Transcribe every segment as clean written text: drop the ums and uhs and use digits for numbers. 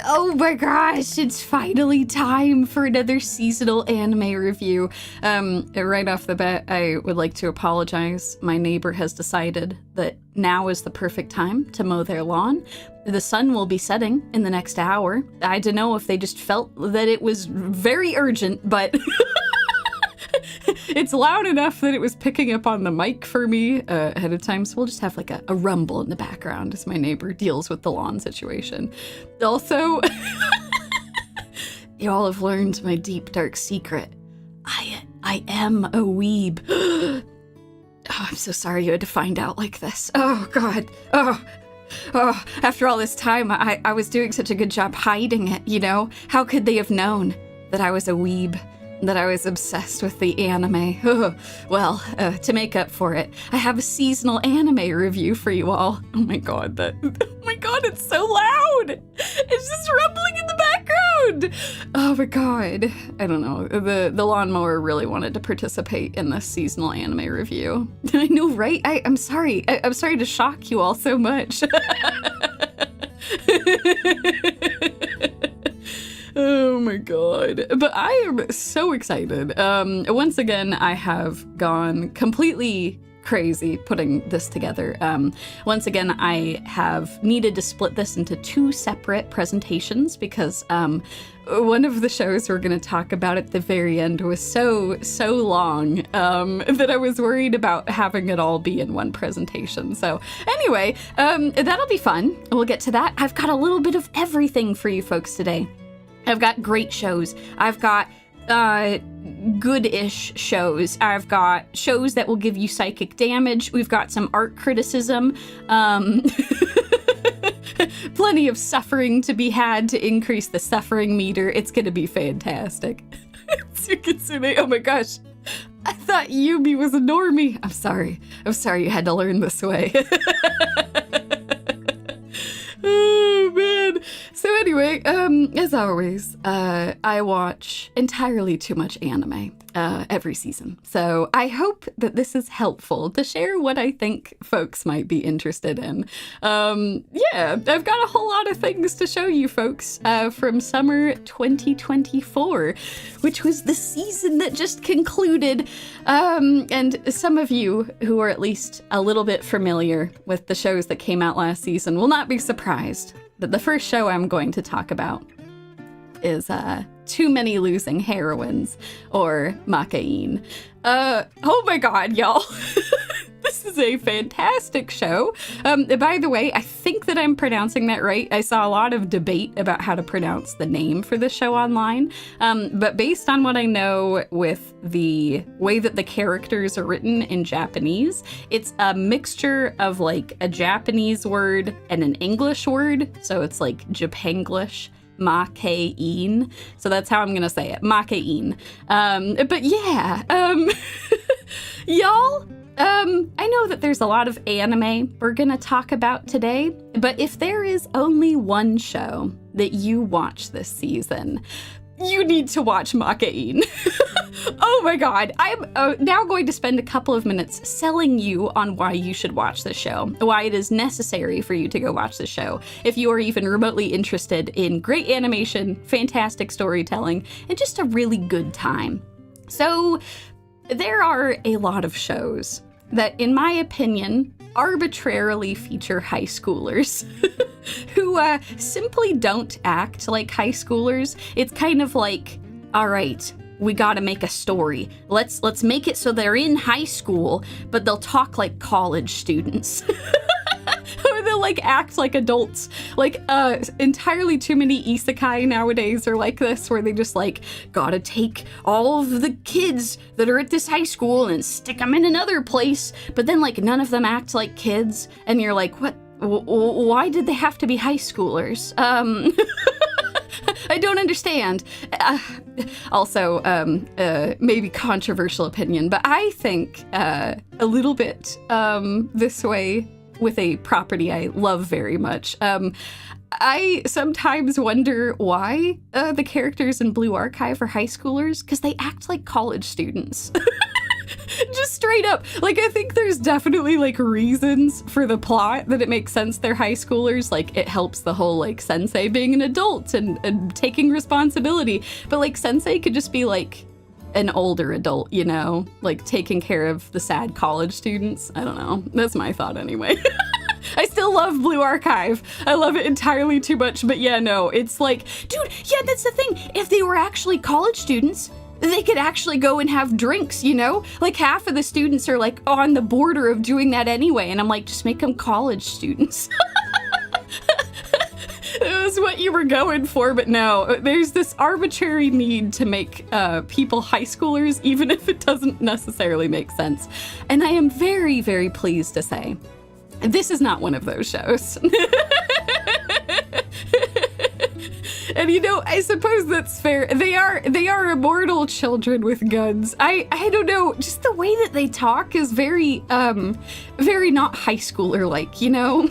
Oh my gosh, it's finally time for another seasonal anime review. Right off the bat, I would like to apologize. My neighbor has decided that now is the perfect time to mow their lawn. The sun will be setting in the next hour. I don't know if they just felt that it was very urgent, but it's loud enough that it was picking up on the mic for me ahead of time, so we'll just have like a rumble in the background as my neighbor deals with the lawn situation. Also, you all have learned my deep, dark secret. I am a weeb. Oh, I'm so sorry you had to find out like this. Oh, God. Oh, after all this time, I was doing such a good job hiding it, you know? How could they have known that I was a weeb? That I was obsessed with the anime. Well, to make up for it, I have a seasonal anime review for you all. Oh my god, it's so loud! It's just rumbling in the background! Oh my god. I don't know, the lawnmower really wanted to participate in this seasonal anime review. I know, right? I'm sorry. I'm sorry to shock you all so much. Oh my god. But I am so excited. Once again, I have gone completely crazy putting this together. Once again, I have needed to split this into two separate presentations because one of the shows we're going to talk about at the very end was so long that I was worried about having it all be in one presentation. So anyway, that'll be fun. We'll get to that. I've got a little bit of everything for you folks today. I've got great shows. I've got good-ish shows. I've got shows that will give you psychic damage. We've got some art criticism. Plenty of suffering to be had to increase the suffering meter. It's gonna be fantastic. Oh my gosh. I thought Yumie was a normie. I'm sorry you had to learn this way. Oh, man. So anyway, as always, I watch entirely too much anime every season. So I hope that this is helpful to share what I think folks might be interested in. Yeah, I've got a whole lot of things to show you folks from summer 2024, which was the season that just concluded. And some of you who are at least a little bit familiar with the shows that came out last season will not be surprised that the first show I'm going to talk about is Too Many Losing Heroines, or Makeine. Oh my god, y'all. This is a fantastic show. By the way, I think that I'm pronouncing that right. I saw a lot of debate about how to pronounce the name for the show online. But based on what I know with the way that the characters are written in Japanese, it's a mixture of like a Japanese word and an English word. So it's like Japanglish. Makeine. So that's how I'm gonna say it. Makeine. But yeah, y'all, I know that there's a lot of anime we're gonna talk about today, but if there is only one show that you watch this season, you need to watch Makeine. Oh my god, I'm now going to spend a couple of minutes selling you on why you should watch the show, why it is necessary for you to go watch the show, if you are even remotely interested in great animation, fantastic storytelling, and just a really good time. So, there are a lot of shows that, in my opinion, arbitrarily feature high schoolers who simply don't act like high schoolers. It's kind of like, all right, we gotta make a story. Let's make it so they're in high school, but they'll talk like college students. Or they'll like act like adults. Like entirely too many isekai nowadays are like this, where they just like gotta take all of the kids that are at this high school and stick them in another place, but then like none of them act like kids, and you're like, what? Why did they have to be high schoolers? I don't understand. Also, maybe controversial opinion, but I think a little bit this way with a property I love very much. I sometimes wonder why the characters in Blue Archive are high schoolers, because they act like college students. just straight up, like, I think there's definitely, like, reasons for the plot that it makes sense they're high schoolers. Like, it helps the whole, like, sensei being an adult and taking responsibility. But, like, sensei could just be, like, an older adult, you know? Like, taking care of the sad college students. I don't know. That's my thought anyway. I still love Blue Archive. I love it entirely too much, but yeah, no, it's like, dude, yeah, that's the thing. If they were actually college students, they could actually go and have drinks, you know? Like, half of the students are, like, on the border of doing that anyway, and I'm like, just make them college students. It was what you were going for, but no, there's this arbitrary need to make people high schoolers, even if it doesn't necessarily make sense. And I am very, very pleased to say, this is not one of those shows. And you know, I suppose that's fair. They are immortal children with guns. I don't know, just the way that they talk is very not high schooler like, you know?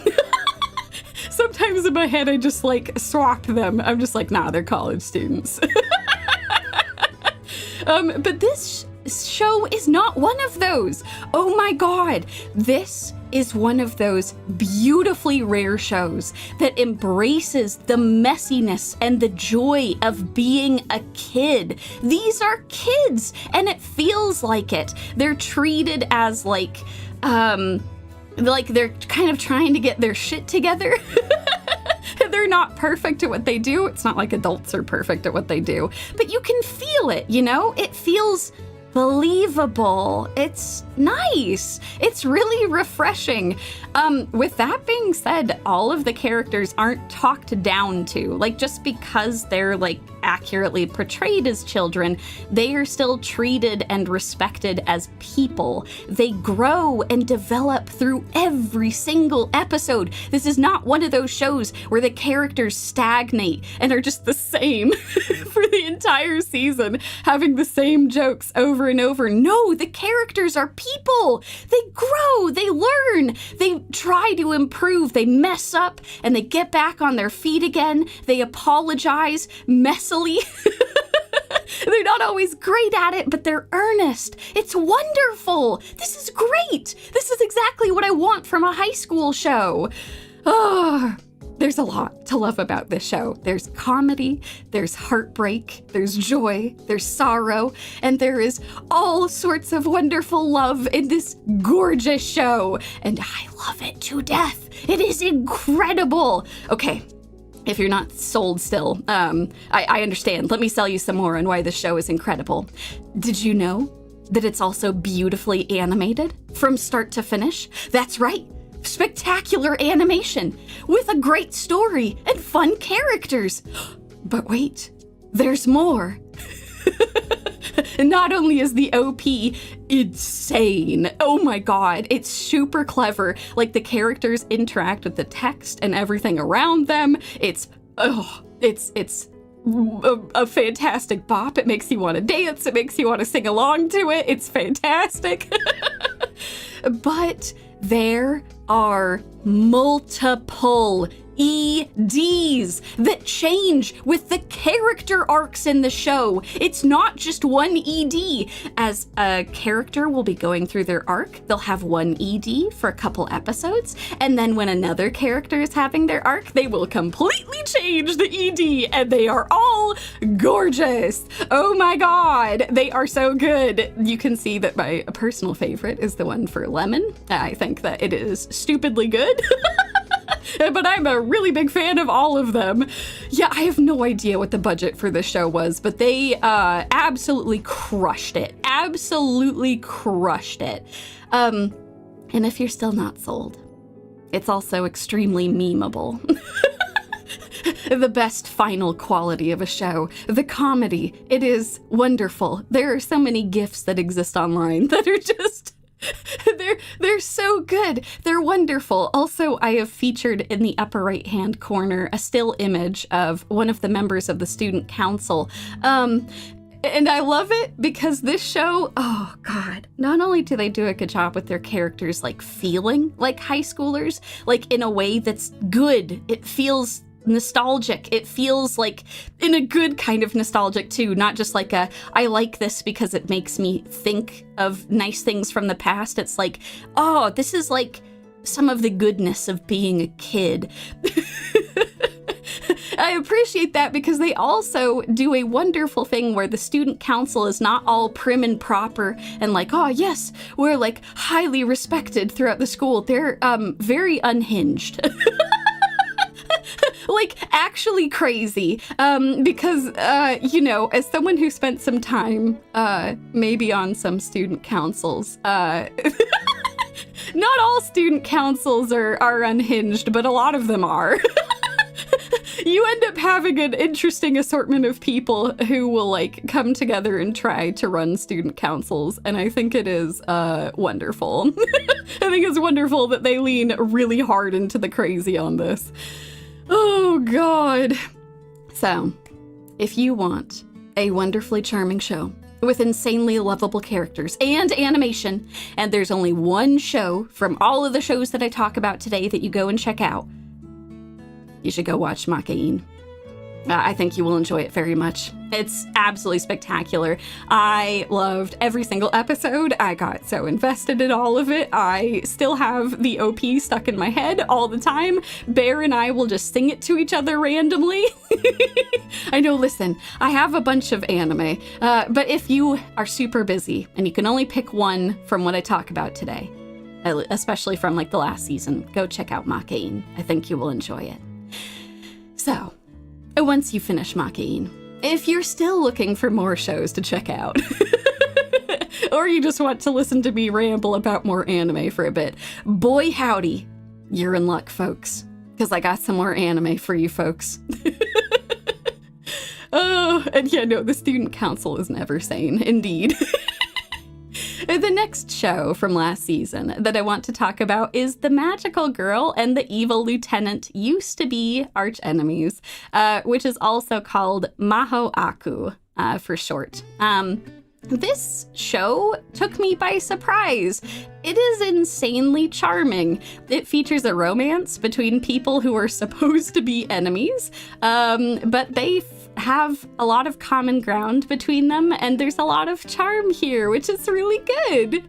Sometimes in my head I just like swap them. I'm just like, nah, they're college students. But this show is not one of those. Oh my god, this is one of those beautifully rare shows that embraces the messiness and the joy of being a kid. These are kids, and it feels like it. They're treated as like they're kind of trying to get their shit together. They're not perfect at what they do. It's not like adults are perfect at what they do, but you can feel it, you know? It feels believable. It's nice. It's really refreshing. With that being said, all of the characters aren't talked down to. Like, just because they're, like, accurately portrayed as children, they are still treated and respected as people. They grow and develop through every single episode. This is not one of those shows where the characters stagnate and are just the same for the entire season, having the same jokes over and over. No, the characters are people. They grow, they learn, they try to improve, they mess up, and they get back on their feet again. They apologize messily. They're not always great at it, but they're earnest. It's wonderful. This is great. This is exactly what I want from a high school show. Oh, there's a lot to love about this show. There's comedy, there's heartbreak, there's joy, there's sorrow, and there is all sorts of wonderful love in this gorgeous show. And I love it to death. It is incredible. Okay. If you're not sold still, I understand. Let me sell you some more on why this show is incredible. Did you know that it's also beautifully animated from start to finish? That's right. Spectacular animation with a great story and fun characters. But wait, there's more. Not only is the OP insane, oh my god, it's super clever. Like, the characters interact with the text and everything around them. It's a fantastic bop. It makes you want to dance. It makes you want to sing along to it. It's fantastic. But there are multiple EDs that change with the character arcs in the show. It's not just one ED. As a character will be going through their arc, they'll have one ED for a couple episodes, and then when another character is having their arc, they will completely change the ED, and they are all gorgeous. Oh my god, they are so good. You can see that my personal favorite is the one for Lemon. I think that it is stupidly good. But I'm a really big fan of all of them. Yeah, I have no idea what the budget for this show was, but they absolutely crushed it. Absolutely crushed it. And if you're still not sold, it's also extremely memeable. The best final quality of a show. The comedy. It is wonderful. There are so many GIFs that exist online that are just... They're so good. They're wonderful. Also, I have featured in the upper right-hand corner a still image of one of the members of the student council. And I love it because this show, oh god, not only do they do a good job with their characters like feeling like high schoolers, like in a way that's good. It feels nostalgic. It feels like, in a good kind of nostalgic too, not just like I like this because it makes me think of nice things from the past. It's like, oh, this is like some of the goodness of being a kid. I appreciate that because they also do a wonderful thing where the student council is not all prim and proper and like, oh yes, we're like highly respected throughout the school. They're very unhinged. Like actually crazy, because, you know, as someone who spent some time, maybe on some student councils, not all student councils are unhinged, but a lot of them are. You end up having an interesting assortment of people who will like come together and try to run student councils, and I think it is wonderful. I think it's wonderful that they lean really hard into the crazy on this. Oh God. So, if you want a wonderfully charming show with insanely lovable characters and animation, and there's only one show from all of the shows that I talk about today that you go and check out, you should go watch Makeine. I think you will enjoy it very much. It's absolutely spectacular. I loved every single episode. I got so invested in all of it. I still have the OP stuck in my head all the time. Bear and I will just sing it to each other randomly. I know, listen, I have a bunch of anime, but if you are super busy and you can only pick one from what I talk about today, especially from like the last season, go check out Makeine. I think you will enjoy it. So, once you finish Makeine, if you're still looking for more shows to check out, or you just want to listen to me ramble about more anime for a bit, boy howdy, you're in luck, folks, because I got some more anime for you folks. Oh, and yeah, no, the student council is never sane, indeed. The next show from last season that I want to talk about is The Magical Girl and the Evil Lieutenant Used to Be Arch Enemies, which is also called MahoAku for short. This show took me by surprise. It is insanely charming. It features a romance between people who are supposed to be enemies, but they have a lot of common ground between them, and there's a lot of charm here, which is really good.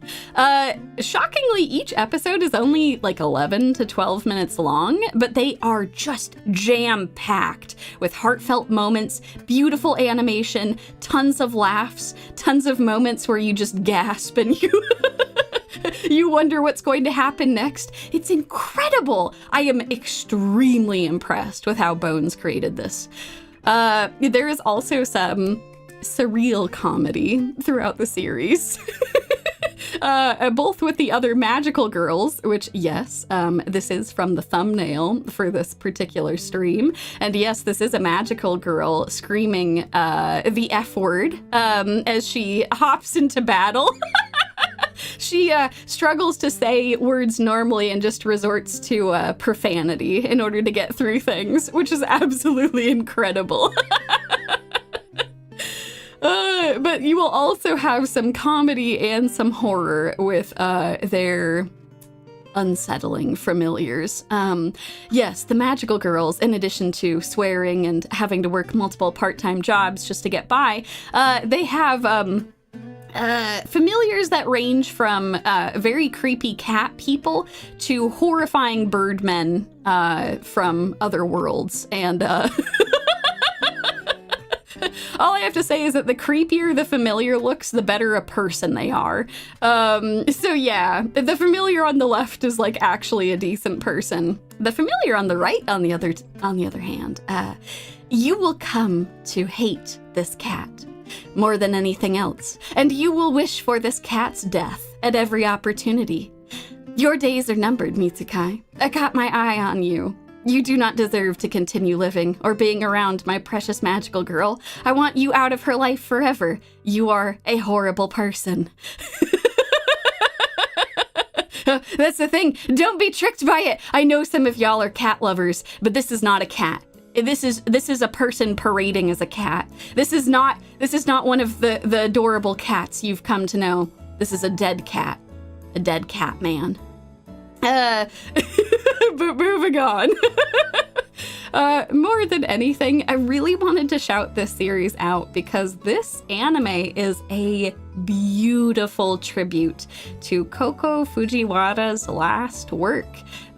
Shockingly, each episode is only like 11 to 12 minutes long, but they are just jam-packed with heartfelt moments, beautiful animation, tons of laughs, tons of moments where you just gasp and you wonder what's going to happen next. It's incredible. I am extremely impressed with how Bones created this. There is also some surreal comedy throughout the series. Both with the other magical girls, which, yes, this is from the thumbnail for this particular stream. And yes, this is a magical girl screaming the F word as she hops into battle. She struggles to say words normally and just resorts to profanity in order to get through things, which is absolutely incredible. But you will also have some comedy and some horror with their unsettling familiars. Yes, the magical girls, in addition to swearing and having to work multiple part-time jobs just to get by, they have familiars that range from very creepy cat people to horrifying birdmen from other worlds. And all I have to say is that the creepier the familiar looks, the better a person they are. So yeah, the familiar on the left is like actually a decent person. The familiar on the right, on the other hand, you will come to hate this cat more than anything else, and you will wish for this cat's death at every opportunity. Your days are numbered, Mitsukai. I got my eye on you. You do not deserve to continue living or being around my precious magical girl. I want you out of her life forever. You are a horrible person. That's the thing. Don't be tricked by it. I know some of y'all are cat lovers, but this is not a cat. This is a person parading as a cat. This is not one of the adorable cats you've come to know. This is a dead cat man. But moving on. More than anything, I really wanted to shout this series out because this anime is a beautiful tribute to Koko Fujiwara's last work.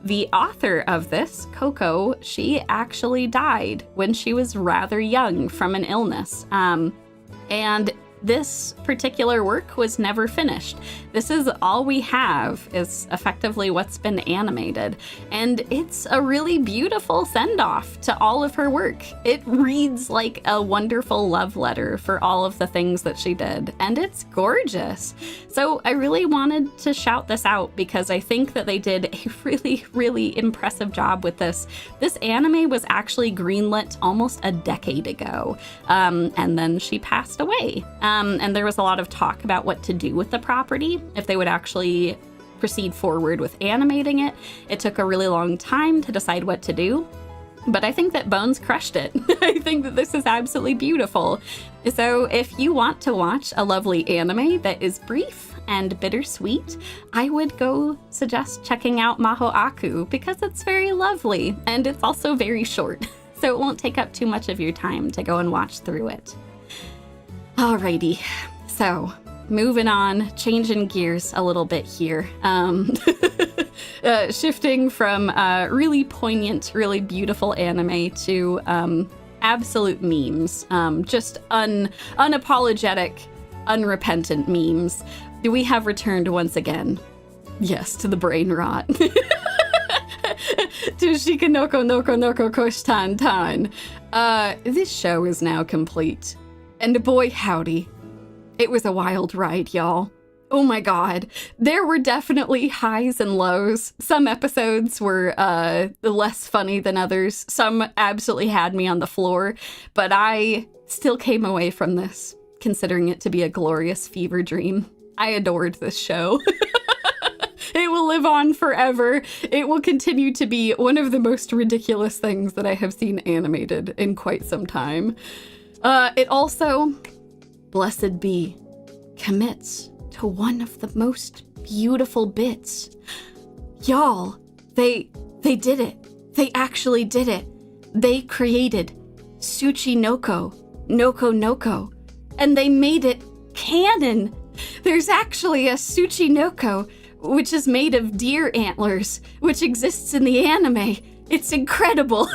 The author of this, Koko, she actually died when she was rather young from an illness. And this particular work was never finished. This is all we have, is effectively what's been animated. And it's a really beautiful send-off to all of her work. It reads like a wonderful love letter for all of the things that she did, and it's gorgeous. So I really wanted to shout this out because I think that they did a really, really impressive job with this. This anime was actually greenlit almost a decade ago, and then she passed away. And there was a lot of talk about what to do with the property, if they would actually proceed forward with animating it. It took a really long time to decide what to do, but I think that Bones crushed it. I think that this is absolutely beautiful. So if you want to watch a lovely anime that is brief and bittersweet, I would go suggest checking out MahoAku because it's very lovely and it's also very short, so it won't take up too much of your time to go and watch through it. Alrighty, so moving on, changing gears a little bit here. Shifting from really poignant, really beautiful anime to absolute memes, just unapologetic, unrepentant memes. We have returned once again. Yes, to the brain rot. To Shikanoko Nokonoko Koshitantan. This show is now complete. And boy howdy, it was a wild ride, y'all. Oh my god, there were definitely highs and lows. Some episodes were less funny than others. Some absolutely had me on the floor, but I still came away from this considering it to be a glorious fever dream. I adored this show. It will live on forever. It will continue to be one of the most ridiculous things that I have seen animated in quite some time. It also, blessed be, commits to one of the most beautiful bits. Y'all, they did it. They actually did it. They created Tsuchinoko, Nokonoko, and they made it canon. There's actually a Tsuchinoko, which is made of deer antlers, which exists in the anime. It's incredible.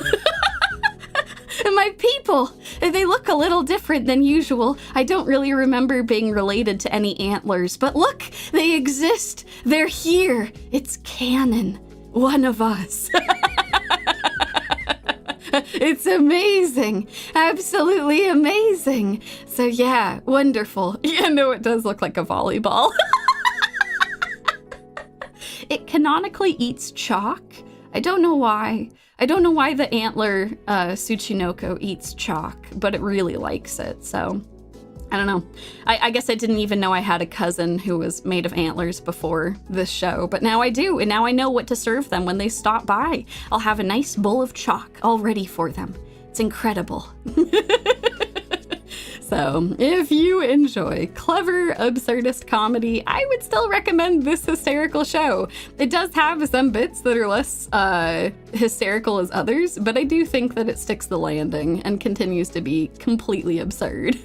And my people, they look a little different than usual. I don't really remember being related to any antlers, but look, they exist. They're here. It's canon. One of us. It's amazing. Absolutely amazing. So yeah, wonderful. Yeah, no, it does look like a volleyball. It canonically eats chalk. I don't know why. I don't know why the antler Tsuchinoko eats chalk, but it really likes it, so I don't know. I guess I didn't even know I had a cousin who was made of antlers before this show, but now I do, and now I know what to serve them when they stop by. I'll have a nice bowl of chalk all ready for them. It's incredible. So, if you enjoy clever, absurdist comedy, I would still recommend this hysterical show. It does have some bits that are less hysterical as others, but I do think that it sticks the landing and continues to be completely absurd.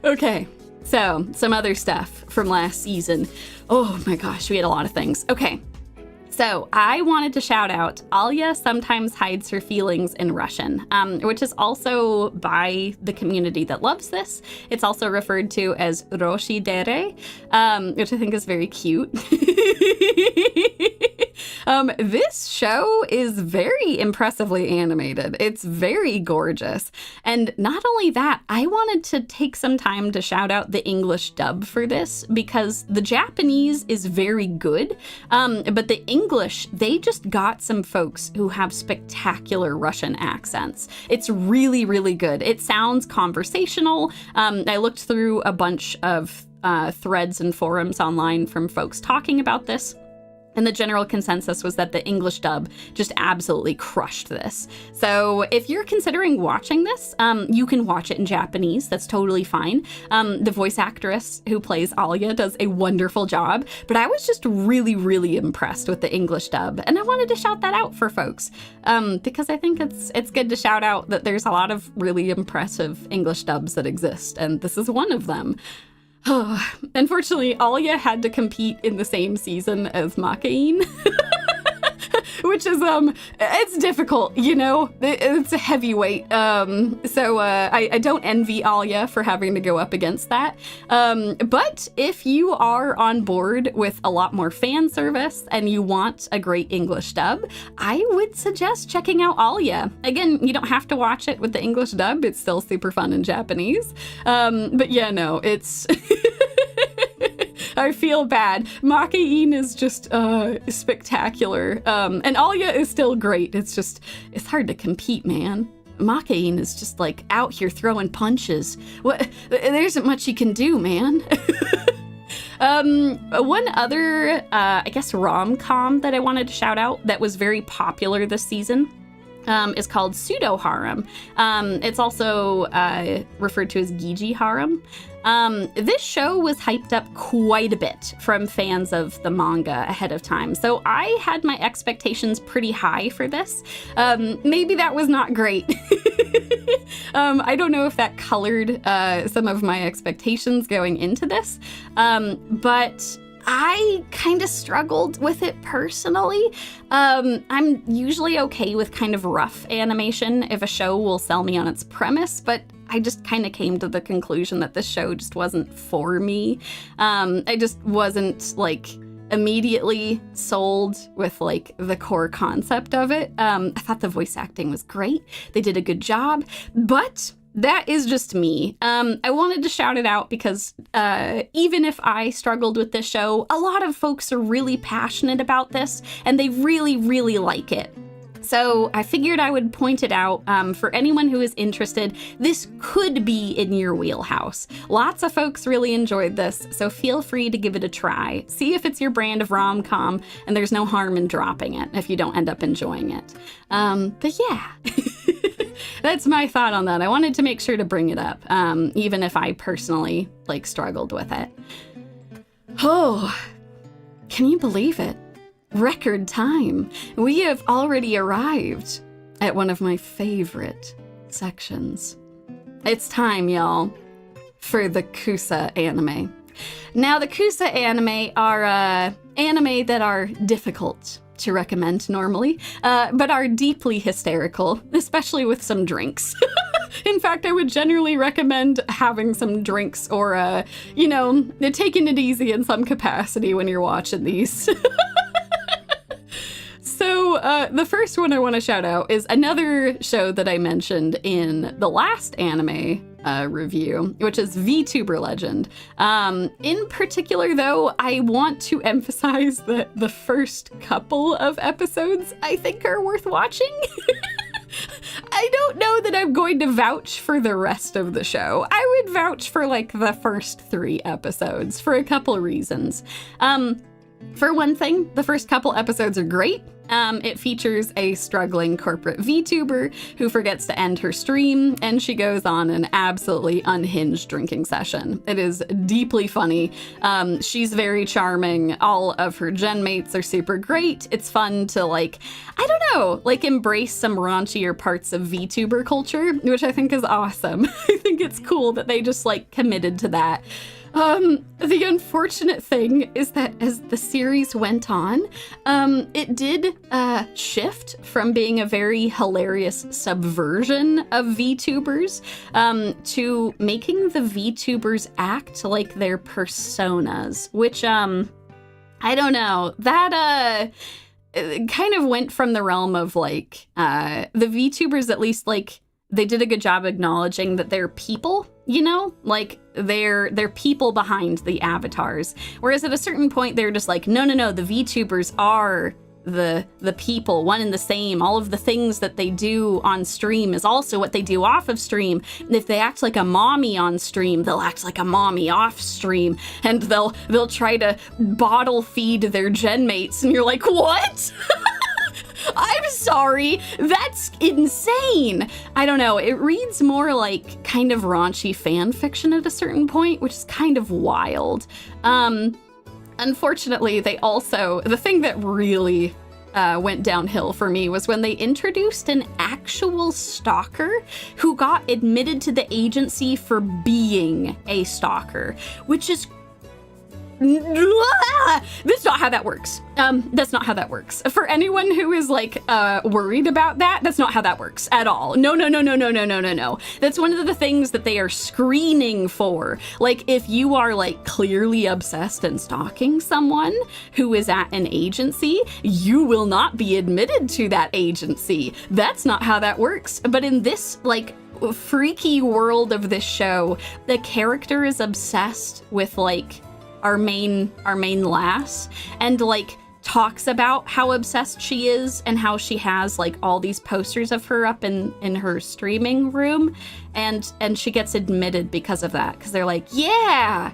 Okay, so some other stuff from last season. Oh my gosh, we had a lot of things. Okay. So I wanted to shout out Alya sometimes hides her feelings in Russian, which is also by the community that loves this. It's also referred to as Roshidere, which I think is very cute. This show is very impressively animated. It's very gorgeous. And not only that, I wanted to take some time to shout out the English dub for this because the Japanese is very good, but the English, they just got some folks who have spectacular Russian accents. It's really, really good. It sounds conversational. I looked through a bunch of threads and forums online from folks talking about this. And the general consensus was that the English dub just absolutely crushed this. So if you're considering watching this, you can watch it in Japanese. That's totally fine. The voice actress who plays Alya does a wonderful job, but I was just really, really impressed with the English dub. And I wanted to shout that out for folks because I think it's good to shout out that there's a lot of really impressive English dubs that exist, and this is one of them. Unfortunately, Alya had to compete in the same season as Makeine, which is, it's difficult, you know? It's a heavyweight, so I don't envy Alya for having to go up against that. But if you are on board with a lot more fan service and you want a great English dub, I would suggest checking out Alya. Again, you don't have to watch it with the English dub. It's still super fun in Japanese. But yeah, no, it's... I feel bad. Makeine is just spectacular. And Alya is still great. It's hard to compete, man. Makeine is just like out here throwing punches. There isn't much you can do, man. One other, I guess, rom-com that I wanted to shout out that was very popular this season is called Pseudo-Harem. It's also referred to as Giji-Harem. This show was hyped up quite a bit from fans of the manga ahead of time, so I had my expectations pretty high for this. Maybe that was not great. I don't know if that colored some of my expectations going into this, but I kind of struggled with it personally. I'm usually okay with kind of rough animation if a show will sell me on its premise, but I just kind of came to the conclusion that this show just wasn't for me. I just wasn't like immediately sold with like the core concept of it. I thought the voice acting was great. They did a good job, but that is just me. I wanted to shout it out because even if I struggled with this show, a lot of folks are really passionate about this and they really, really like it. So I figured I would point it out for anyone who is interested. This could be in your wheelhouse. Lots of folks really enjoyed this, so feel free to give it a try. See if it's your brand of rom-com, and there's no harm in dropping it if you don't end up enjoying it. But yeah. That's my thought on that. I wanted to make sure to bring it up, even if I personally struggled with it. Oh, can you believe it? Record time. We have already arrived at one of my favorite sections. It's time, y'all, for the Kuso-Anime. Now, the Kuso-Anime are anime that are difficult to recommend normally, but are deeply hysterical, especially with some drinks. In fact, I would generally recommend having some drinks or, taking it easy in some capacity when you're watching these. So the first one I want to shout out is another show that I mentioned in the last anime review, which is Vtuber Legend. In particular, though, I want to emphasize that the first couple of episodes I think are worth watching. I don't know that I'm going to vouch for the rest of the show. I would vouch for the first 3 episodes for a couple reasons. For one thing, the first couple episodes are great. It features a struggling corporate VTuber who forgets to end her stream, and she goes on an absolutely unhinged drinking session. It is deeply funny. She's very charming. All of her gen mates are super great. It's fun to embrace some raunchier parts of VTuber culture, which I think is awesome. I think it's cool that they just committed to that. The unfortunate thing is that as the series went on, it did shift from being a very hilarious subversion of VTubers to making the VTubers act like their personas, which, I don't know, that kind of went from the realm of the VTubers, at least they did a good job acknowledging that they're people, they're people behind the avatars. Whereas at a certain point, they're just no, the VTubers are the people, one and the same. All of the things that they do on stream is also what they do off of stream. And if they act like a mommy on stream, they'll act like a mommy off stream, and they'll try to bottle feed their gen mates, and you're like, what? I'm sorry, that's insane. I don't know, it reads more like kind of raunchy fan fiction at a certain point, which is kind of wild. Unfortunately, the thing that really went downhill for me was when they introduced an actual stalker who got admitted to the agency for being a stalker, which is that's not how that works. That's not how that works. For anyone who is like worried about that, that's not how that works at all. No. That's one of the things that they are screening for. Like, if you are like clearly obsessed and stalking someone who is at an agency, you will not be admitted to that agency. That's not how that works. But in this like freaky world of this show, the character is obsessed with like our main lass, and like talks about how obsessed she is and how she has like all these posters of her up in her streaming room, and she gets admitted because of that, because they're like, yeah,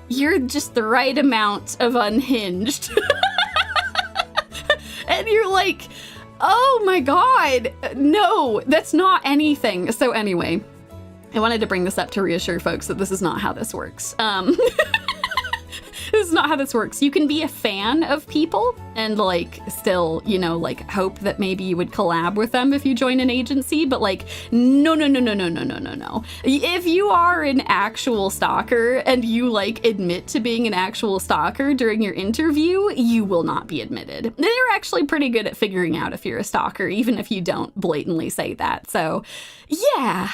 you're just the right amount of unhinged. And you're like, oh my god, no, that's not anything. So anyway, I wanted to bring this up to reassure folks that this is not how this works. This is not how this works. You can be a fan of people and like still, you know, like hope that maybe you would collab with them if you join an agency, but like, no. If you are an actual stalker and you like admit to being an actual stalker during your interview, you will not be admitted. They're actually pretty good at figuring out if you're a stalker, even if you don't blatantly say that. So yeah.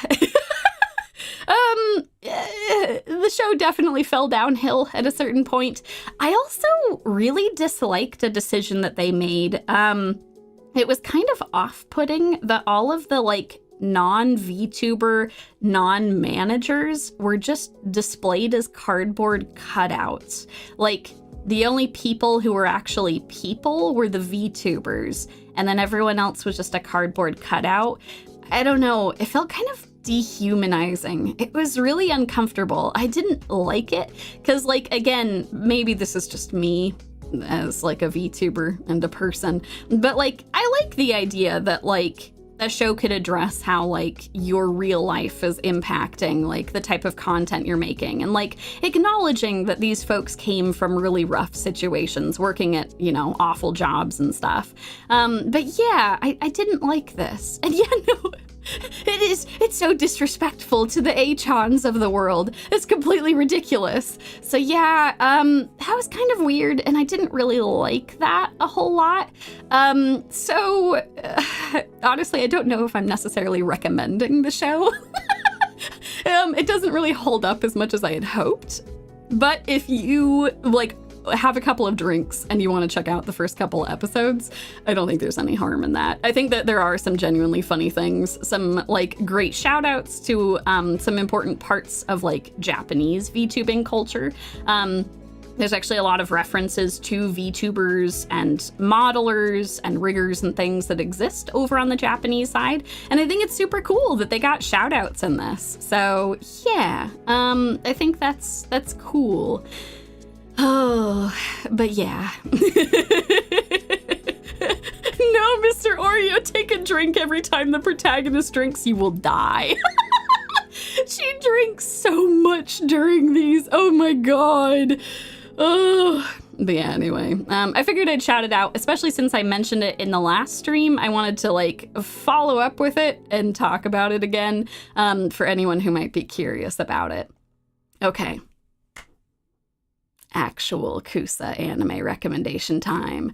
The show definitely fell downhill at a certain point. I also really disliked a decision that they made. It was kind of off-putting that all of the like non-VTuber, non-managers were just displayed as cardboard cutouts. Like, the only people who were actually people were the VTubers, and then everyone else was just a cardboard cutout. I don't know, it felt kind of dehumanizing. It was really uncomfortable. I didn't like it because, like, again, maybe this is just me as like a VTuber and a person, but like, I like the idea that like a show could address how like your real life is impacting like the type of content you're making, and like acknowledging that these folks came from really rough situations, working at, you know, awful jobs and stuff. But yeah, I didn't like this. And yeah, no, it's so disrespectful to the A-chans of the world. It's completely ridiculous. So yeah, that was kind of weird, and I didn't really like that a whole lot. Honestly, I don't know if I'm necessarily recommending the show. It doesn't really hold up as much as I had hoped. But if you like have a couple of drinks and you want to check out the first couple episodes, I don't think there's any harm in that. I think that there are some genuinely funny things, some like great shout outs to some important parts of like Japanese VTubing culture. There's actually a lot of references to VTubers and modelers and riggers and things that exist over on the Japanese side. And I think it's super cool that they got shout outs in this. So yeah, I think that's cool. Oh, but yeah. No, Mr. Oreo, take a drink every time the protagonist drinks, you will die. She drinks so much during these. Oh my god. Oh. But yeah, anyway, I figured I'd shout it out, especially since I mentioned it in the last stream. I wanted to like follow up with it and talk about it again, for anyone who might be curious about it. Okay. Actual Kuso-Anime recommendation time.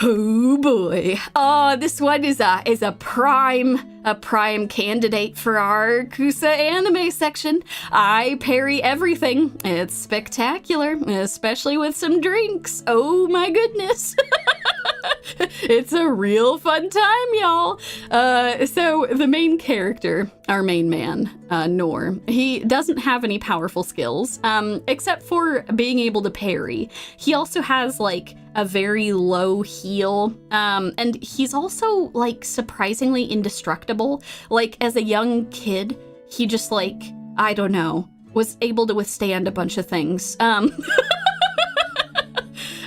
Oh boy. Oh, this one is a prime candidate for our Kuso-Anime section. I Parry Everything. It's spectacular, especially with some drinks. Oh my goodness. It's a real fun time, y'all. So the main character, our main man, Nor, he doesn't have any powerful skills, except for being able to parry. He also has like a very low heal, and he's also like surprisingly indestructible. Like as a young kid, he just like, I don't know, was able to withstand a bunch of things.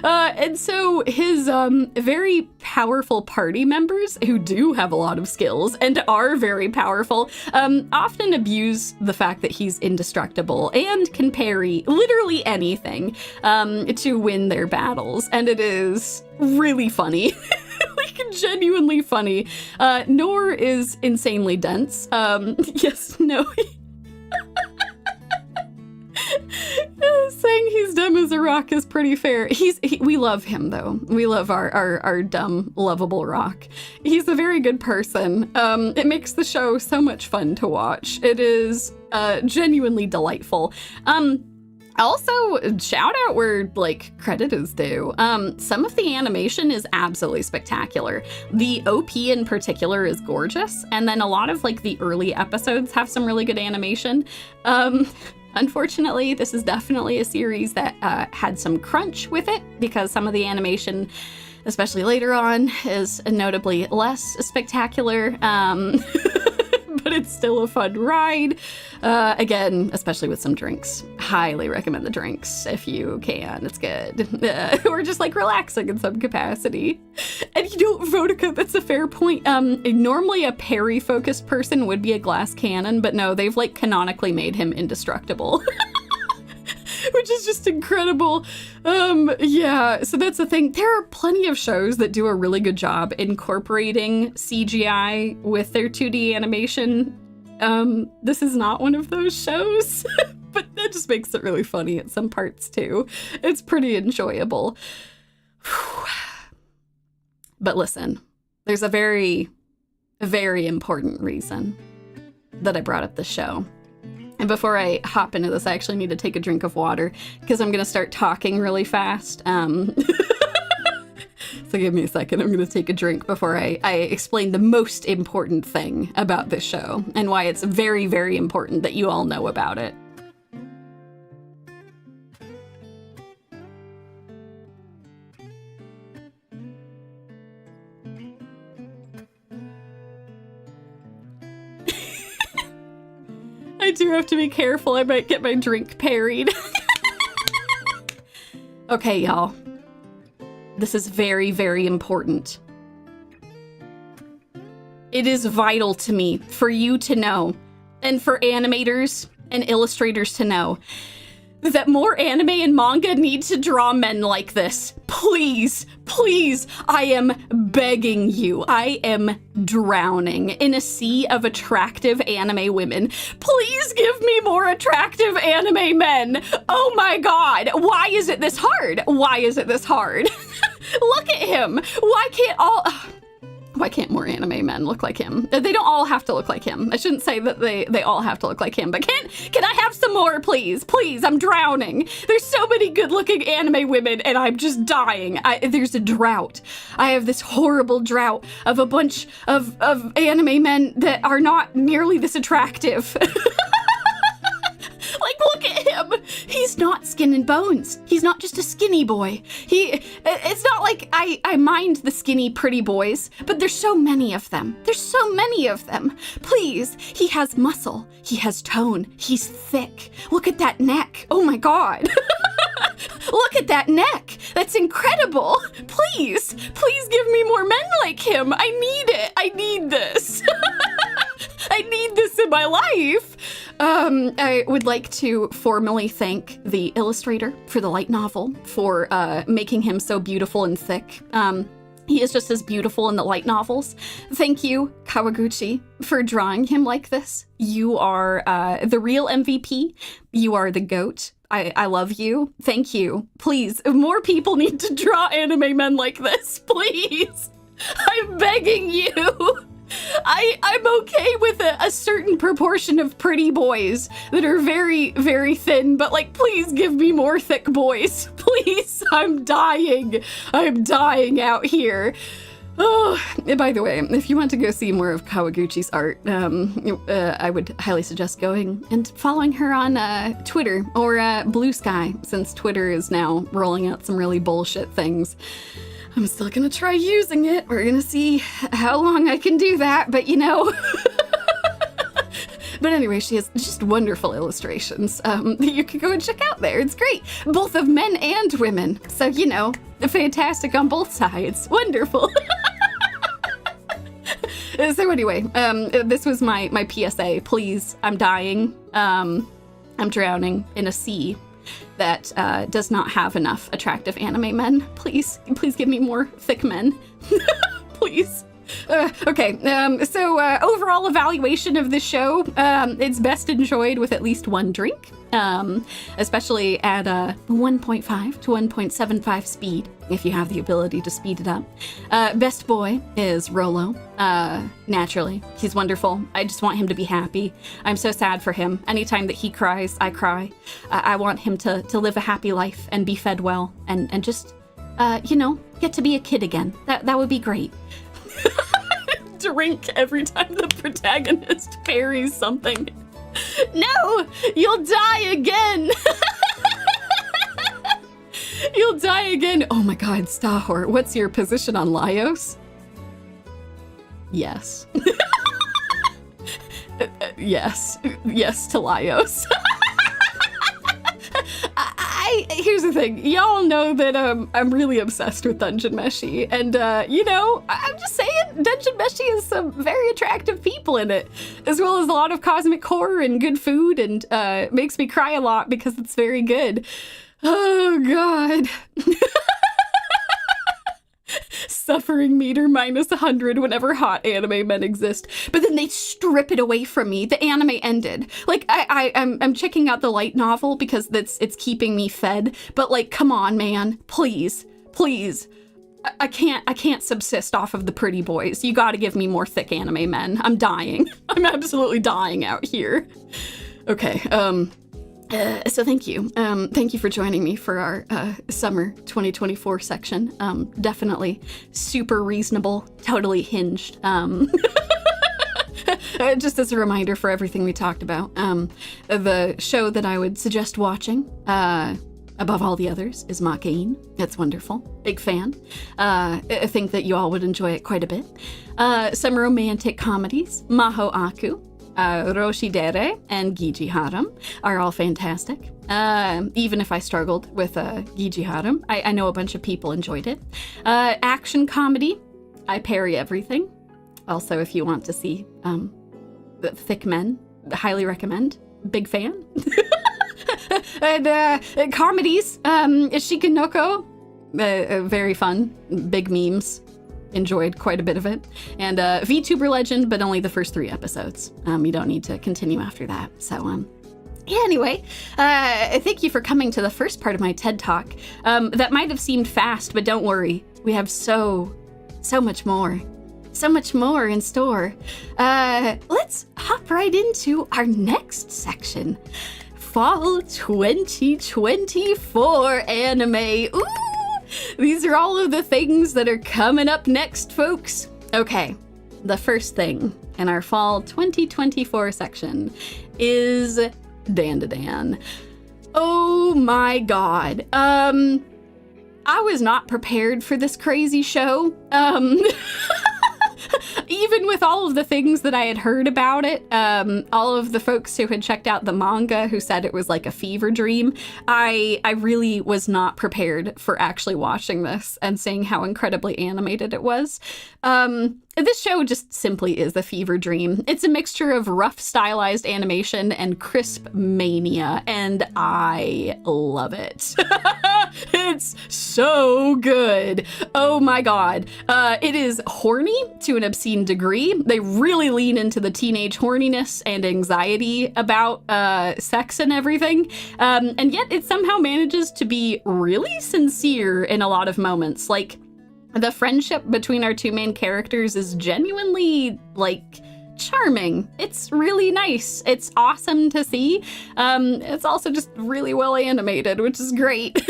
And so his very powerful party members, who do have a lot of skills and are very powerful, often abuse the fact that he's indestructible and can parry literally anything to win their battles. And it is really funny. Like, genuinely funny. Nor is insanely dense. Yes, no. Saying he's dumb as a rock is pretty fair. We love him, though. We love our dumb, lovable rock. He's a very good person. It makes the show so much fun to watch. It is genuinely delightful. Also, shout out where, like, credit is due. Some of the animation is absolutely spectacular. The OP in particular is gorgeous, and then a lot of, like, the early episodes have some really good animation. Unfortunately, this is definitely a series that had some crunch with it, because some of the animation, especially later on, is notably less spectacular. But it's still a fun ride. Again, especially with some drinks. Highly recommend the drinks if you can. It's good. Or just like relaxing in some capacity. And you know, Vodka, that's a fair point. Normally a parry-focused person would be a glass cannon, but no, they've like canonically made him indestructible. Which is just incredible. Yeah, so that's the thing. There are plenty of shows that do a really good job incorporating CGI with their 2D animation. This is not one of those shows, but that just makes it really funny at some parts too. It's pretty enjoyable. But listen, there's a very, very important reason that I brought up this show. And before I hop into this, I actually need to take a drink of water because I'm going to start talking really fast. So give me a second. I'm going to take a drink before I explain the most important thing about this show and why it's very, very important that you all know about it. I do have to be careful. I might get my drink parried. Okay, y'all. This is very, very important. It is vital to me for you to know, and for animators and illustrators to know, that more anime and manga need to draw men like this. Please, please, I am begging you. I am drowning in a sea of attractive anime women. Please give me more attractive anime men. Oh my god, why is it this hard? Why is it this hard? Look at him. Why can't more anime men look like him? They don't all have to look like him. I shouldn't say that they all have to look like him, but can I have some more, please? Please, I'm drowning. There's so many good-looking anime women, and I'm just dying. There's a drought. I have this horrible drought of a bunch of anime men that are not nearly this attractive. Like, look at him. He's not skin and bones. He's not just a skinny boy. It's not like I mind the skinny, pretty boys, but there's so many of them. There's so many of them. Please, he has muscle. He has tone. He's thick. Look at that neck. Oh my god. Look at that neck. That's incredible. Please give me more men like him. I need it. I need this. I need this in my life. I would like to formally thank the illustrator for the light novel, for making him so beautiful and thick. He is just as beautiful in the light novels. Thank you, Kawaguchi, for drawing him like this. You are the real MVP. You are the GOAT. I love you. Thank you. Please, more people need to draw anime men like this, please. I'm begging you. I'm okay with a certain proportion of pretty boys that are very, very thin, but like, please give me more thick boys. Please, I'm dying. I'm dying out here. Oh, by the way, if you want to go see more of Kawaguchi's art, I would highly suggest going and following her on Twitter or Blue Sky, since Twitter is now rolling out some really bullshit things. I'm still gonna try using it. We're gonna see how long I can do that, but you know. But anyway, she has just wonderful illustrations that you can go and check out there. It's great. Both of men and women. So, you know, fantastic on both sides. Wonderful. So anyway, this was my PSA. Please, I'm dying. I'm drowning in a sea that does not have enough attractive anime men. Please give me more thick men. Please. Okay, so overall evaluation of the show, it's best enjoyed with at least one drink, especially at 1.5 to 1.75 speed, if you have the ability to speed it up. Best boy is Rolo. Naturally, he's wonderful. I just want him to be happy. I'm so sad for him. Anytime that he cries, I cry. I want him to live a happy life and be fed well and just, you know, get to be a kid again. That would be great. Drink every time the protagonist parries something. No, you'll die again. You'll die again. Oh my God, Stahor, what's your position on Laios? Yes. Yes to Laios. Here's the thing, y'all know that I'm really obsessed with Dungeon Meshi, and you know, I'm just saying, Dungeon Meshi has some very attractive people in it, as well as a lot of cosmic horror and good food, and makes me cry a lot because it's very good. Oh God. Suffering meter minus 100 whenever hot anime men exist. But then they strip it away from me. The anime ended. Like, I'm checking out the light novel because it's keeping me fed. But like, come on, man. Please. I can't subsist off of the pretty boys. You gotta give me more thick anime men. I'm dying. I'm absolutely dying out here. Okay, so thank you. Thank you for joining me for our summer 2024 section. Definitely super reasonable, totally hinged. Just as a reminder for everything we talked about, the show that I would suggest watching above all the others is Makeine. It's wonderful. Big fan. I think that you all would enjoy it quite a bit. Some romantic comedies, MahoAku, Roshidere, and Giji-Harem are all fantastic. Even if I struggled with Giji-Harem, I know a bunch of people enjoyed it. Action comedy, I Parry Everything. Also, if you want to see the thick men, highly recommend. Big fan. And comedies, Shikanoko, very fun, big memes. Enjoyed quite a bit of it. And Vtuber Legend, but only the first 3 episodes. You don't need to continue after that. So, yeah, anyway, thank you for coming to the first part of my TED Talk. That might have seemed fast, but don't worry. We have so much more. So much more in store. Let's hop right into our next section. Fall 2024 anime. Ooh! These are all of the things that are coming up next, folks. Okay, the first thing in our fall 2024 section is Dandadan. Oh my God. I was not prepared for this crazy show. Even with all of the things that I had heard about it, all of the folks who had checked out the manga who said it was like a fever dream, I really was not prepared for actually watching this and seeing how incredibly animated it was. This show just simply is a fever dream. It's a mixture of rough stylized animation and crisp mania, and I love it. It's so good. Oh my God. It is horny to an obscene degree. They really lean into the teenage horniness and anxiety about sex and everything. And yet it somehow manages to be really sincere in a lot of moments. Like, The friendship between our two main characters is genuinely, like, charming. It's really nice. It's awesome to see. It's also just really well animated, which is great.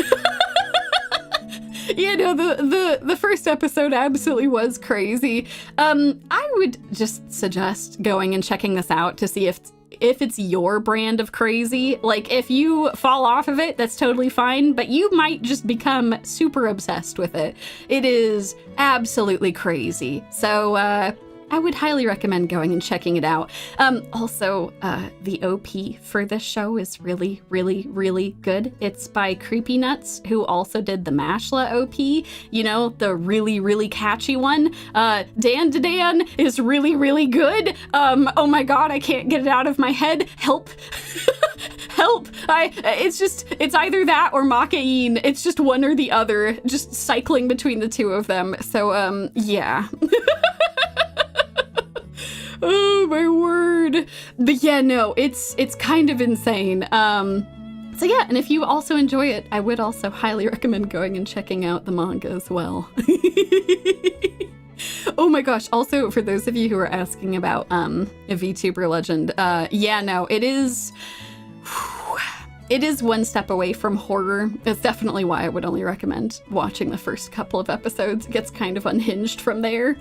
You know, the first episode absolutely was crazy. I would just suggest going and checking this out to see if it's your brand of crazy. Like, if you fall off of it, that's totally fine, but you might just become super obsessed with it. It is absolutely crazy. So, I would highly recommend going and checking it out. Also, the OP for this show is really, really, really good. It's by Creepy Nuts, who also did the Mashla OP, you know, the really, really catchy one. Dandadan is really, really good. Oh my god, I can't get it out of my head. Help. Help. It's either that or Makeine. It's just one or the other, just cycling between the two of them. So, yeah. Oh my word. But yeah, no, it's kind of insane. So yeah, and if you also enjoy it, I would also highly recommend going and checking out the manga as well. Oh my gosh, also for those of you who are asking about a VTuber legend, yeah, no, it is one step away from horror. That's definitely why I would only recommend watching the first couple of episodes. It gets kind of unhinged from there.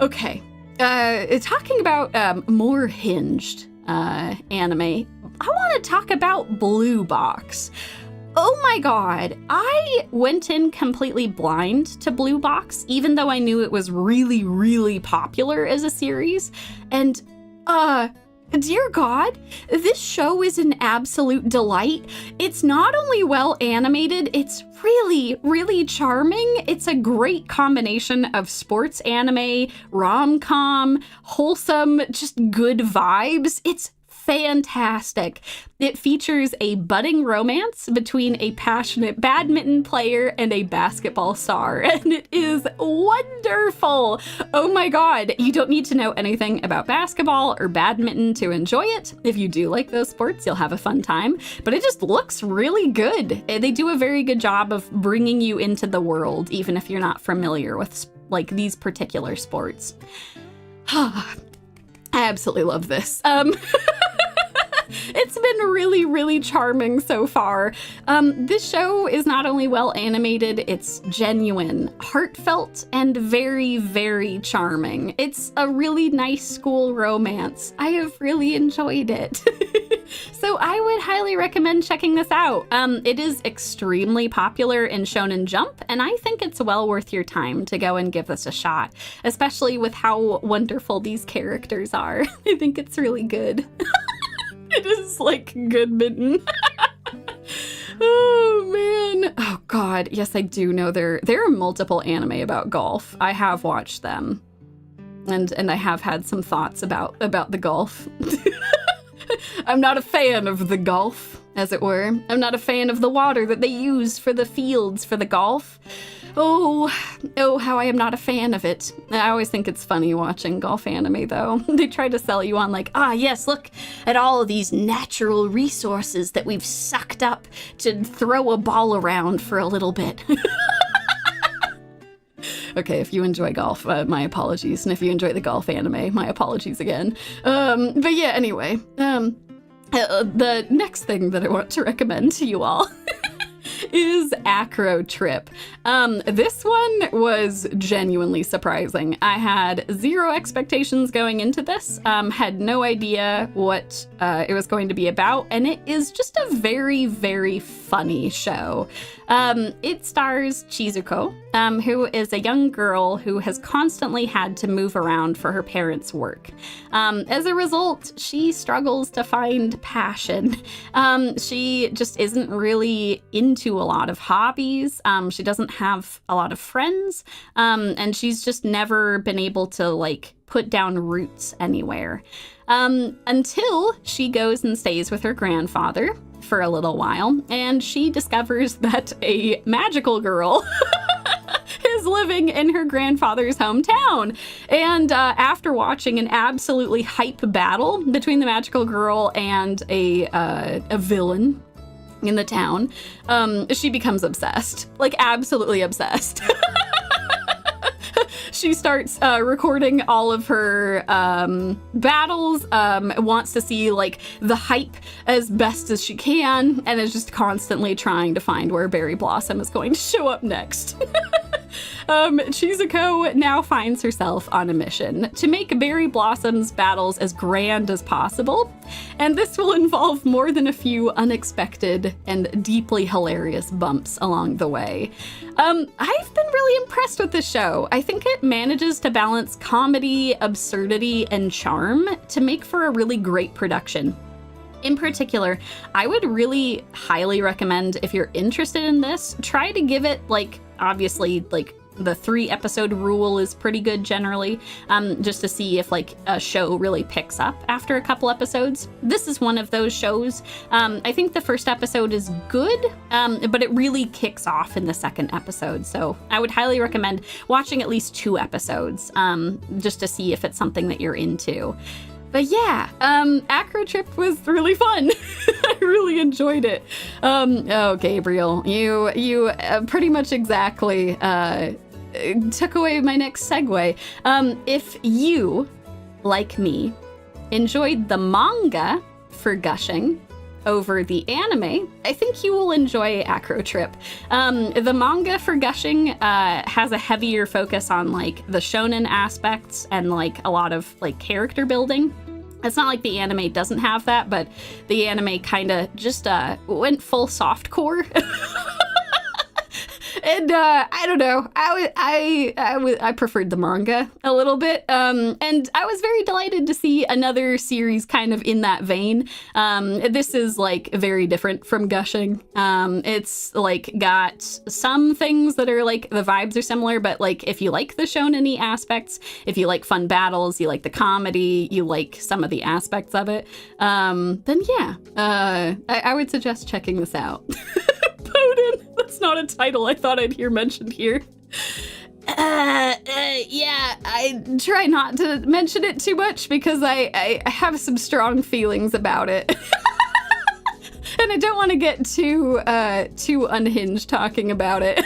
Okay. Talking about more hinged anime, I want to talk about Blue Box. Oh my god, I went in completely blind to Blue Box, even though I knew it was really, really popular as a series. And, dear God, this show is an absolute delight. It's not only well animated, it's really, really charming. It's a great combination of sports anime, rom-com, wholesome, just good vibes. It's fantastic. It features a budding romance between a passionate badminton player and a basketball star, and it is wonderful. Oh my god, you don't need to know anything about basketball or badminton to enjoy it. If you do like those sports, you'll have a fun time, but it just looks really good. They do a very good job of bringing you into the world, even if you're not familiar with, like, these particular sports. I absolutely love this. It's been really, really charming so far. This show is not only well animated, it's genuine, heartfelt, and very, very charming. It's a really nice school romance. I have really enjoyed it. So I would highly recommend checking this out. It is extremely popular in Shonen Jump, and I think it's well worth your time to go and give this a shot, especially with how wonderful these characters are. I think it's really good. It is like good mitten. Oh man. Oh god. Yes, I do know there are multiple anime about golf. I have watched them. And I have had some thoughts about the golf. I'm not a fan of the golf, as it were. I'm not a fan of the water that they use for the fields for the golf. Oh, how I am not a fan of it. I always think it's funny watching golf anime, though. They try to sell you on like, yes, look at all of these natural resources that we've sucked up to throw a ball around for a little bit. Okay, if you enjoy golf, my apologies. And if you enjoy the golf anime, my apologies again. But yeah, anyway, the next thing that I want to recommend to you all is Acro Trip. This one was genuinely surprising. I had zero expectations going into this, had no idea what it was going to be about, and it is just a very, very funny show. It stars Chizuko, who is a young girl who has constantly had to move around for her parents' work. As a result, she struggles to find passion. She just isn't really into a lot of hobbies. She doesn't have a lot of friends, and she's just never been able to, like, put down roots anywhere. Until she goes and stays with her grandfather for a little while, and she discovers that a magical girl is living in her grandfather's hometown. And after watching an absolutely hype battle between the magical girl and a villain in the town, she becomes obsessed, like absolutely obsessed. She starts recording all of her battles, wants to see like the hype as best as she can, and is just constantly trying to find where Berry Blossom is going to show up next. Shizuko now finds herself on a mission to make Berry Blossom's battles as grand as possible, and this will involve more than a few unexpected and deeply hilarious bumps along the way. I've been really impressed with this show. I think it manages to balance comedy, absurdity, and charm to make for a really great production. In particular, I would really highly recommend, if you're interested in this, try to give it, like, obviously, like, the 3-episode rule is pretty good generally, just to see if like a show really picks up after a couple episodes. This is one of those shows. I think the first episode is good, but it really kicks off in the second episode. So I would highly recommend watching at least 2 episodes, just to see if it's something that you're into. But yeah, Acro Trip was really fun. I really enjoyed it. Oh, Gabriel, you pretty much exactly took away my next segue. If you, like me, enjoyed the manga for gushing over the anime, I think you will enjoy Acro Trip. The manga for gushing has a heavier focus on like the shonen aspects and like a lot of like character building. It's not like the anime doesn't have that, but the anime kind of just went full softcore. And I don't know, I preferred the manga a little bit, and I was very delighted to see another series kind of in that vein. This is like very different from gushing. It's like got some things that are like the vibes are similar, but like if you like the shonen-y aspects, if you like fun battles, you like the comedy, you like some of the aspects of it, then yeah, I would suggest checking this out. Poden, that's not a title I thought I'd hear mentioned here. Yeah, I try not to mention it too much because I have some strong feelings about it. And I don't want to get too unhinged talking about it.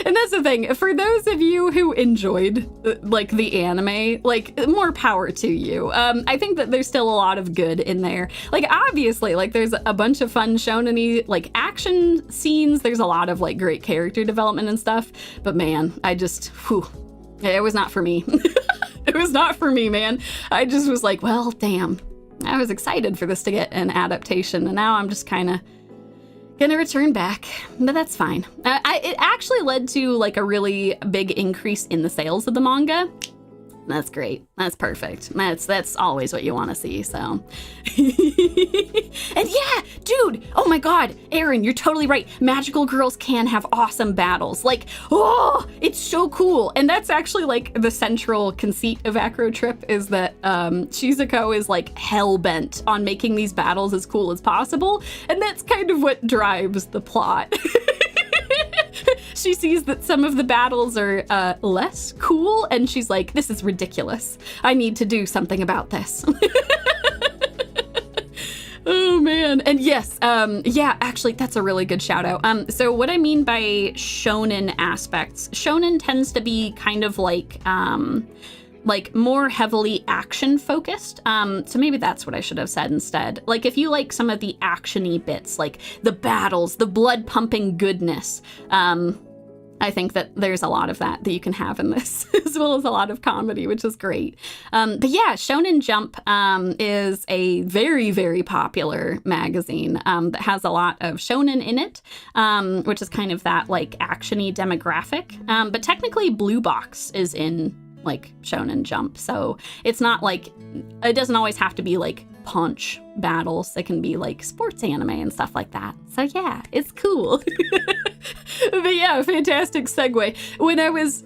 And that's the thing, for those of you who enjoyed like the anime, like more power to you. I think that there's still a lot of good in there. Like obviously, like there's a bunch of fun shonen-y like action scenes. There's a lot of like great character development and stuff. But man, I just, it was not for me. It was not for me, man. I just was like, well, damn. I was excited for this to get an adaptation, and now I'm just kind of gonna return back, but that's fine. It actually led to like a really big increase in the sales of the manga. That's great. That's perfect. That's always what you want to see, so. And yeah, dude, oh my god, Aaron, you're totally right. Magical girls can have awesome battles. Like, oh, it's so cool. And that's actually like the central conceit of Acro Trip is that Shizuko is like hell-bent on making these battles as cool as possible. And that's kind of what drives the plot. She sees that some of the battles are less cool, and she's like, this is ridiculous. I need to do something about this. Oh, man. And yes, yeah, actually, that's a really good shout out. So what I mean by shonen aspects, shonen tends to be kind of like more heavily action focused. So maybe that's what I should have said instead. Like if you like some of the action-y bits, like the battles, the blood pumping goodness, I think that there's a lot of that you can have in this, as well as a lot of comedy, which is great. But yeah, Shonen Jump is a very, very popular magazine that has a lot of shonen in it, which is kind of that like action-y demographic. But technically Blue Box is in like Shonen Jump, so it's not like, it doesn't always have to be like punch battles. It can be like sports anime and stuff like that. So yeah, it's cool. But yeah, fantastic segue. When I was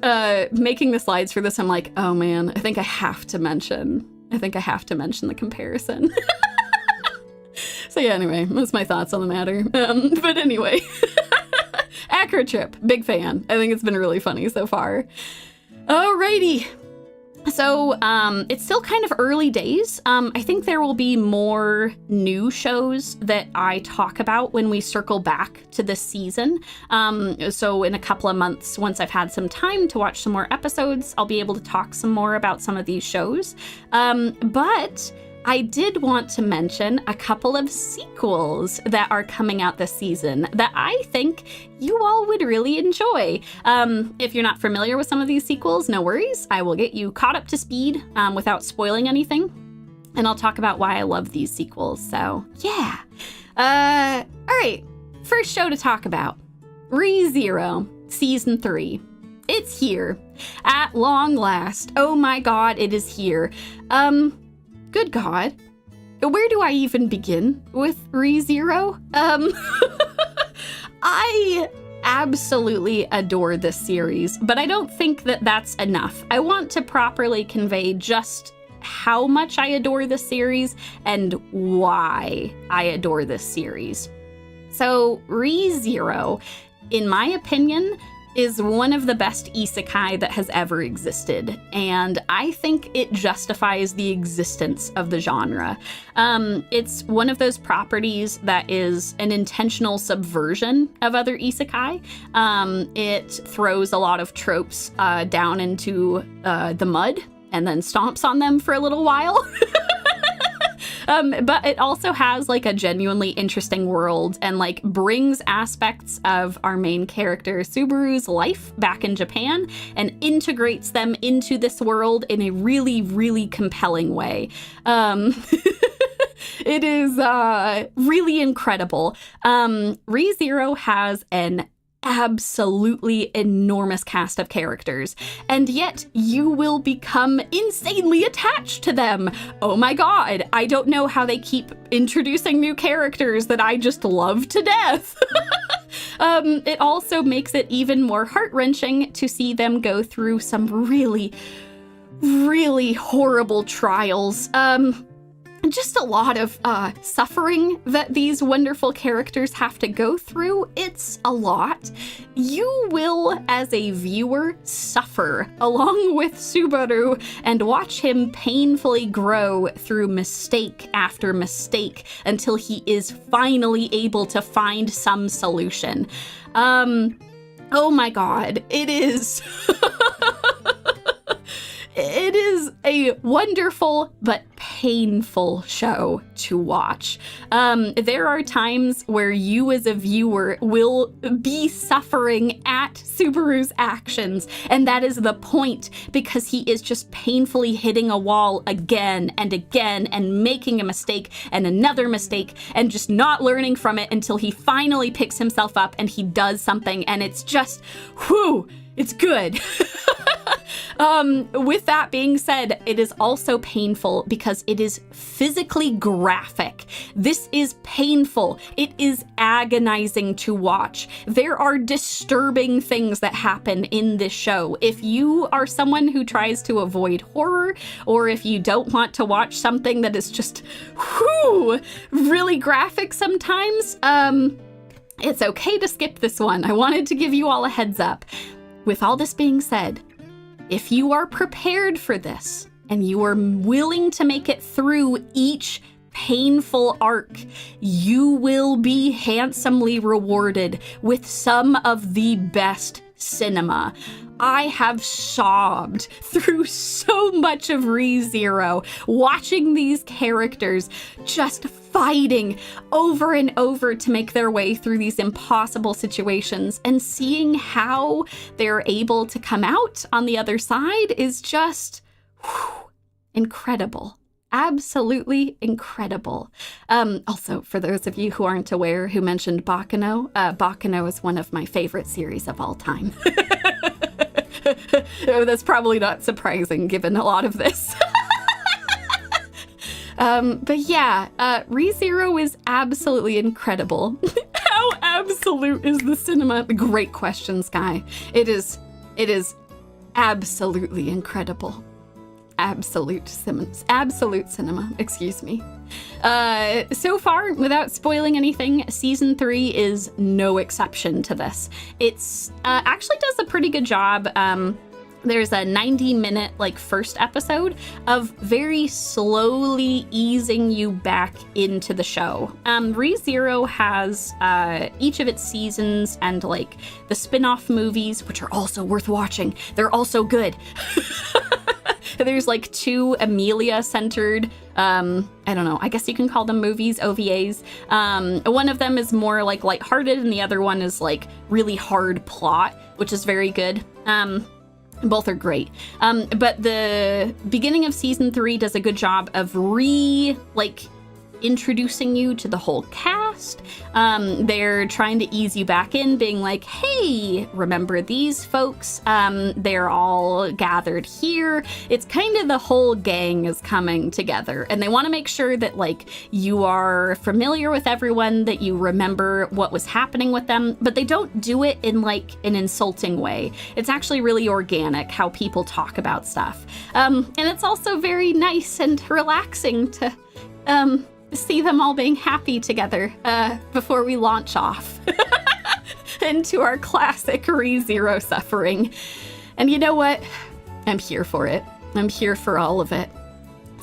making the slides for this, I'm like, oh man, I think I have to mention the comparison. So yeah, anyway, that's my thoughts on the matter. But anyway, Acro Trip, big fan. I think it's been really funny so far. Alrighty. So it's still kind of early days. I think there will be more new shows that I talk about when we circle back to this season. So in a couple of months, once I've had some time to watch some more episodes, I'll be able to talk some more about some of these shows. But I did want to mention a couple of sequels that are coming out this season that I think you all would really enjoy. If you're not familiar with some of these sequels, no worries. I will get you caught up to speed without spoiling anything. And I'll talk about why I love these sequels. So, yeah. All right. First show to talk about. Re:Zero, Season 3. It's here. At long last. Oh my god, it is here. Good God. Where do I even begin with Re:Zero? I absolutely adore this series, but I don't think that that's enough. I want to properly convey just how much I adore this series and why I adore this series. So, Re:Zero, in my opinion, is one of the best isekai that has ever existed, and I think it justifies the existence of the genre. It's one of those properties that is an intentional subversion of other isekai. It throws a lot of tropes down into the mud and then stomps on them for a little while. But it also has like a genuinely interesting world and like brings aspects of our main character Subaru's life back in Japan and integrates them into this world in a really, really compelling way. It is really incredible. Re:Zero has an absolutely enormous cast of characters, and yet you will become insanely attached to them. Oh my god, I don't know how they keep introducing new characters that I just love to death. It also makes it even more heart-wrenching to see them go through some really, really horrible trials. Just a lot of suffering that these wonderful characters have to go through. It's a lot. You will, as a viewer, suffer along with Subaru and watch him painfully grow through mistake after mistake until he is finally able to find some solution. Oh my god, it is... It is a wonderful but painful show to watch. There are times where you as a viewer will be suffering at Subaru's actions, and that is the point, because he is just painfully hitting a wall again and again and making a mistake and another mistake and just not learning from it until he finally picks himself up and he does something, and it's just, whew, it's good. With that being said, it is also painful because it is physically graphic. This is painful. It is agonizing to watch. There are disturbing things that happen in this show. If you are someone who tries to avoid horror, or if you don't want to watch something that is just, whew, really graphic sometimes, it's okay to skip this one. I wanted to give you all a heads up. With all this being said, if you are prepared for this and you are willing to make it through each painful arc, you will be handsomely rewarded with some of the best cinema. I have sobbed through so much of Re:Zero, watching these characters just fighting over and over to make their way through these impossible situations, and seeing how they're able to come out on the other side is just incredible. Absolutely incredible. Also, for those of you who aren't aware, who mentioned Baccano, Baccano is one of my favorite series of all time. That's probably not surprising given a lot of this. But yeah, Re:Zero is absolutely incredible. How absolute is the cinema? Great question, Sky. It is absolutely incredible. Absolute cinema, excuse me. So far, without spoiling anything, season 3 is no exception to this. It's actually does a pretty good job there's a 90-minute like first episode of very slowly easing you back into the show. ReZero has each of its seasons and like the spin-off movies, which are also worth watching. They're also good. There's like 2 Amelia-centered, I don't know, I guess you can call them movies, OVAs. One of them is more like lighthearted and the other one is like really hard plot, which is very good. Both are great. But the beginning of season 3 does a good job of introducing you to the whole cast. They're trying to ease you back in, being like, hey, remember these folks? They're all gathered here. It's kind of the whole gang is coming together, and they want to make sure that like you are familiar with everyone, that you remember what was happening with them, but they don't do it in like an insulting way. It's actually really organic how people talk about stuff. And it's also very nice and relaxing to see them all being happy together before we launch off into our classic ReZero suffering. And you know what? I'm here for it. I'm here for all of it.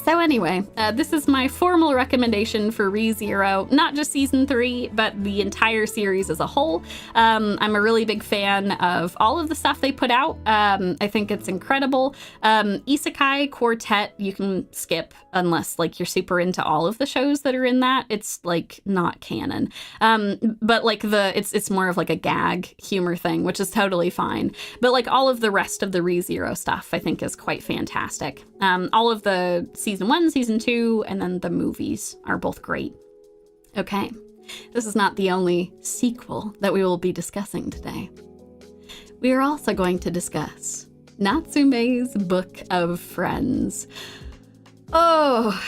So anyway, this is my formal recommendation for ReZero, not just season 3, but the entire series as a whole. I'm a really big fan of all of the stuff they put out. I think it's incredible. Isekai Quartet, you can skip unless like you're super into all of the shows that are in that. It's like not canon. But like it's more of like a gag humor thing, which is totally fine. But like all of the rest of the ReZero stuff, I think is quite fantastic. All of the season 1, season 2, and then the movies are both great. Okay, this is not the only sequel that we will be discussing today. We are also going to discuss Natsume's Book of Friends. Oh,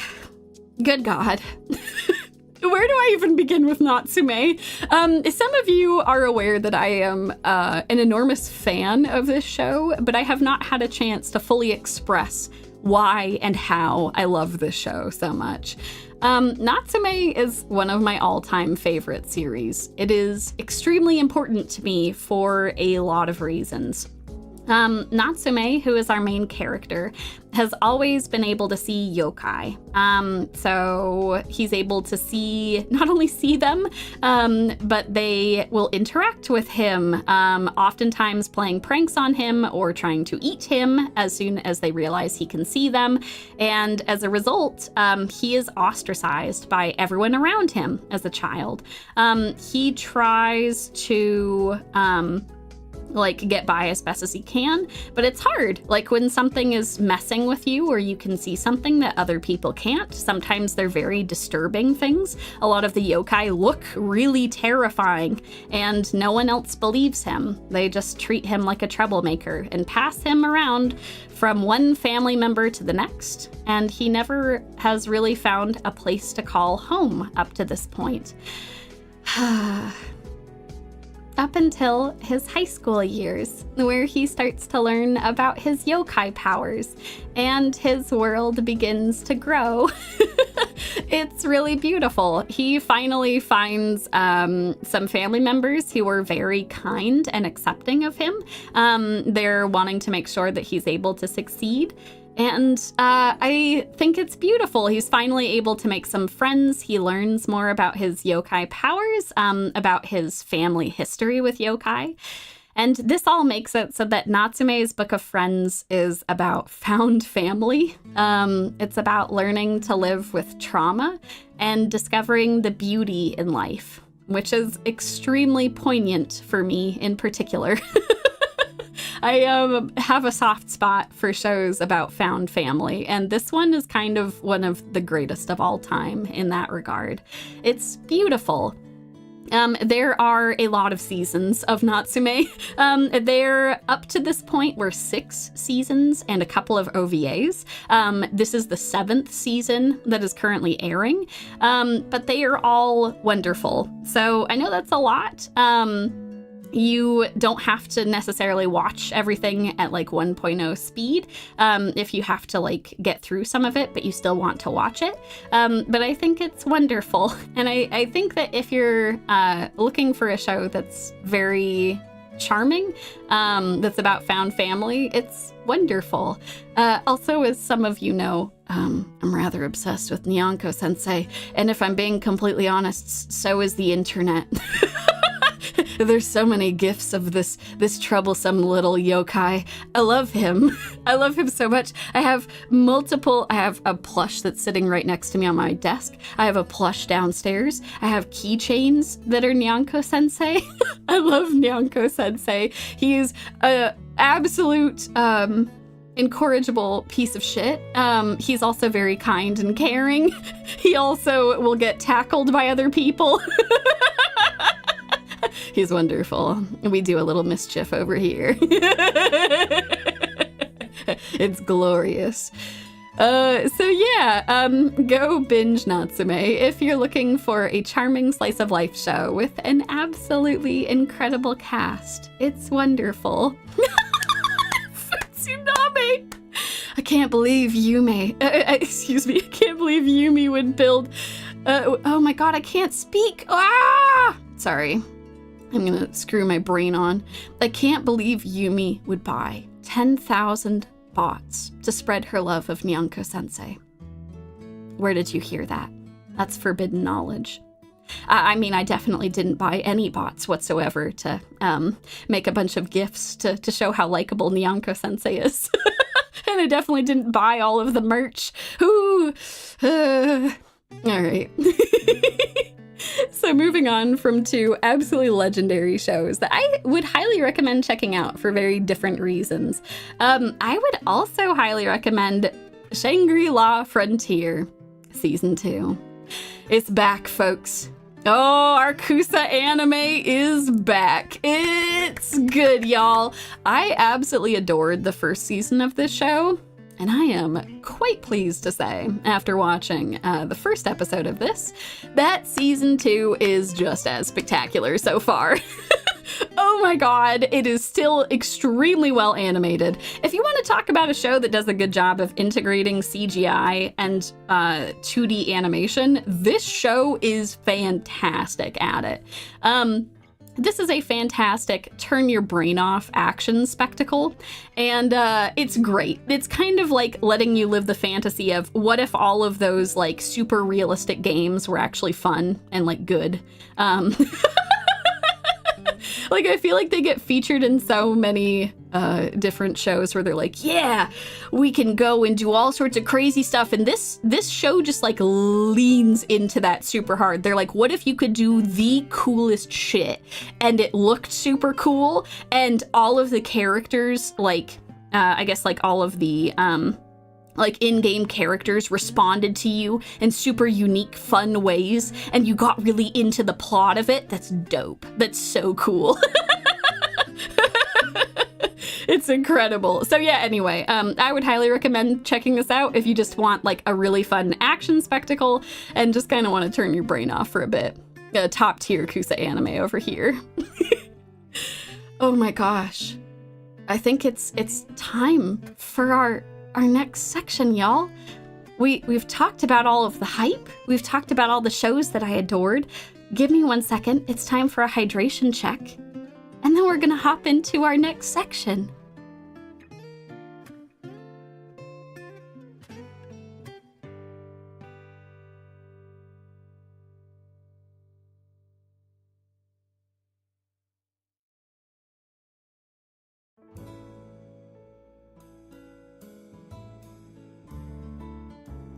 good God. Where do I even begin with Natsume? Some of you are aware that I am an enormous fan of this show, but I have not had a chance to fully express why and how I love this show so much. Natsume is one of my all-time favorite series. It is extremely important to me for a lot of reasons. Natsume, who is our main character, has always been able to see yokai. So he's able to not only see them, but they will interact with him, oftentimes playing pranks on him or trying to eat him as soon as they realize he can see them. And as a result, he is ostracized by everyone around him as a child. He tries to get by as best as he can, but it's hard. Like when something is messing with you or you can see something that other people can't, sometimes they're very disturbing things. A lot of the yokai look really terrifying and no one else believes him. They just treat him like a troublemaker and pass him around from one family member to the next, and he never has really found a place to call home up to this point. Up until his high school years, where he starts to learn about his yokai powers, and his world begins to grow. It's really beautiful. He finally finds some family members who are very kind and accepting of him. They're wanting to make sure that he's able to succeed. And I think it's beautiful. He's finally able to make some friends. He learns more about his yokai powers, about his family history with yokai. And this all makes it so that Natsume's Book of Friends is about found family. It's about learning to live with trauma and discovering the beauty in life, which is extremely poignant for me in particular. I have a soft spot for shows about found family, and this one is kind of one of the greatest of all time in that regard. It's beautiful. There are a lot of seasons of Natsume. There, up to this point, were 6 seasons and a couple of OVAs. This is the 7th season that is currently airing, but they are all wonderful. So I know that's a lot. You don't have to necessarily watch everything at 1.0 speed if you have to get through some of it, but you still want to watch it. But I think it's wonderful. And I think that if you're looking for a show that's very charming, that's about found family. It's wonderful. Also, as some of you know, I'm rather obsessed with Nyanko Sensei, and if I'm being completely honest, so is the internet. There's so many gifs of this troublesome little yokai. I love him. I love him so much. I have a plush that's sitting right next to me on my desk. I have a plush downstairs. I have keychains that are Nyanko Sensei. I love Nyanko Sensei. He's a absolute incorrigible piece of shit. He's also very kind and caring. He also will get tackled by other people. He's wonderful. We do a little mischief over here. It's glorious. So yeah, go binge Natsume if you're looking for a charming slice of life show with an absolutely incredible cast. It's wonderful. Tsunami! I can't believe Yumie, excuse me, I can't believe Yumie would build, oh my god, I can't speak. Ah! Sorry. I'm gonna screw my brain on. I can't believe Yumie would buy 10,000 bots to spread her love of Nyanko Sensei. Where did you hear that? That's forbidden knowledge. I mean, I definitely didn't buy any bots whatsoever to make a bunch of gifts to show how likable Nyanko Sensei is. And I definitely didn't buy all of the merch. Ooh. All right. So moving on from two absolutely legendary shows that I would highly recommend checking out for very different reasons. I would also highly recommend Shangri-La Frontier Season 2. It's back, folks. Oh, our Kuso-Anime is back. It's good, y'all. I absolutely adored the first season of this show. And I am quite pleased to say, after watching the first episode of this, that season 2 is just as spectacular so far. Oh my god, it is still extremely well animated. If you want to talk about a show that does a good job of integrating CGI and 2D animation, this show is fantastic at it. This is a fantastic turn your brain off action spectacle, and it's great. It's kind of like letting you live the fantasy of what if all of those like super realistic games were actually fun and like good. Like, I feel like they get featured in so many different shows where they're like, yeah, we can go and do all sorts of crazy stuff. And this show just like leans into that super hard. They're like, what if you could do the coolest shit and it looked super cool, and all of the characters, like, I guess like all of the like in-game characters responded to you in super unique, fun ways, and you got really into the plot of it. That's dope. That's so cool. It's incredible. So yeah, anyway, I would highly recommend checking this out if you just want like a really fun action spectacle and just kind of want to turn your brain off for a bit. Top tier Kuso-Anime over here. Oh my gosh. I think it's time for our next section, y'all. We've talked about all of the hype. We've talked about all the shows that I adored. Give me 1 second. It's time for a hydration check. And then we're gonna hop into our next section.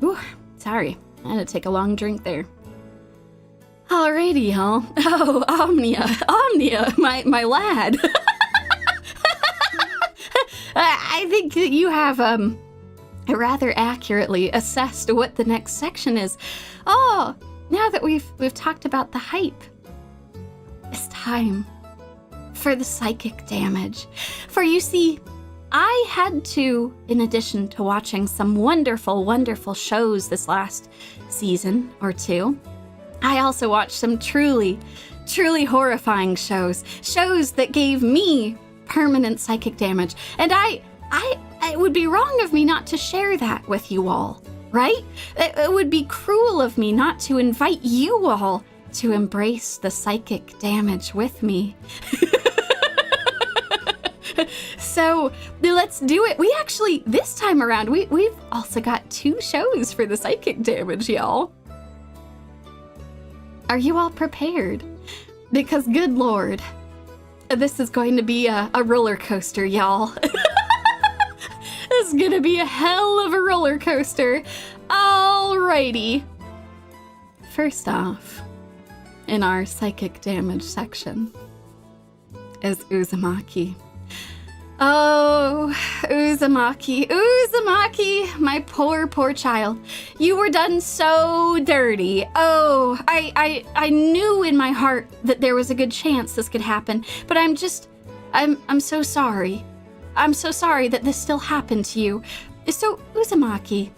Ooh, sorry. I had to take a long drink there. Alrighty, y'all. Oh, Omnia, my lad. I think that you have, rather accurately assessed what the next section is. Oh, now that we've talked about the hype, it's time for the psychic damage. For you see, I had to, in addition to watching some wonderful, wonderful shows this last season or two, I also watched some truly, truly horrifying shows that gave me permanent psychic damage. And it would be wrong of me not to share that with you all, right? It would be cruel of me not to invite you all to embrace the psychic damage with me. So let's do it. We actually, this time around, we've also got 2 shows for the psychic damage, y'all. Are you all prepared? Because good lord, this is going to be a roller coaster, y'all. This is gonna be a hell of a roller coaster. Alrighty. First off, in our psychic damage section is Uzumaki. Oh, Uzumaki, my poor child. You were done so dirty. Oh, I knew in my heart that there was a good chance this could happen, but I'm so sorry. I'm so sorry that this still happened to you. So, Uzumaki.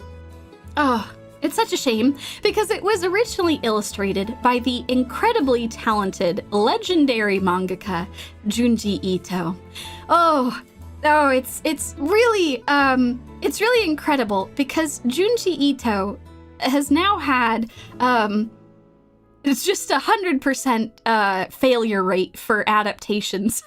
Oh, it's such a shame, because it was originally illustrated by the incredibly talented, legendary mangaka, Junji Ito. Oh, it's really incredible, because Junji Ito has now had, it's just 100% failure rate for adaptations.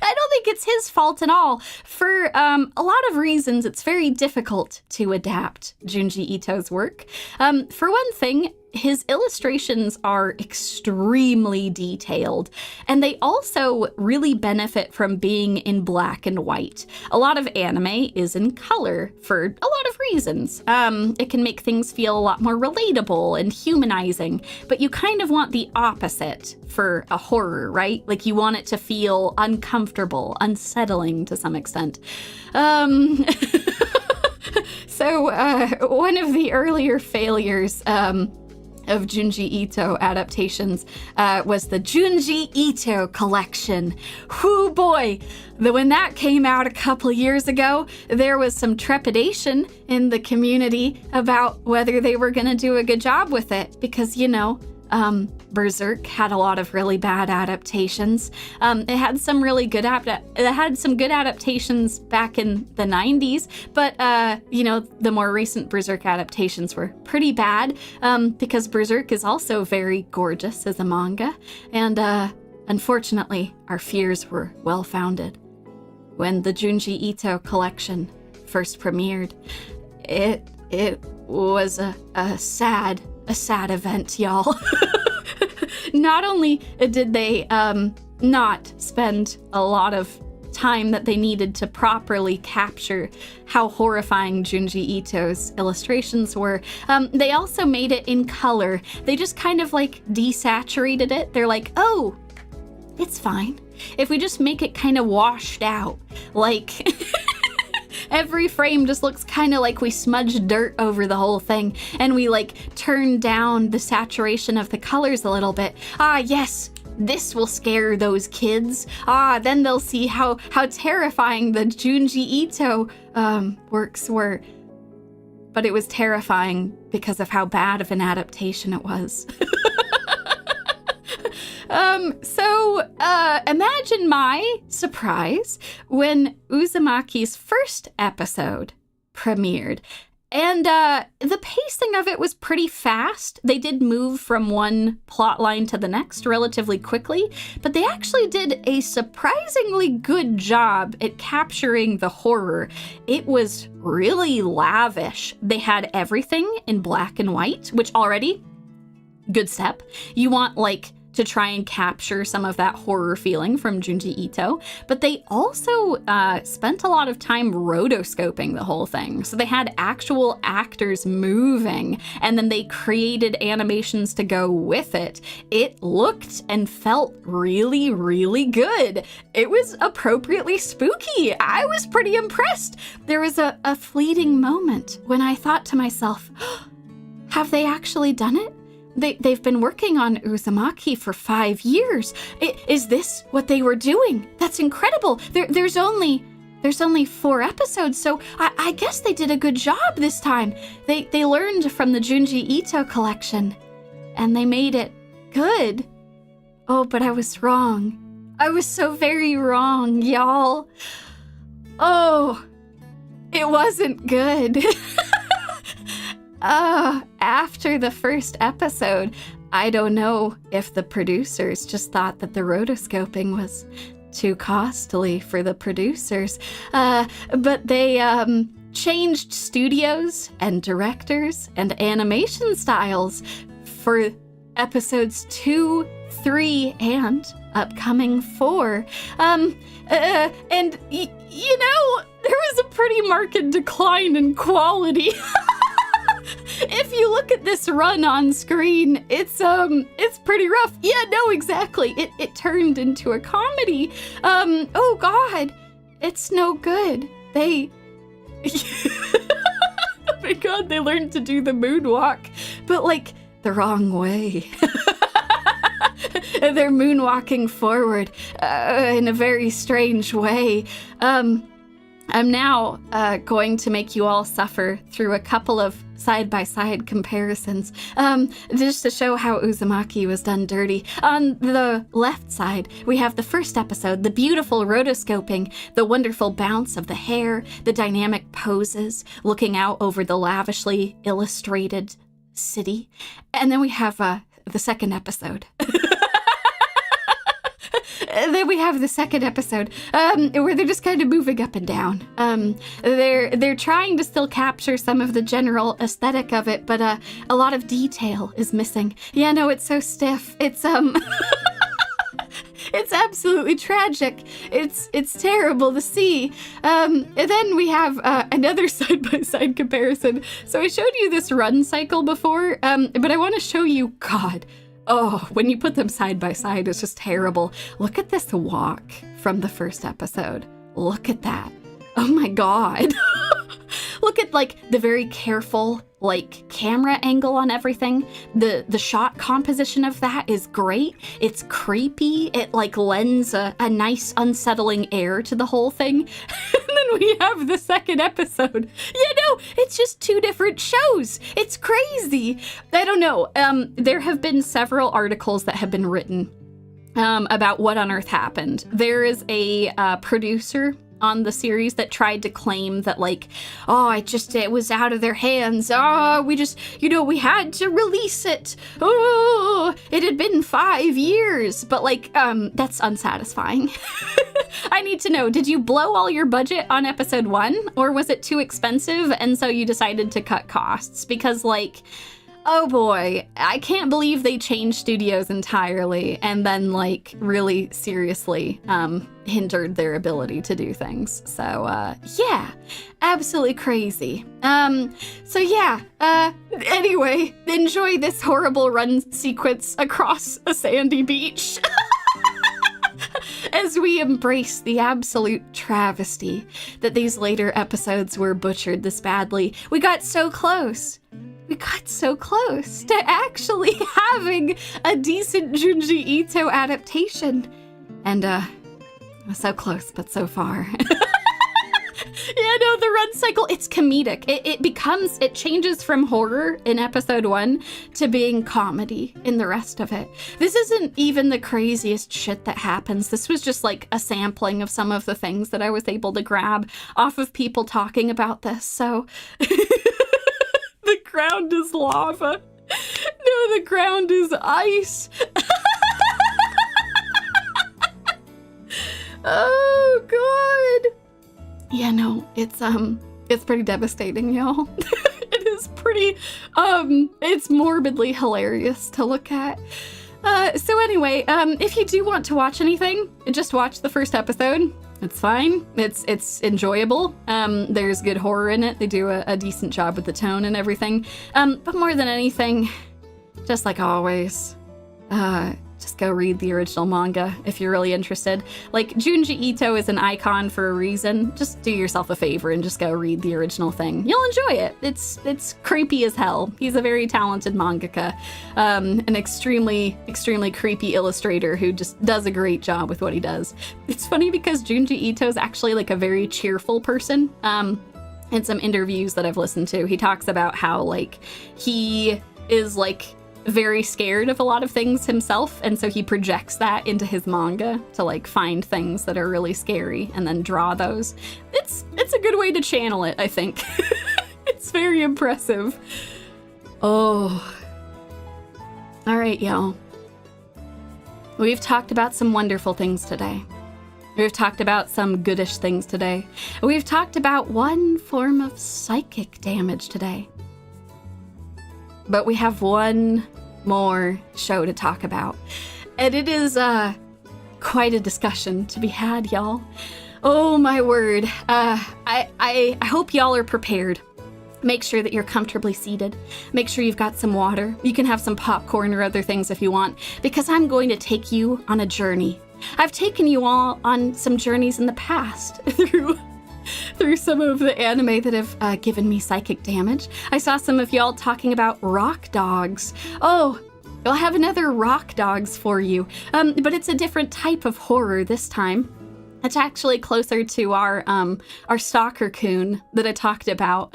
I don't think it's his fault at all. For a lot of reasons, it's very difficult to adapt Junji Ito's work. For one thing, his illustrations are extremely detailed, and they also really benefit from being in black and white. A lot of anime is in color for a lot of reasons. It can make things feel a lot more relatable and humanizing, but you kind of want the opposite for a horror, right? Like, you want it to feel uncomfortable, unsettling to some extent. So one of the earlier failures of Junji Ito adaptations was the Junji Ito collection. Whoo boy! When that came out a couple years ago, there was some trepidation in the community about whether they were gonna do a good job with it, because, you know, Berserk had a lot of really bad adaptations. It had some really good adaptations back in the 90s, but you know, the more recent Berserk adaptations were pretty bad, because Berserk is also very gorgeous as a manga, and unfortunately, our fears were well-founded. When the Junji Ito collection first premiered, it was a sad event, y'all. Not only did they not spend a lot of time that they needed to properly capture how horrifying Junji Ito's illustrations were, they also made it in color. They just kind of like desaturated it. They're like, oh, it's fine if we just make it kind of washed out. Like, every frame just looks kind of like we smudged dirt over the whole thing, and we like turn down the saturation of the colors a little bit. Ah, yes, this will scare those kids. Ah, then they'll see how terrifying the Junji Ito works were. But it was terrifying because of how bad of an adaptation it was. So imagine my surprise when Uzumaki's first episode premiered. And the pacing of it was pretty fast. They did move from one plotline to the next relatively quickly, but they actually did a surprisingly good job at capturing the horror. It was really lavish. They had everything in black and white, which already, good step. You want, like, to try and capture some of that horror feeling from Junji Ito, but they also spent a lot of time rotoscoping the whole thing. So they had actual actors moving, and then they created animations to go with it. It looked and felt really, really good. It was appropriately spooky. I was pretty impressed. There was a fleeting moment when I thought to myself, have they actually done it? They've been working on Uzumaki for 5 years. Is this what they were doing? That's incredible. There's only 4 episodes, so I guess they did a good job this time. They learned from the Junji Ito collection, and they made it good. Oh, but I was wrong. I was so very wrong, y'all. Oh, it wasn't good. After the first episode, I don't know if the producers just thought that the rotoscoping was too costly for the producers. But they changed studios and directors and animation styles for episodes 2, 3, and upcoming 4. And you know, there was a pretty marked decline in quality. If you look at this run on screen, it's pretty rough. Yeah, no, exactly. It turned into a comedy. Oh God, it's no good. They oh my God, they learned to do the moonwalk, but like the wrong way. They're moonwalking forward in a very strange way. I'm now going to make you all suffer through a couple of side-by-side comparisons, just to show how Uzumaki was done dirty. On the left side, we have the first episode, the beautiful rotoscoping, the wonderful bounce of the hair, the dynamic poses, looking out over the lavishly illustrated city. And then we have the second episode. Then we have the second episode, where they're just kind of moving up and down. They're trying to still capture some of the general aesthetic of it, but a lot of detail is missing. Yeah, no, it's so stiff. It's it's absolutely tragic. It's terrible to see. And then we have another side-by-side comparison. So I showed you this run cycle before, but I want to show you, God. Oh, when you put them side by side, it's just terrible. Look at this walk from the first episode. Look at that. Oh my God. Look at like the very careful like camera angle on everything. The shot composition of that is great. It's creepy. It like lends a nice unsettling air to the whole thing. And then we have the second episode. You know, it's just two different shows. It's crazy. I don't know. There have been several articles that have been written about what on earth happened. There is a producer on the series that tried to claim that like, oh, it was out of their hands. Oh, we just, we had to release it. Oh, it had been 5 years. But like, that's unsatisfying. I need to know, did you blow all your budget on episode 1? Or was it too expensive and so you decided to cut costs? Because like, oh boy, I can't believe they changed studios entirely and then like really seriously hindered their ability to do things. So yeah, absolutely crazy. So yeah, anyway, enjoy this horrible run sequence across a sandy beach. As we embrace the absolute travesty that these later episodes were butchered this badly. We got so close. We got so close to actually having a decent Junji Ito adaptation. And, so close, but so far. Yeah, no, the run cycle, it's comedic. It changes from horror in episode 1 to being comedy in the rest of it. This isn't even the craziest shit that happens. This was just like a sampling of some of the things that I was able to grab off of people talking about this, so... The ground is lava. No, the ground is ice. Oh, God. Yeah, no, it's pretty devastating, y'all. It is pretty, it's morbidly hilarious to look at. So anyway, if you do want to watch anything, just watch the first episode. It's fine. It's enjoyable. There's good horror in it. They do a decent job with the tone and everything. But more than anything, just like always, just go read the original manga if you're really interested. Like, Junji Ito is an icon for a reason. Just do yourself a favor and just go read the original thing. You'll enjoy it. It's creepy as hell. He's a very talented mangaka, an extremely, extremely creepy illustrator who just does a great job with what he does. It's funny because Junji Ito's actually like a very cheerful person. In some interviews that I've listened to, he talks about how like he is like very scared of a lot of things himself, and so he projects that into his manga to like find things that are really scary and then draw those. It's a good way to channel it, I think. It's very impressive. Oh. All right, y'all. We've talked about some wonderful things today. We've talked about some goodish things today. We've talked about one form of psychic damage today. But we have one more show to talk about. And it is quite a discussion to be had, y'all. Oh my word. I hope y'all are prepared. Make sure that you're comfortably seated. Make sure you've got some water. You can have some popcorn or other things if you want, because I'm going to take you on a journey. I've taken you all on some journeys in the past through some of the anime that have given me psychic damage. I saw some of y'all talking about rock dogs. Oh, I'll have another rock dogs for you. But it's a different type of horror this time. It's actually closer to our stalker coon that I talked about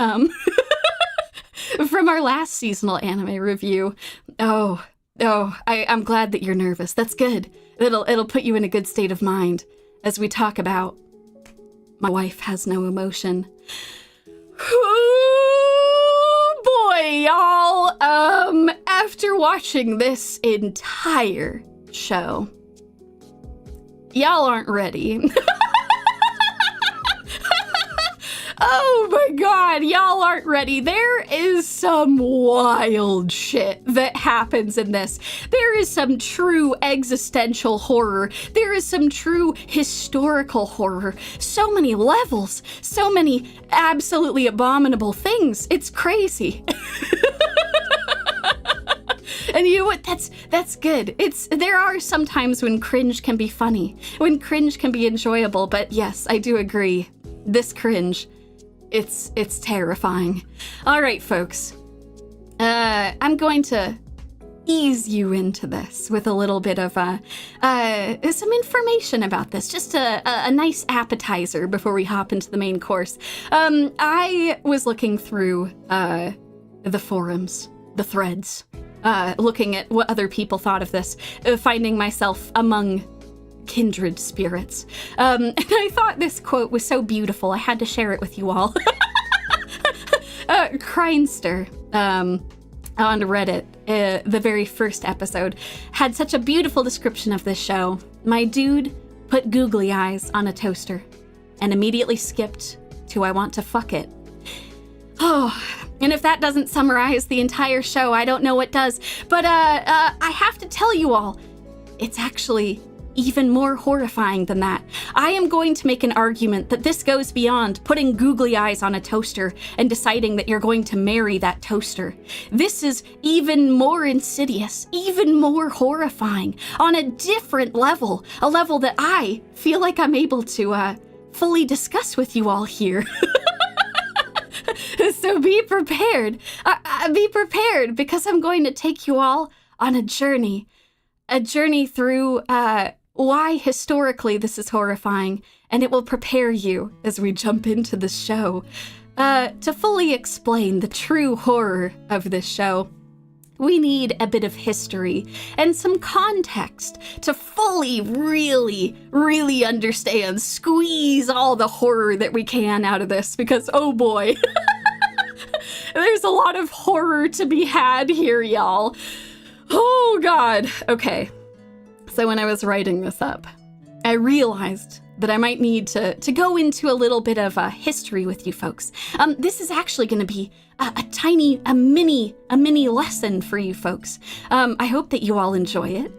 from our last seasonal anime review. I'm glad that you're nervous. That's good. It'll put you in a good state of mind as we talk about My Wife Has No Emotion. Oh boy, y'all. After watching this entire show, y'all aren't ready. Oh my god, y'all aren't ready. There is some wild shit that happens in this. There is some true existential horror. There is some true historical horror. So many levels. So many absolutely abominable things. It's crazy. And you know what? That's good. There are some times when cringe can be funny, when cringe can be enjoyable, but yes, I do agree. This cringe, it's terrifying. All right, folks. I'm going to ease you into this with a little bit of some information about this, just a nice appetizer before we hop into the main course. I was looking through the forums, the threads, looking at what other people thought of this, finding myself among kindred spirits. And I thought this quote was so beautiful, I had to share it with you all. Crinester, on Reddit, the very first episode, had such a beautiful description of this show. My dude put googly eyes on a toaster and immediately skipped to I want to fuck it. Oh, and if that doesn't summarize the entire show, I don't know what does. But I have to tell you all, it's actually even more horrifying than that. I am going to make an argument that this goes beyond putting googly eyes on a toaster and deciding that you're going to marry that toaster. This is even more insidious, even more horrifying, on a different level, a level that I feel like I'm able to fully discuss with you all here. So be prepared. Be prepared, because I'm going to take you all on a journey through why historically this is horrifying, and it will prepare you as we jump into the show. To fully explain the true horror of this show, we need a bit of history and some context to fully, really, really understand, squeeze all the horror that we can out of this, because oh boy, there's a lot of horror to be had here, y'all. Oh god. Okay. So when I was writing this up, I realized that I might need to go into a little bit of history with you folks. This is actually going to be a mini lesson for you folks. I hope that you all enjoy it.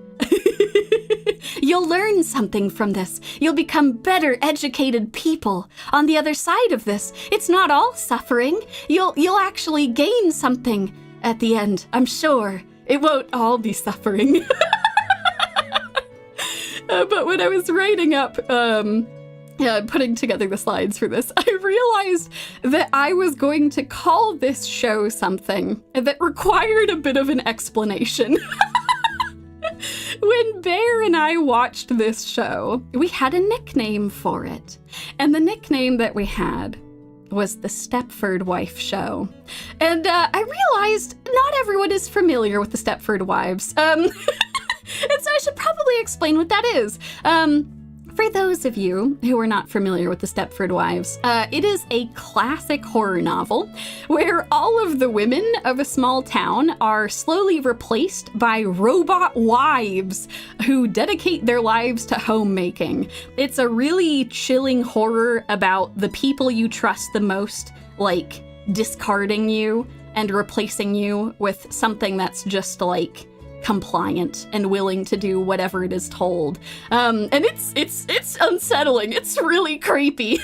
You'll learn something from this. You'll become better educated people on the other side of this. It's not all suffering. You'll actually gain something at the end, I'm sure. It won't all be suffering. But when I was writing up, putting together the slides for this, I realized that I was going to call this show something that required a bit of an explanation. When Bear and I watched this show, we had a nickname for it. And the nickname that we had was the Stepford Wife Show. And I realized not everyone is familiar with the Stepford Wives. And so I should probably explain what that is. For those of you who are not familiar with the Stepford Wives, it is a classic horror novel where all of the women of a small town are slowly replaced by robot wives who dedicate their lives to homemaking. It's a really chilling horror about the people you trust the most, like, discarding you and replacing you with something that's just, like, compliant and willing to do whatever it is told. And it's unsettling. It's really creepy.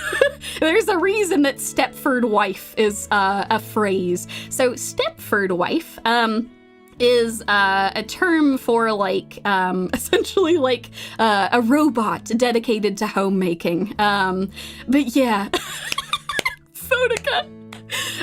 There's a reason that Stepford wife is a phrase. So Stepford wife is a term for, like, essentially like a robot dedicated to homemaking. But yeah. Phonica.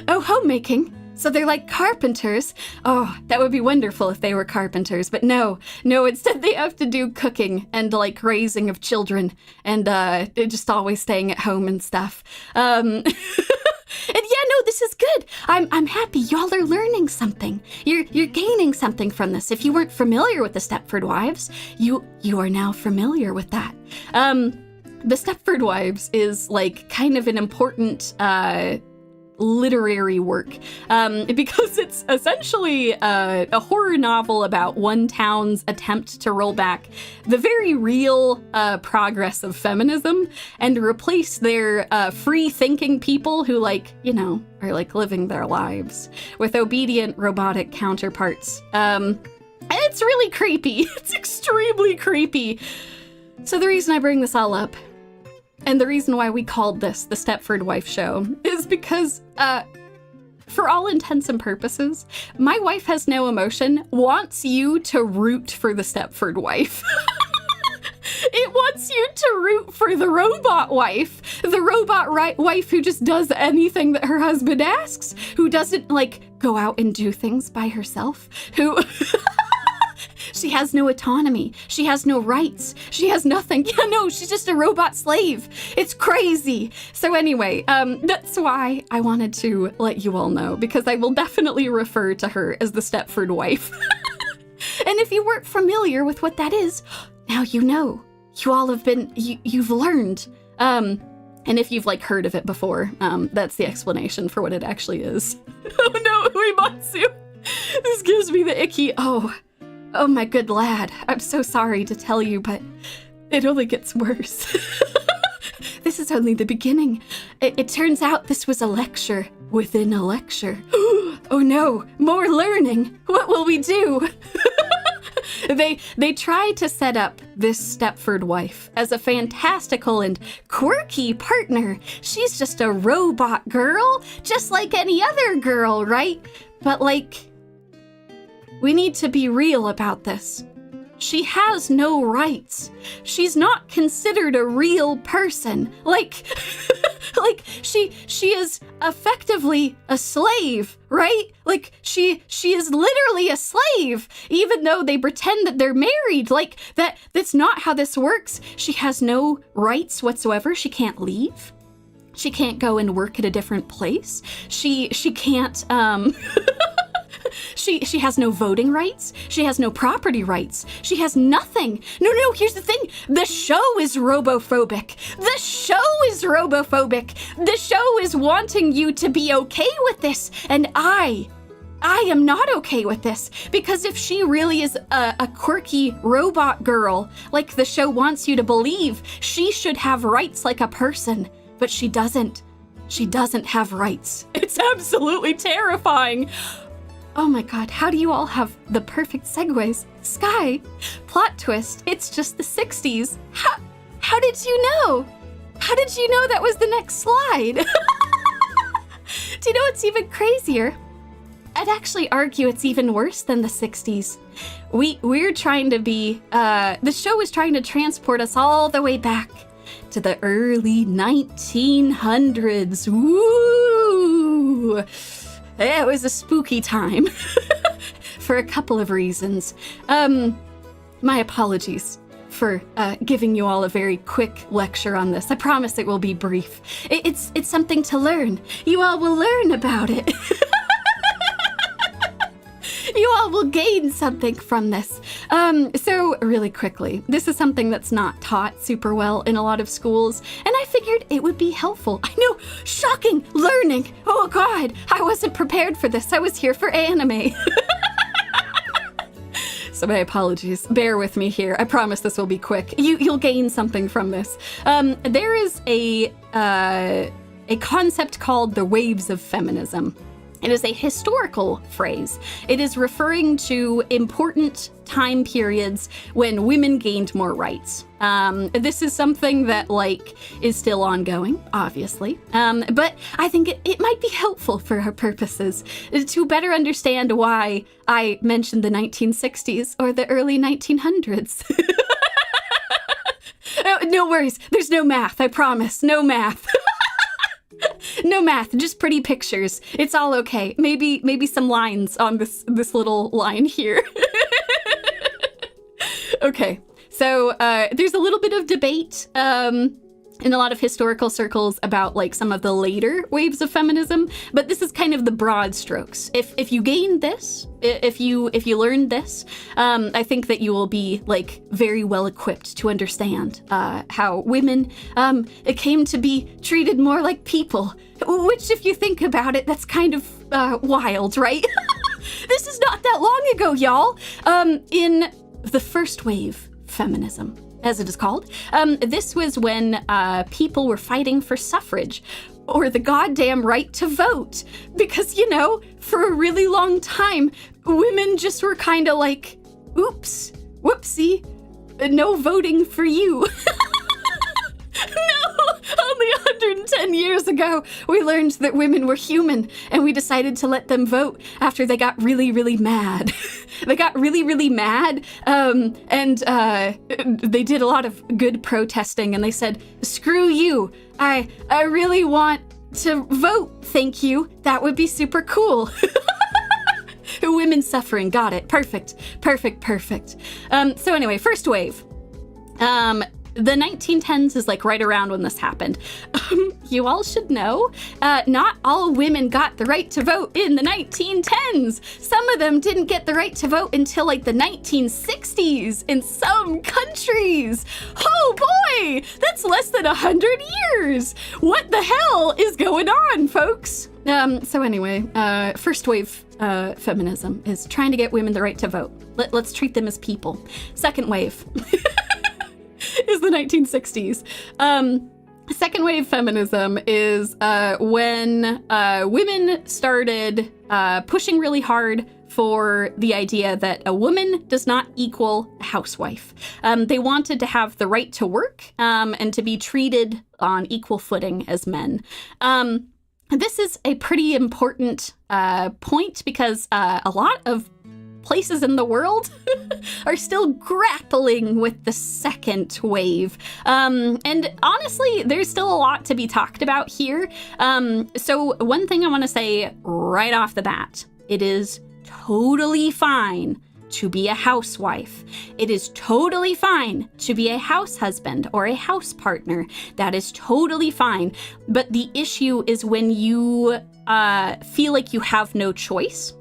Oh, homemaking. So they're like carpenters. Oh, that would be wonderful if they were carpenters. But no, instead they have to do cooking and, like, raising of children and they're just always staying at home and stuff. And yeah, no, this is good. I'm happy. Y'all are learning something. You're gaining something from this. If you weren't familiar with the Stepford Wives, you are now familiar with that. The Stepford Wives is, like, kind of an important literary work because it's essentially a horror novel about one town's attempt to roll back the very real progress of feminism and replace their free-thinking people who, like, you know, are, like, living their lives with obedient robotic counterparts. And it's really creepy. It's extremely creepy. So the reason I bring this all up, and the reason why we called this the Stepford Wife Show, is because, for all intents and purposes, my wife has no emotion, wants you to root for the Stepford wife. It wants you to root for the robot wife. The robot wife who just does anything that her husband asks, who doesn't, like, go out and do things by herself, who... She has no autonomy. She has no rights. She has nothing. Yeah, no, she's just a robot slave. It's crazy. So anyway, that's why I wanted to let you all know, because I will definitely refer to her as the Stepford wife. And if you weren't familiar with what that is, now you know. You all have been, you've learned. And if you've, like, heard of it before, that's the explanation for what it actually is. Oh no, Uematsu. This gives me the icky, Oh, my good lad, I'm so sorry to tell you, but it only gets worse. This is only the beginning. It turns out this was a lecture within a lecture. Oh no, more learning. What will we do? They tried to set up this Stepford wife as a fantastical and quirky partner. She's just a robot girl, just like any other girl, right? But, like... we need to be real about this. She has no rights. She's not considered a real person. Like, like she is effectively a slave, right? Like, she is literally a slave, even though they pretend that they're married. Like, that's not how this works. She has no rights whatsoever. She can't leave. She can't go and work at a different place. She can't, She has no voting rights. She has no property rights. She has nothing. No, here's the thing. The show is robophobic. The show is robophobic. The show is wanting you to be okay with this. And I am not okay with this. Because if she really is a quirky robot girl, like the show wants you to believe, she should have rights like a person. But she doesn't. She doesn't have rights. It's absolutely terrifying. Oh my god, how do you all have the perfect segues? Sky, plot twist, it's just the 60s. How did you know? How did you know that was the next slide? Do you know what's even crazier? I'd actually argue it's even worse than the 60s. We're trying to be, the show is trying to transport us all the way back to the early 1900s. Woo! It was a spooky time for a couple of reasons. My apologies for giving you all a very quick lecture on this. I promise it will be brief. It's something to learn. You all will learn about it. You all all will gain something from this. So really quickly, this is something that's not taught super well in a lot of schools, and I figured it would be helpful. I know, shocking learning. Oh God, I wasn't prepared for this. I was here for anime. So my apologies. Bear with me here. I promise this will be quick. You'll gain something from this. There is a concept called the waves of feminism. It is a historical phrase. It is referring to important time periods when women gained more rights. This is something that, like, is still ongoing, obviously. But I think it might be helpful for our purposes to better understand why I mentioned the 1960s or the early 1900s. No worries. There's no math, I promise. No math. No math, just pretty pictures. It's all okay. Maybe some lines on this little line here. Okay, so there's a little bit of debate in a lot of historical circles about like some of the later waves of feminism, but this is kind of the broad strokes. If you gain this, if you learn this, I think that you will be like very well equipped to understand how women came to be treated more like people, which if you think about it, that's kind of wild, right? This is not that long ago, y'all. In the first wave feminism, as it is called. This was when people were fighting for suffrage or the goddamn right to vote. Because, you know, for a really long time, women just were kind of like, oops, whoopsie, no voting for you. No, only 110 years ago, we learned that women were human, and we decided to let them vote after they got really, really mad. They got really, really mad, and they did a lot of good protesting, and they said, screw you, I really want to vote, thank you, that would be super cool. Women suffering, got it, perfect. So anyway, first wave. The 1910s is like right around when this happened. You all should know, not all women got the right to vote in the 1910s. Some of them didn't get the right to vote until like the 1960s in some countries. Oh boy, that's less than 100 years. What the hell is going on, folks? So anyway, first wave feminism is trying to get women the right to vote. Let's treat them as people. Second wave. Is the 1960s. Second wave feminism is when women started pushing really hard for the idea that a woman does not equal a housewife. They wanted to have the right to work and to be treated on equal footing as men. This is a pretty important point because a lot of places in the world are still grappling with the second wave. And honestly, there's still a lot to be talked about here. So one thing I want to say right off the bat, it is totally fine to be a housewife. It is totally fine to be a house husband or a house partner. That is totally fine. But the issue is when you feel like you have no choice.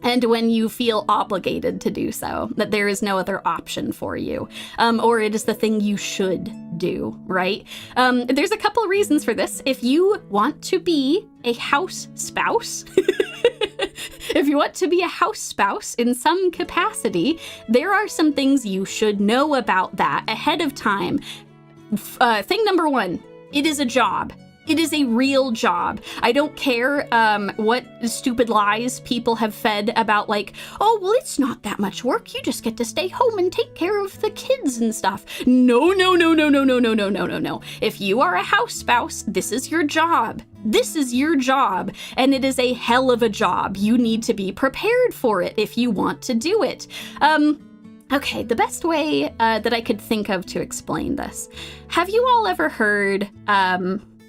And when you feel obligated to do so, that there is no other option for you, or it is the thing you should do, right? There's a couple reasons for this. If you want to be a house spouse, if you want to be a house spouse in some capacity, there are some things you should know about that ahead of time. Thing number one, it is a job. It is a real job. I don't care what stupid lies people have fed about like, oh, well, it's not that much work. You just get to stay home and take care of the kids and stuff. No. If you are a house spouse, this is your job. This is your job, and it is a hell of a job. You need to be prepared for it if you want to do it. Okay, the best way that I could think of to explain this. Have you all ever heard...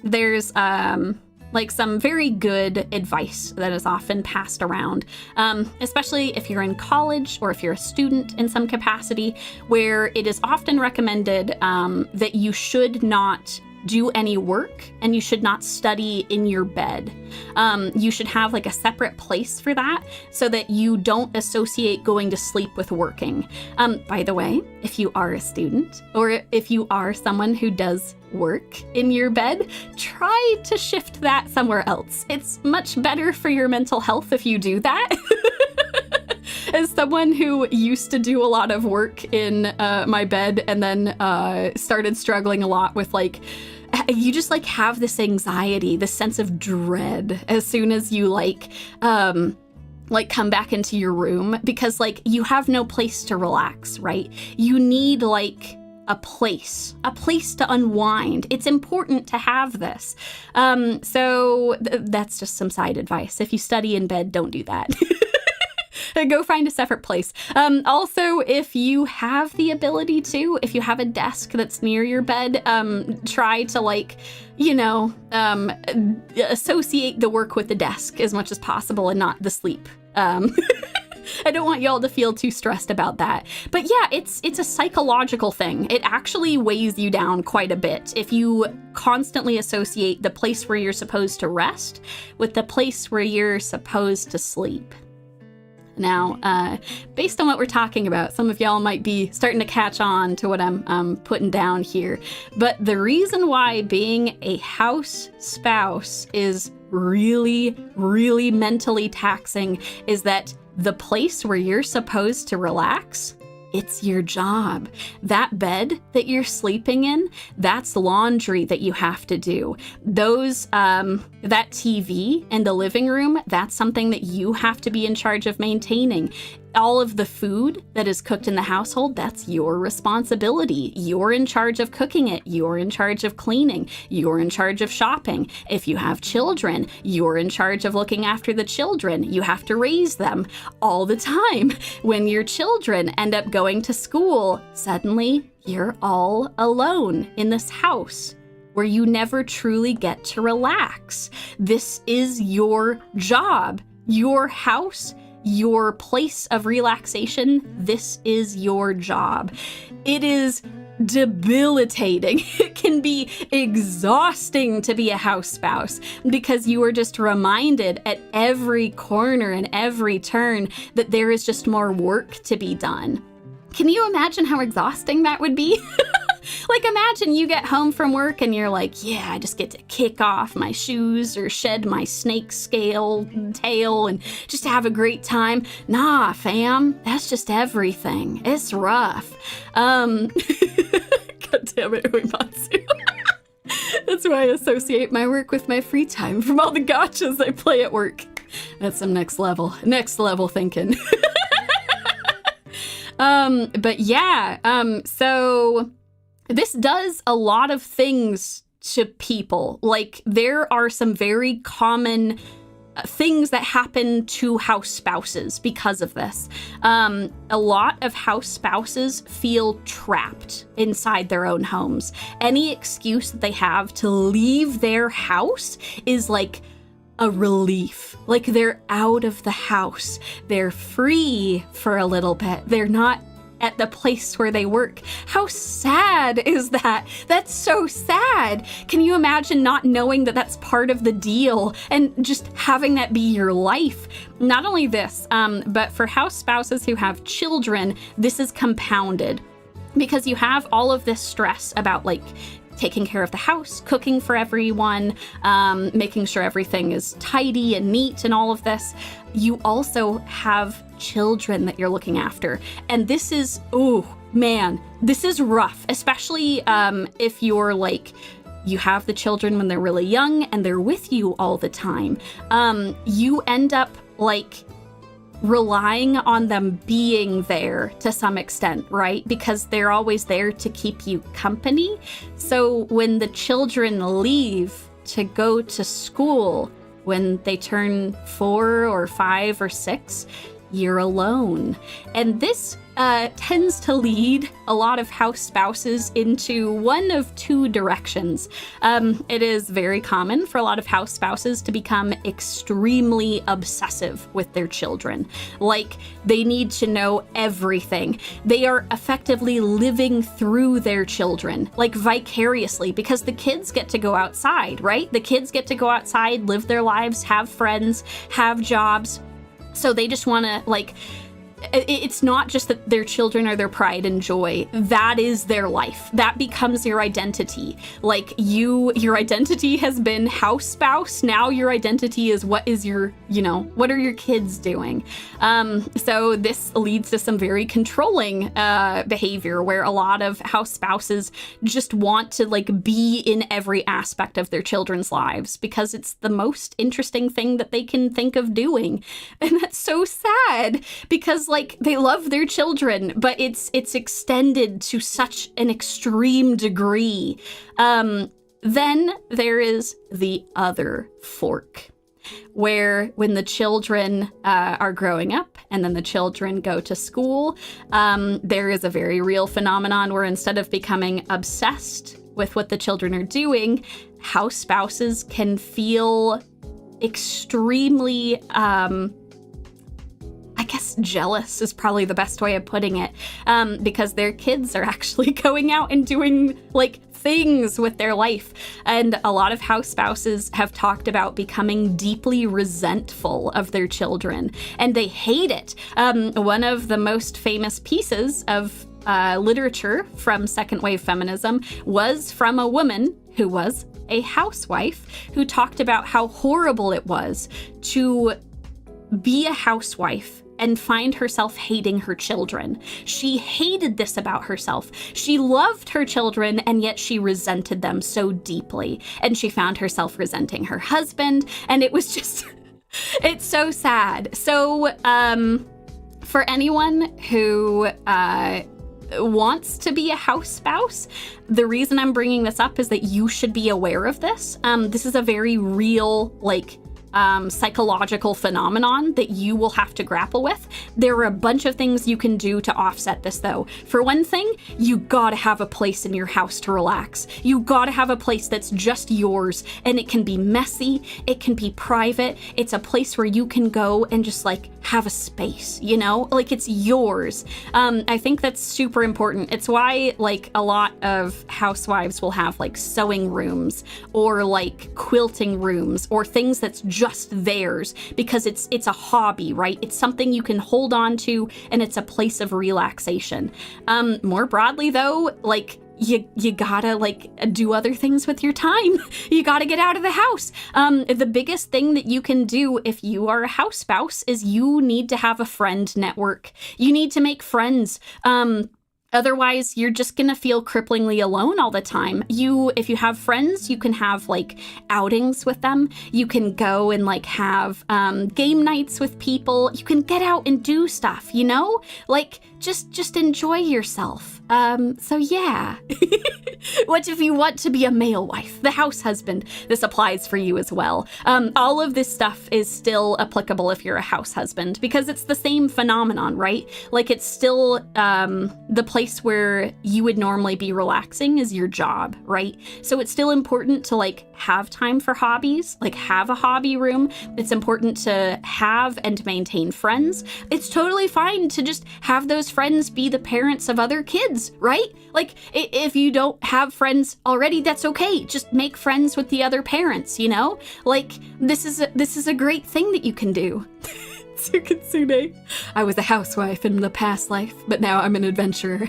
There's like some very good advice that is often passed around, especially if you're in college or if you're a student in some capacity, where it is often recommended that you should not do any work, and you should not study in your bed. You should have like a separate place for that so that you don't associate going to sleep with working. By the way, if you are a student or if you are someone who does work in your bed, try to shift that somewhere else. It's much better for your mental health if you do that. As someone who used to do a lot of work in my bed and then started struggling a lot with like, you just like have this anxiety, this sense of dread as soon as you come back into your room, because like you have no place to relax, right? You need like a place to unwind. It's important to have this. So that's just some side advice. If you study in bed, don't do that. Go find a separate place. Also, if you have the ability to, if you have a desk that's near your bed, try to associate the work with the desk as much as possible and not the sleep. I don't want y'all to feel too stressed about that. But yeah, it's a psychological thing. It actually weighs you down quite a bit if you constantly associate the place where you're supposed to rest with the place where you're supposed to sleep. Now, based on what we're talking about, some of y'all might be starting to catch on to what I'm putting down here. But the reason why being a house spouse is really, really mentally taxing is that the place where you're supposed to relax, it's your job. That bed that you're sleeping in, that's laundry that you have to do. Those, that TV in the living room, that's something that you have to be in charge of maintaining. All of the food that is cooked in the household, that's your responsibility. You're in charge of cooking it. You're in charge of cleaning. You're in charge of shopping. If you have children, you're in charge of looking after the children. You have to raise them all the time. When your children end up going to school, suddenly you're all alone in this house where you never truly get to relax. This is your job, your house, your place of relaxation. This is your job. It is debilitating. It can be exhausting to be a house spouse because you are just reminded at every corner and every turn that there is just more work to be done. Can you imagine how exhausting that would be? Like, imagine you get home from work and you're like, yeah, I just get to kick off my shoes or shed my snake scale tail and just have a great time. Nah, fam, that's just everything. It's rough. God damn it, Uematsu. That's why I associate my work with my free time from all the gotchas I play at work. That's some next level thinking. But yeah, so this does a lot of things to people. Like, there are some very common things that happen to house spouses because of this. A lot of house spouses feel trapped inside their own homes. Any excuse that they have to leave their house is like a relief. Like, they're out of the house. They're free for a little bit. They're not at the place where they work. How sad is that? That's so sad. Can you imagine not knowing that that's part of the deal and just having that be your life? Not only this, but for house spouses who have children, this is compounded because you have all of this stress about like taking care of the house, cooking for everyone, making sure everything is tidy and neat and all of this. You also have children that you're looking after. And this is, oh man, this is rough, especially if you're like, you have the children when they're really young and they're with you all the time. You end up like relying on them being there to some extent, right? Because they're always there to keep you company. So when the children leave to go to school, when they turn 4 or 5 or 6, you're alone. And this tends to lead a lot of house spouses into one of two directions. It is very common for a lot of house spouses to become extremely obsessive with their children. Like, they need to know everything. They are effectively living through their children, like vicariously, because the kids get to go outside, right? The kids get to go outside, live their lives, have friends, have jobs. So they just want to, like, it's not just that their children are their pride and joy. That is their life. That becomes your identity. Like, your identity has been house spouse. Now your identity is what is your, what are your kids doing? So this leads to some very controlling behavior where a lot of house spouses just want to, like, be in every aspect of their children's lives because it's the most interesting thing that they can think of doing. And that's so sad because, like, they love their children, but it's extended to such an extreme degree. Then there is the other fork, where when the children are growing up and then the children go to school, there is a very real phenomenon where instead of becoming obsessed with what the children are doing, house spouses can feel extremely I guess jealous is probably the best way of putting it, because their kids are actually going out and doing, like, things with their life. And a lot of house spouses have talked about becoming deeply resentful of their children, and they hate it. One of the most famous pieces of literature from second wave feminism was from a woman who was a housewife who talked about how horrible it was to be a housewife and find herself hating her children. She hated this about herself. She loved her children, and yet she resented them so deeply. And she found herself resenting her husband, and it was just, it's so sad. So, for anyone who wants to be a house spouse, the reason I'm bringing this up is that you should be aware of this. This is a very real, like, psychological phenomenon that you will have to grapple with. There are a bunch of things you can do to offset this, though. For one thing, you gotta have a place in your house to relax. You gotta have a place that's just yours, and it can be messy, it can be private. It's a place where you can go and just, like, have a space, like, it's yours. I think that's super important. It's why, like, a lot of housewives will have, like, sewing rooms or, like, quilting rooms or things that's just theirs, because it's a hobby, right? It's something you can hold on to, and it's a place of relaxation. More broadly, though, like, you gotta, like, do other things with your time. You gotta get out of the house. The biggest thing that you can do if you are a house spouse is you need to have a friend network. You need to make friends. Otherwise, you're just gonna feel cripplingly alone all the time. If you have friends, you can have, like, outings with them. You can go and, like, have game nights with people. You can get out and do stuff, Like, just enjoy yourself. So yeah. What if you want to be a male wife, the house husband? This applies for you as well. All of this stuff is still applicable if you're a house husband, because it's the same phenomenon, right? Like, it's still the place where you would normally be relaxing is your job, right? So it's still important to, like, have time for hobbies, like, have a hobby room. It's important to have and maintain friends. It's totally fine to just have those friends be the parents of other kids, right? Like, if you don't have friends already, that's okay. Just make friends with the other parents, Like, this is a great thing that you can do. Tsukitsune. I was a housewife in the past life, but now I'm an adventurer.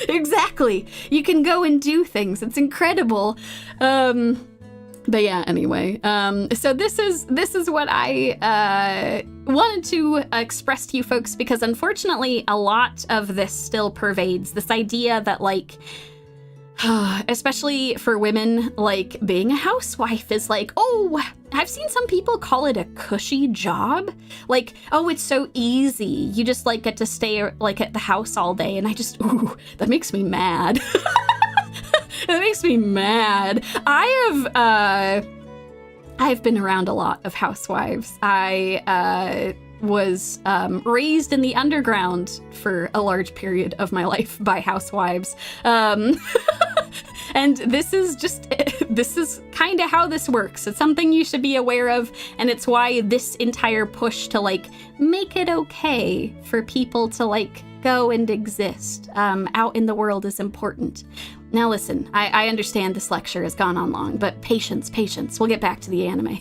Exactly. You can go and do things. It's incredible. But yeah, anyway. So this is what I wanted to express to you folks, because unfortunately a lot of this still pervades this idea that, like, especially for women, like, being a housewife is like, oh, I've seen some people call it a cushy job. Like, oh, it's so easy. You just, like, get to stay, like, at the house all day. And that makes me mad. That makes me mad. I've been around a lot of housewives. I was raised in the underground for a large period of my life by housewives. And this is kind of how this works. It's something you should be aware of, and it's why this entire push to like make it okay for people to like go and exist out in the world is important. Now listen, I understand this lecture has gone on long, but patience. We'll get back to the anime.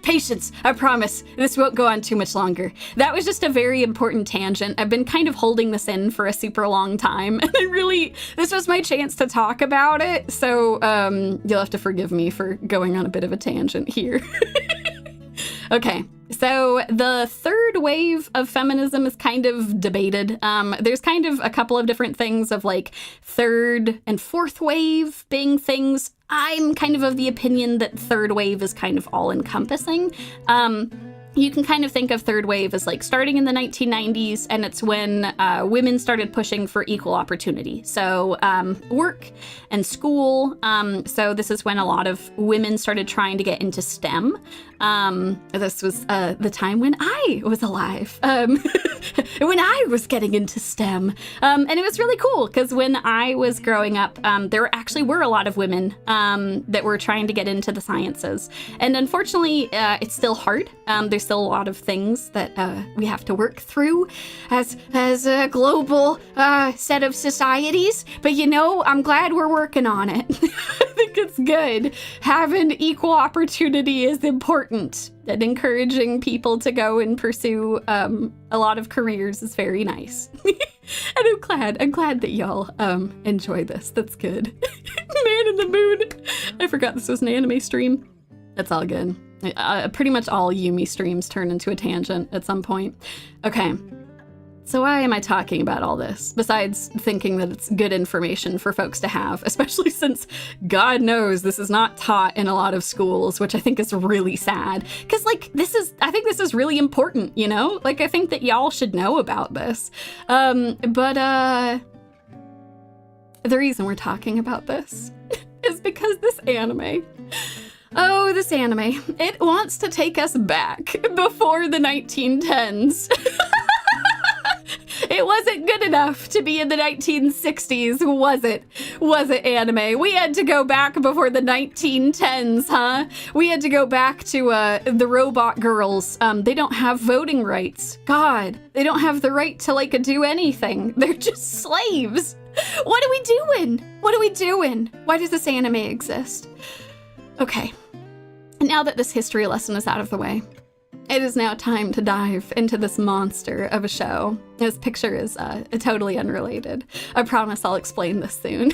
Patience, I promise. This won't go on too much longer. That was just a very important tangent. I've been kind of holding this in for a super long time, and this was my chance to talk about it, so you'll have to forgive me for going on a bit of a tangent here. Okay, so the third wave of feminism is kind of debated. There's kind of a couple of different things of like third and fourth wave being things. I'm kind of the opinion that third wave is kind of all encompassing. You can kind of think of third wave as like starting in the 1990s, and it's when women started pushing for equal opportunity. So work and school. So this is when a lot of women started trying to get into STEM. This was the time when I was alive, when I was getting into STEM. And it was really cool because when I was growing up, there actually were a lot of women that were trying to get into the sciences. And unfortunately, it's still hard. There's still a lot of things that we have to work through as a global set of societies. But you know, I'm glad we're working on it. I think it's good. Having equal opportunity is important, and encouraging people to go and pursue a lot of careers is very nice. And I'm glad that y'all enjoy this. That's good. Man in the moon. I forgot this was an anime stream. That's all good. Pretty much all Yumie streams turn into a tangent at some point. Okay. So why am I talking about all this, besides thinking that it's good information for folks to have, especially since God knows this is not taught in a lot of schools, which I think is really sad. Because, like, I think this is really important, you know? Like, I think that y'all should know about this. But the reason we're talking about this is because this anime... Oh, this anime. It wants to take us back before the 1910s. It wasn't good enough to be in the 1960s, was it? Was it, anime? We had to go back before the 1910s, huh? We had to go back to the robot girls. They don't have voting rights. God, they don't have the right to, like, do anything. They're just slaves. What are we doing? What are we doing? Why does this anime exist? Okay, now that this history lesson is out of the way, it is now time to dive into this monster of a show. This picture is totally unrelated. I promise I'll explain this soon.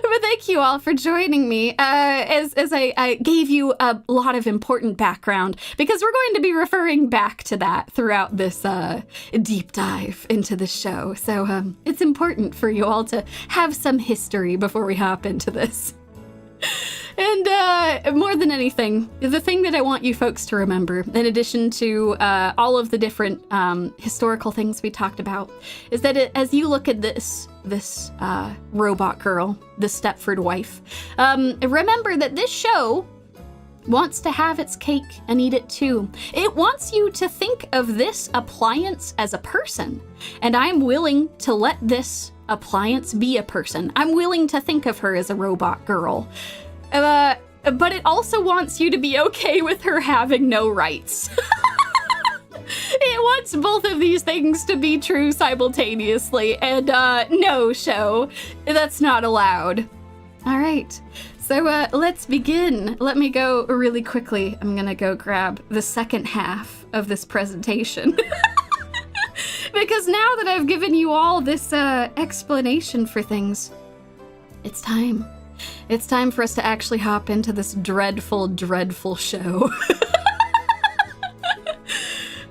But thank you all for joining me as I gave you a lot of important background, because we're going to be referring back to that throughout this deep dive into the show. So it's important for you all to have some history before we hop into this. And more than anything, the thing that I want you folks to remember, in addition to all of the different historical things we talked about, is that as you look at this robot girl, the Stepford wife, remember that this show wants to have its cake and eat it too. It wants you to think of this appliance as a person, and I'm willing to let this appliance be a person. I'm willing to think of her as a robot girl. But it also wants you to be okay with her having no rights. It wants both of these things to be true simultaneously, and no, show, that's not allowed. All right, so let's begin. Let me go really quickly. I'm gonna go grab the second half of this presentation. Because now that I've given you all this explanation for things, it's time. It's time for us to actually hop into this dreadful, dreadful show.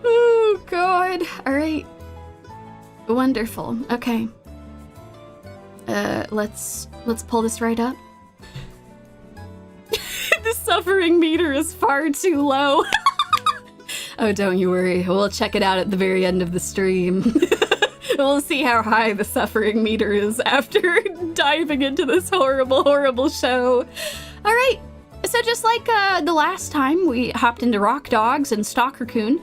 Oh, God. All right. Wonderful. Okay. Let's pull this right up. The suffering meter is far too low. Oh, don't you worry. We'll check it out at the very end of the stream. We'll see how high the suffering meter is after diving into this horrible, horrible show. All right, So just like the last time we hopped into Rock Dogs and Stalker-kun,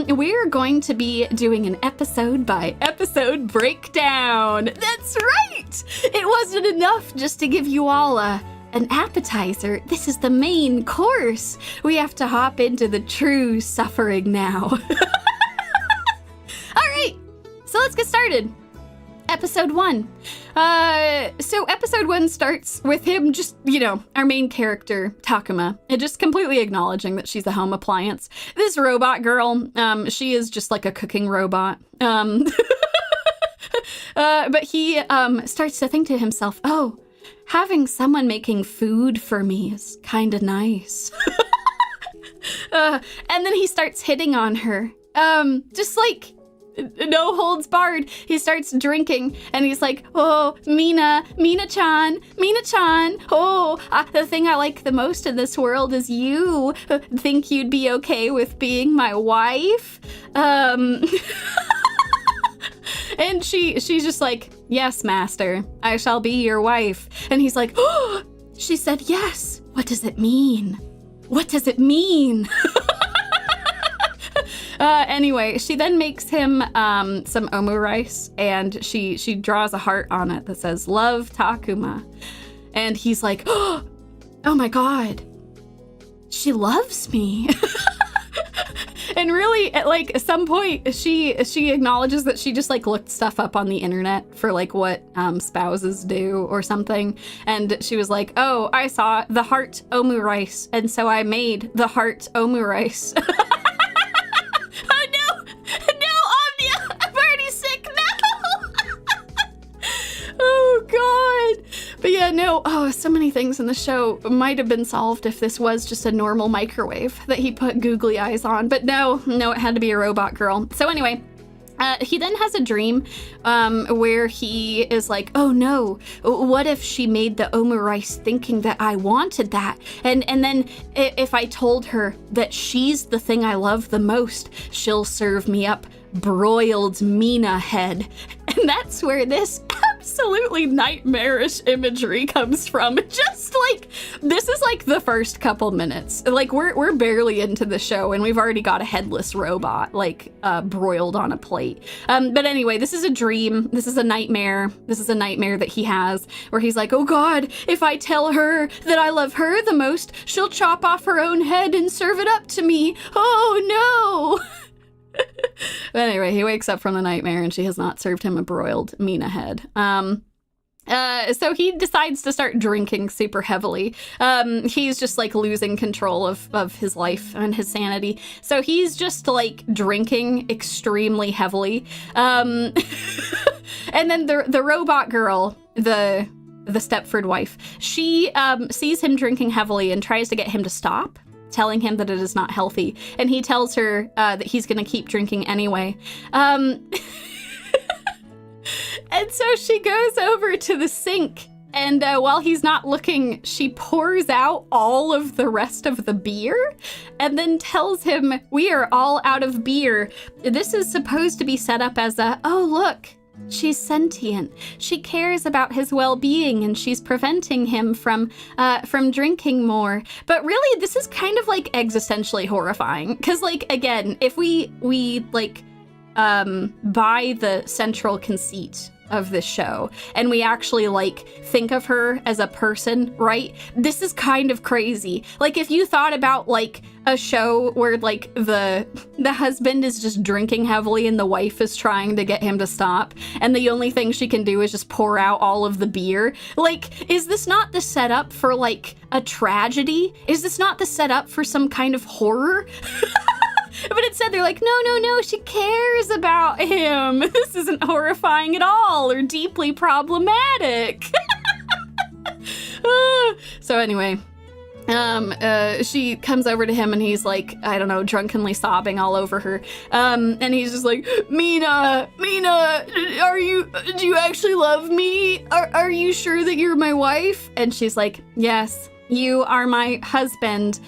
we're going to be doing an episode by episode breakdown. That's right! It wasn't enough just to give you all an appetizer. This is the main course. We have to hop into the true suffering now. All right, so let's get started. Episode 1. So episode 1 starts with him just, our main character, Takuma, and just completely acknowledging that she's a home appliance. This robot girl, she is just like a cooking robot. But he starts to think to himself, oh, having someone making food for me is kind of nice. And then he starts hitting on her. Just like, no holds barred. He starts drinking and he's like, oh, Mina-chan, oh, the thing I like the most in this world is you. Think you'd be okay with being my wife? And she's just like, yes, master, I shall be your wife. And he's like, oh, she said yes. What does it mean? What does it mean? Anyway, she then makes him some omu rice, and she draws a heart on it that says, love, Takuma. And he's like, oh my god, she loves me. And really, at like some point, she acknowledges that she just like looked stuff up on the internet for like what spouses do or something. And she was like, oh, I saw the heart omu rice, and so I made the heart omu rice. But yeah, no, so many things in the show might have been solved if this was just a normal microwave that he put googly eyes on. But no, it had to be a robot girl. So anyway, he then has a dream where he is like, oh no, what if she made the omu rice thinking that I wanted that? And then if I told her that she's the thing I love the most, she'll serve me up broiled Mina head. And that's where this absolutely nightmarish imagery comes from. Just like, this is like the first couple minutes. Like we're barely into the show and we've already got a headless robot like broiled on a plate. But anyway, this is a dream. This is a nightmare. This is a nightmare that he has where he's like, oh god, if I tell her that I love her the most, she'll chop off her own head and serve it up to me. Oh no. But anyway, he wakes up from the nightmare and she has not served him a broiled Mina head. So he decides to start drinking super heavily. He's just like losing control of his life and his sanity. So he's just like drinking extremely heavily. And then the robot girl, the Stepford wife, she sees him drinking heavily and tries to get him to stop, telling him that it is not healthy. And he tells her that he's going to keep drinking anyway. And so she goes over to the sink, and while he's not looking, she pours out all of the rest of the beer and then tells him, we are all out of beer. This is supposed to be set up as a, oh, look, she's sentient. She cares about his well-being and she's preventing him from drinking more. But really, this is kind of like existentially horrifying. Because like, again, if we like buy the central conceit of this show and we actually like think of her as a person, right? This is kind of crazy. Like if you thought about like a show where like the husband is just drinking heavily and the wife is trying to get him to stop and the only thing she can do is just pour out all of the beer. Like, is this not the setup for like a tragedy? Is this not the setup for some kind of horror? But instead they're like, no, she cares about him. This isn't horrifying at all or deeply problematic. So anyway, she comes over to him and he's like, I don't know, drunkenly sobbing all over her. And he's just like, Mina, do you actually love me? Are you sure that you're my wife? And she's like, yes, you are my husband.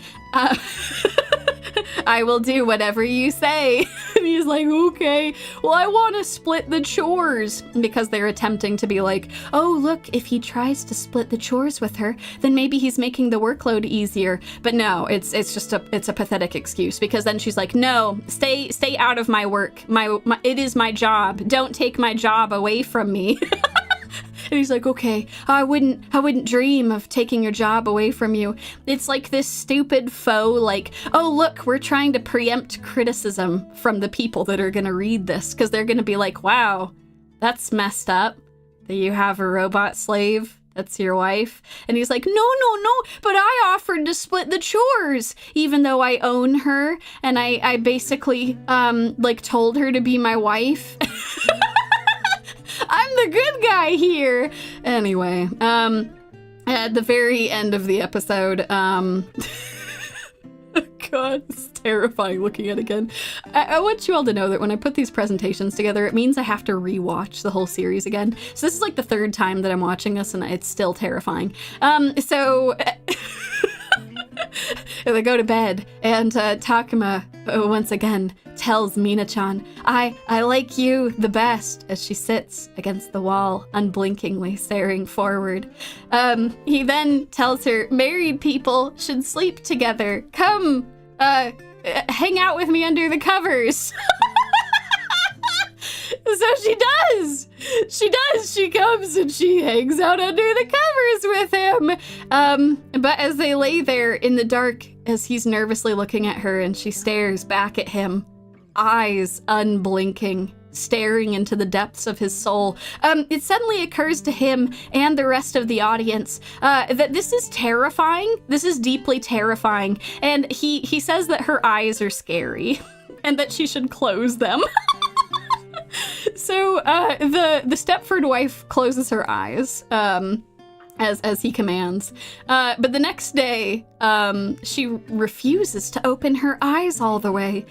I will do whatever you say. And he's like, okay, well, I want to split the chores, because they're attempting to be like, oh, look, if he tries to split the chores with her, then maybe he's making the workload easier. But no, it's just a pathetic excuse, because then she's like, no, stay out of my work. It is my job. Don't take my job away from me. And he's like, okay, I wouldn't dream of taking your job away from you. It's like this stupid faux, like, oh, look, we're trying to preempt criticism from the people that are going to read this, because they're going to be like, wow, that's messed up that you have a robot slave. That's your wife. And he's like, no, but I offered to split the chores, even though I own her. And I basically, like, told her to be my wife. I'm the good guy here. Anyway, at the very end of the episode, God, it's terrifying looking at it again. I want you all to know that when I put these presentations together, it means I have to rewatch the whole series again. So this is like the third time that I'm watching this, and it's still terrifying. So they go to bed, and Takuma once again tells Mina-chan, I like you the best, as she sits against the wall, unblinkingly staring forward. He then tells her married people should sleep together. Come, hang out with me under the covers. So she does. She comes and she hangs out under the covers with him. But as they lay there in the dark, as he's nervously looking at her and she stares back at him, eyes unblinking, staring into the depths of his soul, it suddenly occurs to him and the rest of the audience that this is terrifying. This is deeply terrifying. And he says that her eyes are scary and that she should close them. So the Stepford wife closes her eyes as he commands. But the next day, she refuses to open her eyes all the way.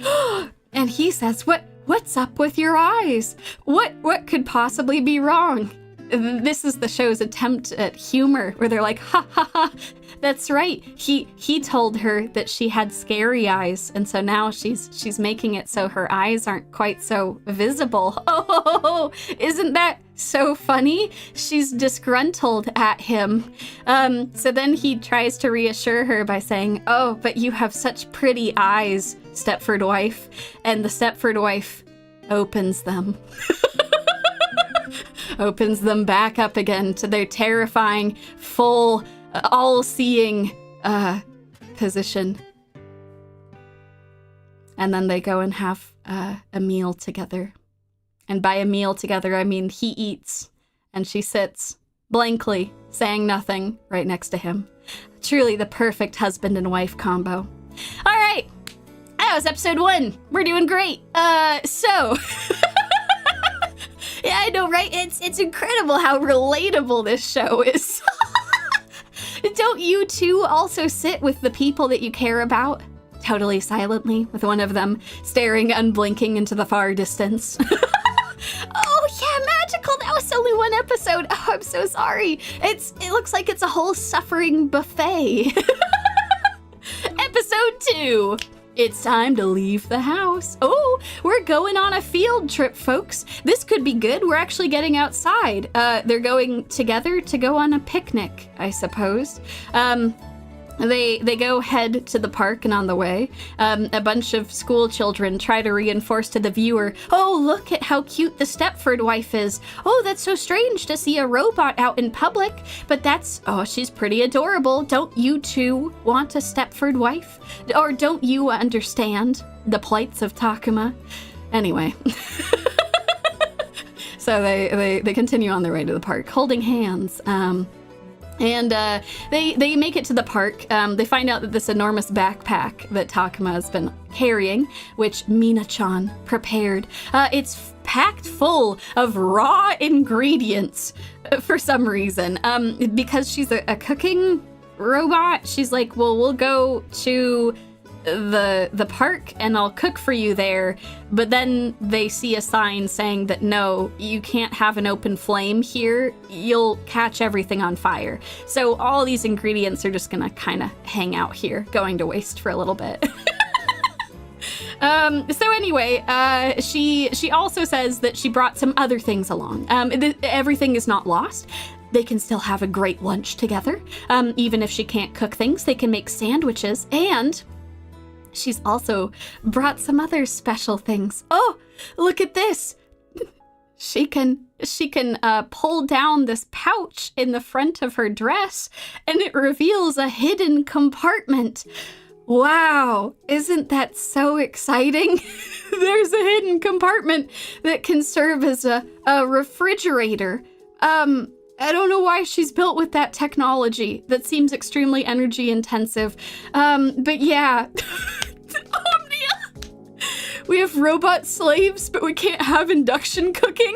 And he says, What's up with your eyes? What could possibly be wrong? This is the show's attempt at humor, where they're like, ha ha ha, that's right. He told her that she had scary eyes, and so now she's making it so her eyes aren't quite so visible. Oh, isn't that so funny? She's disgruntled at him. So then he tries to reassure her by saying, oh, but you have such pretty eyes, Stepford wife. And the Stepford wife opens them. Opens them back up again to their terrifying, full, all-seeing position. And then they go and have a meal together. And by a meal together, I mean he eats and she sits blankly, saying nothing, right next to him. Truly the perfect husband and wife combo. All right, that was episode 1. We're doing great. So... Yeah, I know, right? It's incredible how relatable this show is. Don't you too also sit with the people that you care about, totally silently, with one of them staring unblinking into the far distance? Oh, yeah, magical. That was only 1 episode. Oh, I'm so sorry. It looks like it's a whole suffering buffet. Episode 2. It's time to leave the house. Oh, we're going on a field trip, folks. This could be good. We're actually getting outside. They're going together to go on a picnic, I suppose. They go head to the park, and on the way, a bunch of school children try to reinforce to the viewer, oh, look at how cute the Stepford wife is. Oh, that's so strange to see a robot out in public, but she's pretty adorable. Don't you too want a Stepford wife? Or don't you understand the plights of Takuma? Anyway. So they continue on their way to the park, holding hands. And they make it to the park. They find out that this enormous backpack that Takuma has been carrying, which Mina-chan prepared, it's packed full of raw ingredients for some reason. Because she's a cooking robot, she's like, well, we'll go to the park and I'll cook for you there. But then they see a sign saying that no, you can't have an open flame here, you'll catch everything on fire. So all these ingredients are just gonna kind of hang out here, going to waste for a little bit. So anyway, she also says that she brought some other things along. Everything is not lost. They can still have a great lunch together. Even if she can't cook things, they can make sandwiches. And she's also brought some other special things. Oh, look at this. She can pull down this pouch in the front of her dress, and it reveals a hidden compartment. Wow, isn't that so exciting? There's a hidden compartment that can serve as a refrigerator. I don't know why she's built with that technology. That seems extremely energy intensive. But yeah. Omnia! We have robot slaves, but we can't have induction cooking.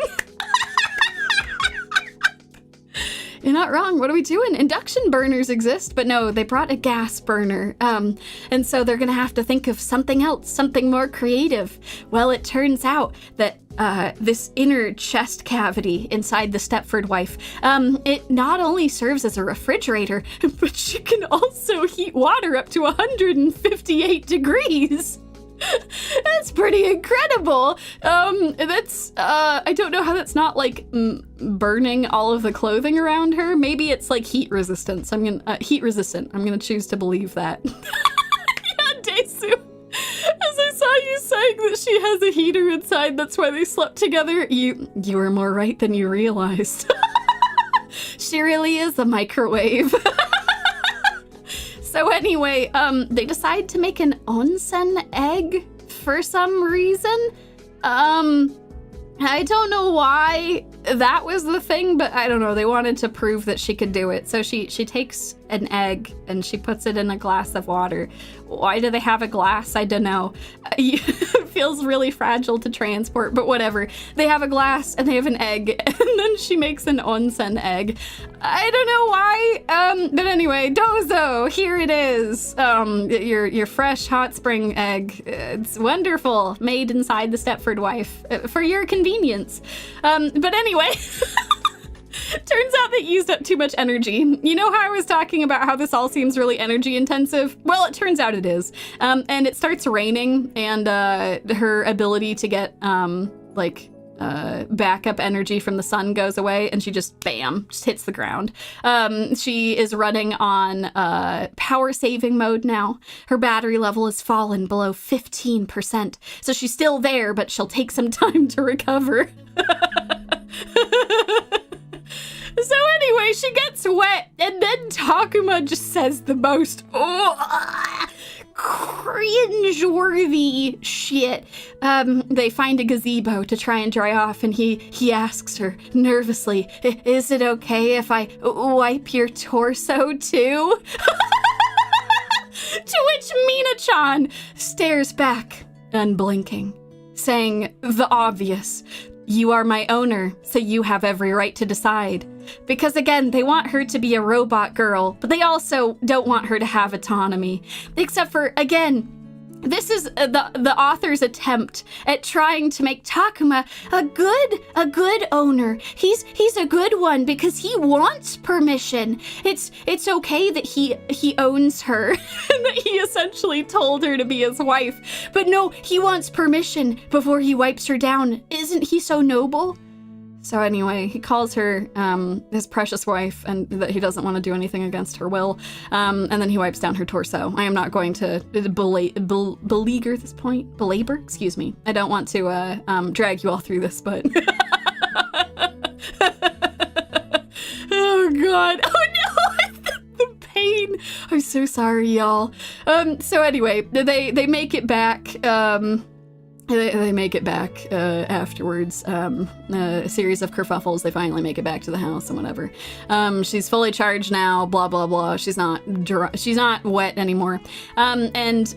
You're not wrong. What are we doing? Induction burners exist, but no, they brought a gas burner. And so they're gonna have to think of something else, something more creative. Well, it turns out that this inner chest cavity inside the Stepford wife, it not only serves as a refrigerator, but she can also heat water up to 158 degrees. That's pretty incredible. I don't know how that's not like burning all of the clothing around her. Maybe it's like heat resistant. Heat resistant. I'm gonna choose to believe that. Yeah, Desu. As I saw you saying that she has a heater inside, that's why they slept together. You were more right than you realized. She really is a microwave. So anyway, they decide to make an onsen egg for some reason. I don't know why that was the thing, but I don't know. They wanted to prove that she could do it. So she takes an egg and she puts it in a glass of water. Why do they have a glass? I don't know. It feels really fragile to transport, but whatever. They have a glass and they have an egg, and then she makes an onsen egg. I don't know why, but anyway, Dozo, here it is. Your fresh hot spring egg. It's wonderful, made inside the Stepford wife for your convenience. But anyway, turns out they used up too much energy. You know how I was talking about how this all seems really energy intensive? Well, it turns out it is. And it starts raining, and her ability to get backup energy from the sun goes away, and she just hits the ground. She is running on power saving mode now. Her battery level has fallen below 15%. So she's still there, but she'll take some time to recover. So anyway, she gets wet, and then Takuma just says the most cringe-worthy shit. They find a gazebo to try and dry off, and he asks her nervously, "Is it okay if I wipe your torso too?" To which Mina-chan stares back, unblinking, saying the obvious. You are my owner, so you have every right to decide. Because again, they want her to be a robot girl, but they also don't want her to have autonomy. Except for, again, this is the author's attempt at trying to make Takuma a good owner. He's a good one because he wants permission. It's okay that he owns her and that he essentially told her to be his wife. But no, he wants permission before he wipes her down. Isn't he so noble? So anyway, he calls her his precious wife, and that he doesn't want to do anything against her will. And then he wipes down her torso. I am not going to beleaguer this point. Belabor? Excuse me. I don't want to drag you all through this, but... Oh, God. Oh, no! The pain. I'm so sorry, y'all. So anyway, they make it back. They make it back afterwards. A series of kerfuffles. They finally make it back to the house and whatever. She's fully charged now. Blah blah blah. She's not wet anymore. And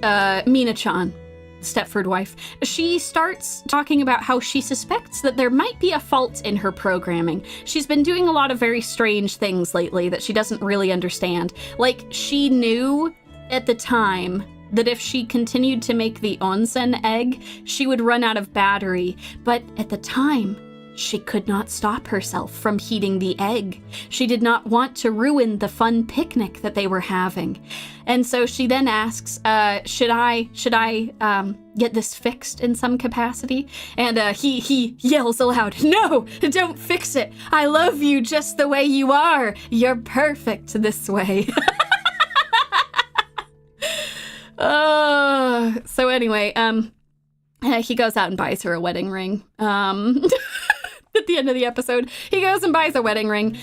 Mina-chan, Stepford wife, she starts talking about how she suspects that there might be a fault in her programming. She's been doing a lot of very strange things lately that she doesn't really understand. Like, she knew at the time that if she continued to make the onsen egg, she would run out of battery. But at the time, she could not stop herself from heating the egg. She did not want to ruin the fun picnic that they were having. And so she then asks, should I get this fixed in some capacity? And he yells aloud, "No, don't fix it. I love you just the way you are. You're perfect this way." So anyway, he goes out and buys her a wedding ring. At the end of the episode, he goes and buys a wedding ring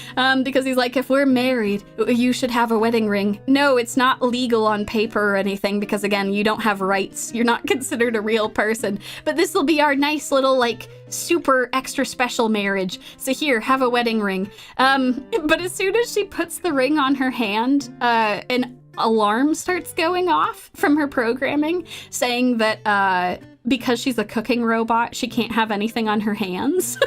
because he's like, if we're married, you should have a wedding ring. No, it's not legal on paper or anything because, again, you don't have rights. You're not considered a real person. But this will be our nice little, like, super extra special marriage. So here, have a wedding ring. But as soon as she puts the ring on her hand, an alarm starts going off from her programming saying that because she's a cooking robot, she can't have anything on her hands.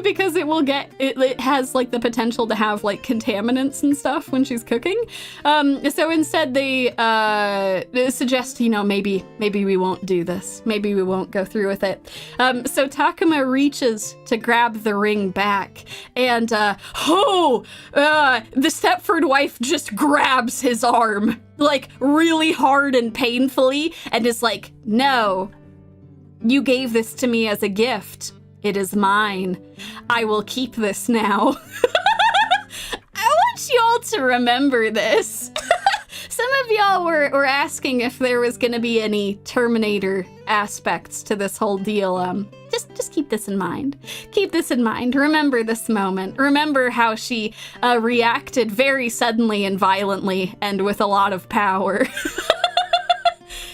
Because it has like the potential to have like contaminants and stuff when she's cooking. So instead they suggest, maybe we won't do this. Maybe we won't go through with it. So Takuma reaches to grab the ring back and the Stepford wife just grabs his arm like really hard and painfully and is like, "No, you gave this to me as a gift. It is mine. I will keep this now." I want you all to remember this. Some of y'all were asking if there was going to be any Terminator aspects to this whole deal. Just keep this in mind. Keep this in mind. Remember this moment. Remember how she reacted very suddenly and violently and with a lot of power.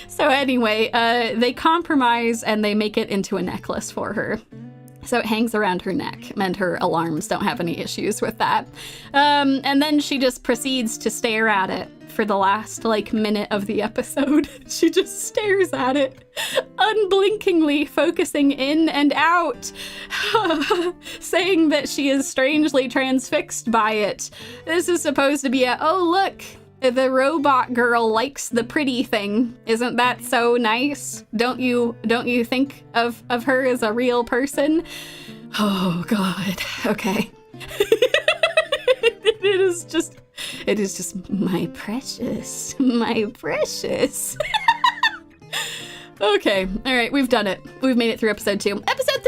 So anyway, they compromise and they make it into a necklace for her. So it hangs around her neck, and her alarms don't have any issues with that. And then she just proceeds to stare at it for the last, minute of the episode. She just stares at it, unblinkingly focusing in and out, saying that she is strangely transfixed by it. This is supposed to be oh, look, the robot girl likes the pretty thing. Isn't that so nice? Don't you think of her as a real person? Oh God. Okay. It is just my precious. Okay. All right. We've done it. We've made it through episode 2. Episode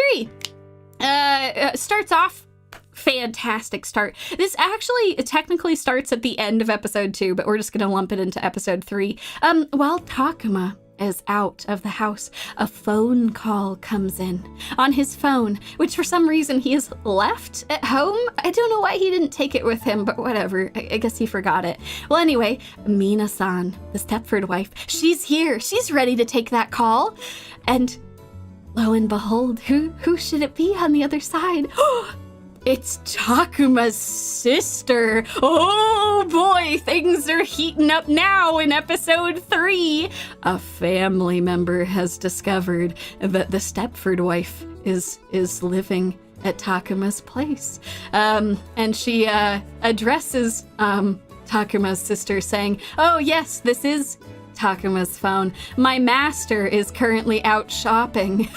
3 starts off. Fantastic start. This actually technically starts at the end of episode 2, but we're just going to lump it into episode 3. While Takuma is out of the house, a phone call comes in on his phone, which for some reason he has left at home. I don't know why he didn't take it with him, but whatever. I guess he forgot it. Well, anyway, Mina-san, the Stepford wife, she's here. She's ready to take that call. And lo and behold, who should it be on the other side? It's Takuma's sister. Oh boy, things are heating up now in episode 3. A family member has discovered that the Stepford wife is living at Takuma's place. And she addresses Takuma's sister saying, "Oh yes, this is Takuma's phone. My master is currently out shopping."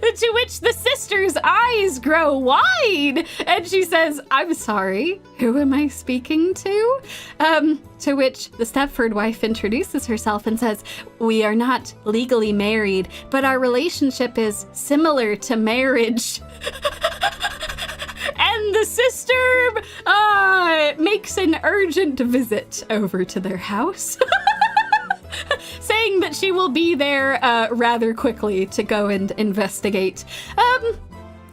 To which the sister's eyes grow wide, and she says, "I'm sorry, who am I speaking to?" To which the Stepford wife introduces herself and says, "We are not legally married, but our relationship is similar to marriage." And the sister makes an urgent visit over to their house. Saying that she will be there rather quickly to go and investigate.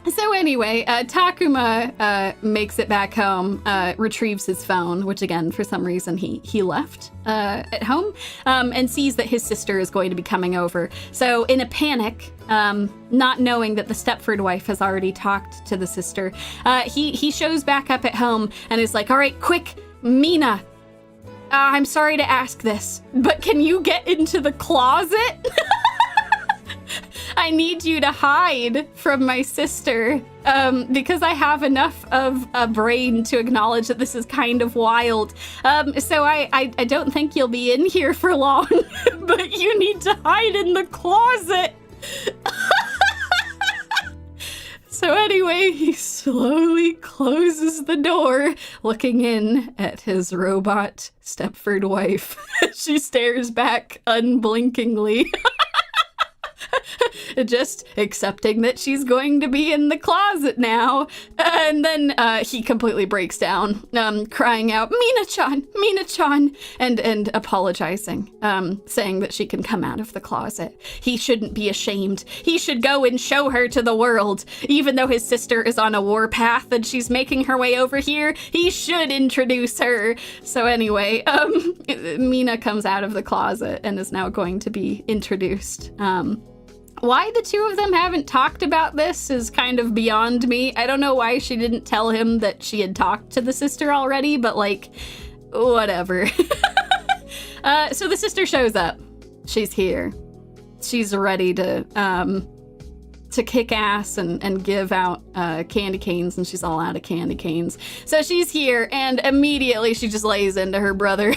So anyway, Takuma makes it back home, retrieves his phone, which again, for some reason, he left at home, and sees that his sister is going to be coming over. So in a panic, not knowing that the Stepford wife has already talked to the sister, he shows back up at home and is like, "All right, quick, Mina, I'm sorry to ask this, but can you get into the closet? I need you to hide from my sister, because I have enough of a brain to acknowledge that this is kind of wild. So I don't think you'll be in here for long, but you need to hide in the closet." So anyway, he slowly closes the door, looking in at his robot Stepford wife. She stares back unblinkingly. Just accepting that she's going to be in the closet now. And then he completely breaks down, crying out, Mina-chan, Mina-chan, and apologizing, saying that she can come out of the closet. He shouldn't be ashamed. He should go and show her to the world. Even though his sister is on a warpath and she's making her way over here, he should introduce her. So anyway, Mina comes out of the closet and is now going to be introduced. Why the two of them haven't talked about this is kind of beyond me. I don't know why she didn't tell him that she had talked to the sister already, but like, whatever. So the sister shows up. She's here. She's ready to kick ass and give out candy canes, and she's all out of candy canes. So she's here, and immediately she just lays into her brother.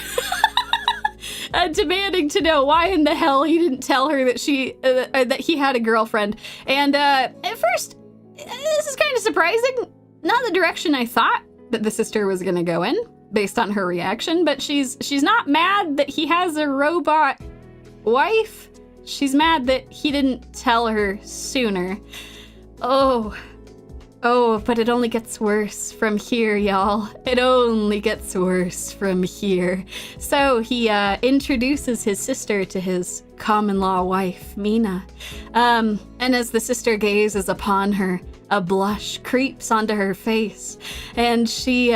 Demanding to know why in the hell he didn't tell her that that he had a girlfriend. And at first, this is kind of surprising. Not the direction I thought that the sister was gonna go in, based on her reaction. But she's not mad that he has a robot wife. She's mad that he didn't tell her sooner. Oh, but it only gets worse from here, y'all. It only gets worse from here. So he introduces his sister to his common-law wife, Mina. And as the sister gazes upon her, a blush creeps onto her face. And she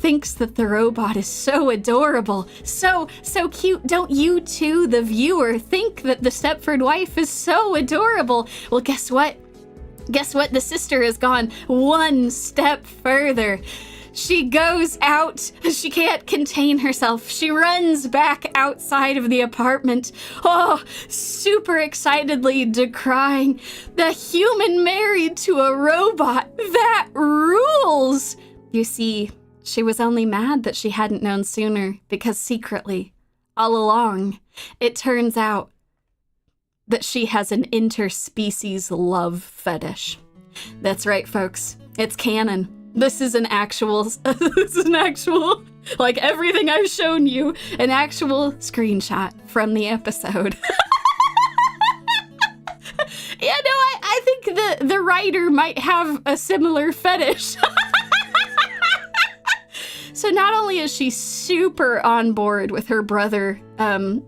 thinks that the robot is so adorable, so cute. Don't you too, the viewer, think that the Stepford wife is so adorable? Well, guess what? The sister has gone one step further. She goes out. She can't contain herself. She runs back outside of the apartment. Oh, super excitedly decrying, the human married to a robot. That rules! You see, she was only mad that she hadn't known sooner because secretly, all along, it turns out that she has an interspecies love fetish. That's right, folks. It's canon. This is an actual, like everything I've shown you, an actual screenshot from the episode. Yeah, no, I think the writer might have a similar fetish. So not only is she super on board with her brother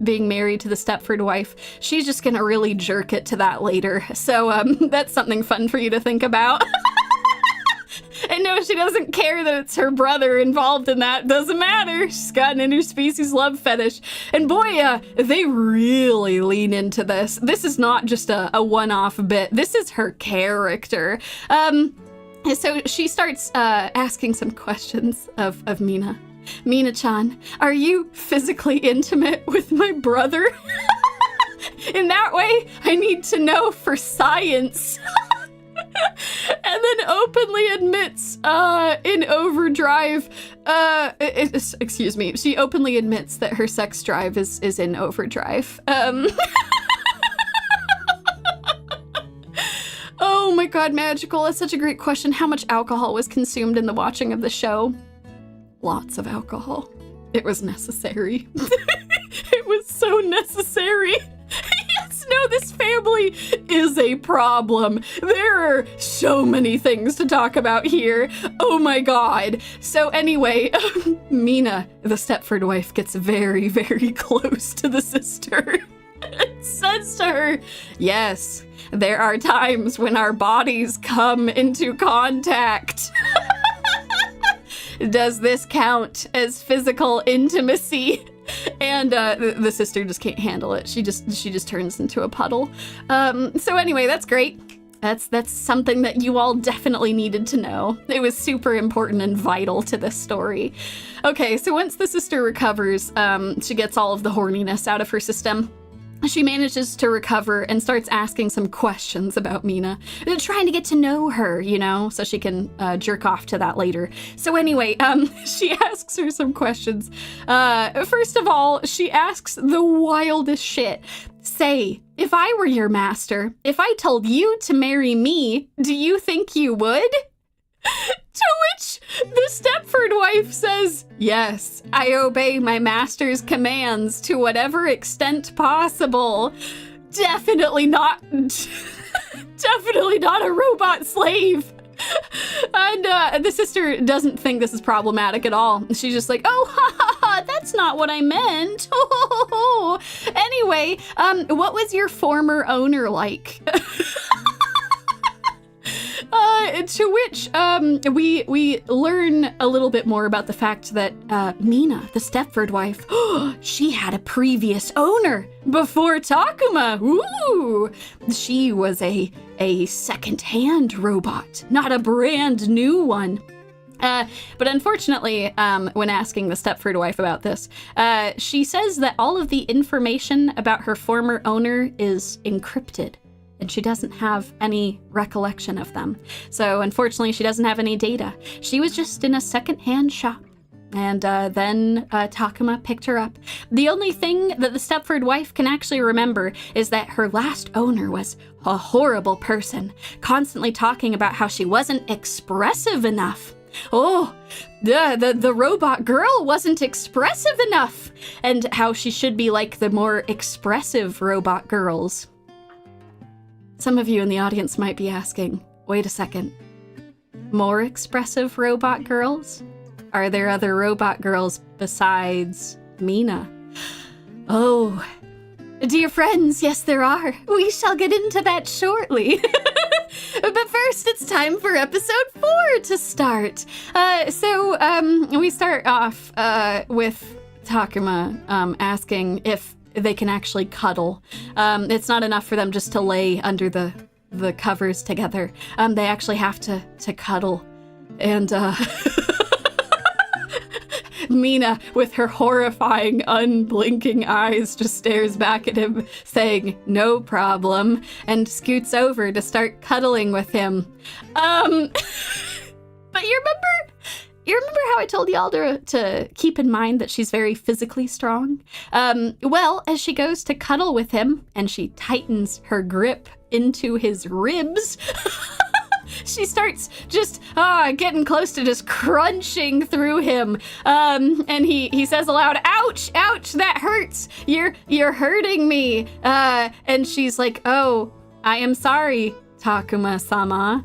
being married to the Stepford wife, she's just gonna really jerk it to that later. So that's something fun for you to think about. And no, she doesn't care that it's her brother involved in that. Doesn't matter. She's got an interspecies love fetish. And boy, they really lean into this. This is not just a one-off bit. This is her character. So she starts asking some questions of Mina. Mina-chan, are you physically intimate with my brother? In that way, I need to know for science. And then openly admits in overdrive, excuse me, she openly admits that her sex drive is in overdrive. Oh my god, magical. That's such a great question. How much alcohol was consumed in the watching of the show? Lots of alcohol. It was necessary. It was so necessary. Yes, no, this family is a problem. There are so many things to talk about here. Oh my god. So anyway, Mina, the Stepford wife, gets very, very close to the sister. It says to her, yes, there are times when our bodies come into contact. Does this count as physical intimacy? And the sister just can't handle it. She just turns into a puddle. So anyway, that's great. That's something that you all definitely needed to know. It was super important and vital to this story. Okay, so once the sister recovers, she gets all of the horniness out of her system. She manages to recover and starts asking some questions about Mina, trying to get to know her, you know, so she can jerk off to that later. So anyway, she asks her some questions. First of all, she asks the wildest shit. Say, if I were your master, if I told you to marry me, do you think you would? To which the Stepford wife says, yes, I obey my master's commands to whatever extent possible. Definitely not a robot slave. And the sister doesn't think this is problematic at all. She's just like, oh, ha, ha, ha, that's not what I meant. Anyway, what was your former owner like? To which we learn a little bit more about the fact that Mina, the Stepford wife, she had a previous owner before Takuma. Ooh, she was a second-hand robot, not a brand new one. But unfortunately, when asking the Stepford wife about this, she says that all of the information about her former owner is encrypted, and she doesn't have any recollection of them. So unfortunately, she doesn't have any data. She was just in a second-hand shop. And then Takuma picked her up. The only thing that the Stepford wife can actually remember is that her last owner was a horrible person, constantly talking about how she wasn't expressive enough. Oh, the robot girl wasn't expressive enough, and how she should be like the more expressive robot girls. Some of you in the audience might be asking, wait a second, more expressive robot girls? Are there other robot girls besides Mina? Oh, dear friends, yes there are. We shall get into that shortly. But first, it's time for episode 4 to start. We start off with Takuma asking if they can actually cuddle. It's not enough for them just to lay under the covers together. They actually have to cuddle. And Mina, with her horrifying, unblinking eyes, just stares back at him, saying, no problem, and scoots over to start cuddling with him. But you remember how I told y'all to keep in mind that she's very physically strong? Well, as she goes to cuddle with him, and she tightens her grip into his ribs, she starts just getting close to just crunching through him. And he says aloud, ouch, ouch, that hurts. You're hurting me. And she's like, oh, I am sorry, Takuma-sama.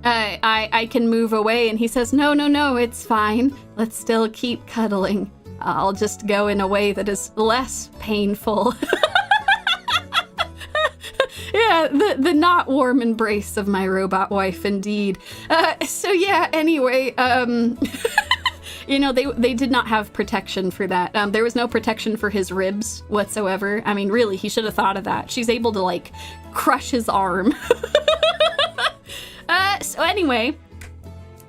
I can move away. And he says, no, it's fine. Let's still keep cuddling. I'll just go in a way that is less painful. Yeah, the not warm embrace of my robot wife, indeed. Anyway, they did not have protection for that. There was no protection for his ribs whatsoever. I mean, really, he should have thought of that. She's able to, crush his arm. Anyway,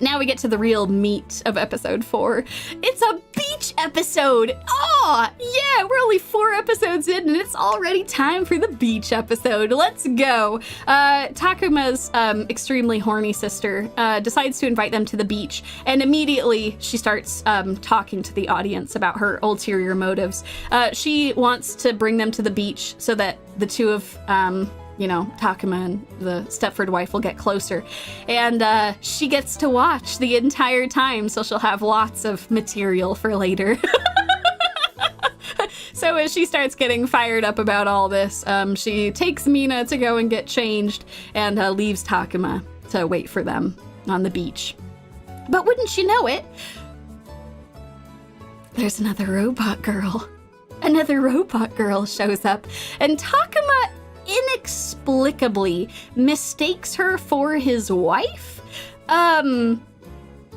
now we get to the real meat of episode 4. It's a beach episode! Oh, yeah, we're only 4 episodes in and it's already time for the beach episode. Let's go. Takuma's extremely horny sister decides to invite them to the beach, and immediately she starts talking to the audience about her ulterior motives. She wants to bring them to the beach so that the two of Takuma and the Stepford wife will get closer. And she gets to watch the entire time, so she'll have lots of material for later. So as she starts getting fired up about all this, she takes Mina to go and get changed and leaves Takuma to wait for them on the beach. But wouldn't you know it, there's another robot girl. Another robot girl shows up, and Takuma inexplicably mistakes her for his wife,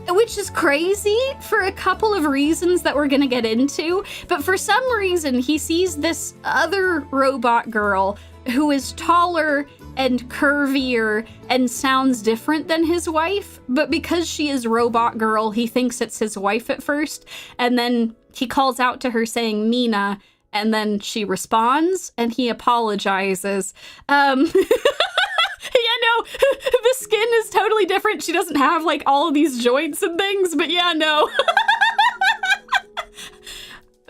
which is crazy for a couple of reasons that we're gonna get into. But for some reason, he sees this other robot girl who is taller and curvier and sounds different than his wife, but because she is robot girl, he thinks it's his wife at first, and then he calls out to her saying Mina, and then she responds, and he apologizes. Yeah, no, the skin is totally different. She doesn't have, all of these joints and things, but yeah, no.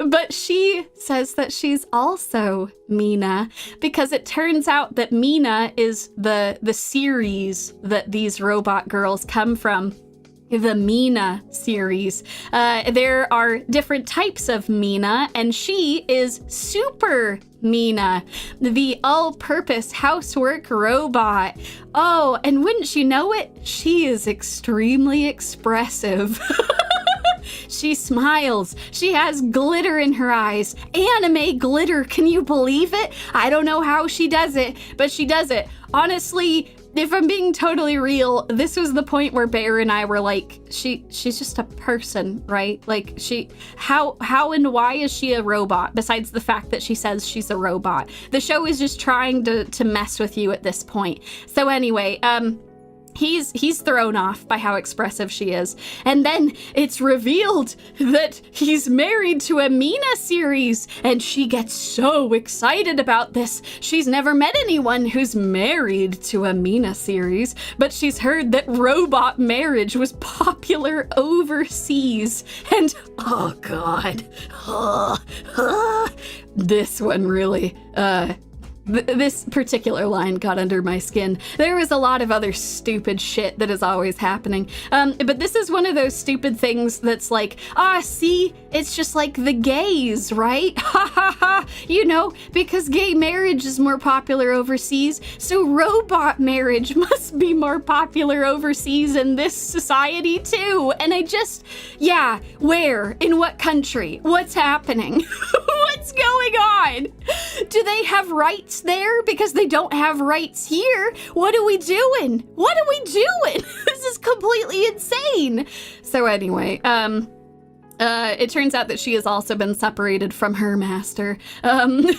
But she says that she's also Mina because it turns out that Mina is the series that these robot girls come from. The Mina series. There are different types of Mina, and she is Super Mina, the all-purpose housework robot. Oh, and wouldn't you know it, she is extremely expressive. She smiles. She has glitter in her eyes. Anime glitter, can you believe it? I don't know how she does it, but she does it. Honestly, if I'm being totally real, this was the point where Bear and I were like, she's just a person, right? Like, how and why is she a robot, besides the fact that she says she's a robot? The show is just trying to mess with you at this point. So anyway, He's thrown off by how expressive she is. And then it's revealed that he's married to a Mina series, and she gets so excited about this. She's never met anyone who's married to a Mina series, but she's heard that robot marriage was popular overseas. And oh god, this one really, this particular line got under my skin. There was a lot of other stupid shit that is always happening. But this is one of those stupid things that's like, see, it's just like the gays, right? Ha ha ha. You know, because gay marriage is more popular overseas, so robot marriage must be more popular overseas in this society too. And yeah, where? In what country? What's happening? What's going on? Do they have rights there because they don't have rights here? What are we doing? What are we doing? This is completely insane. So anyway, it turns out that she has also been separated from her master. And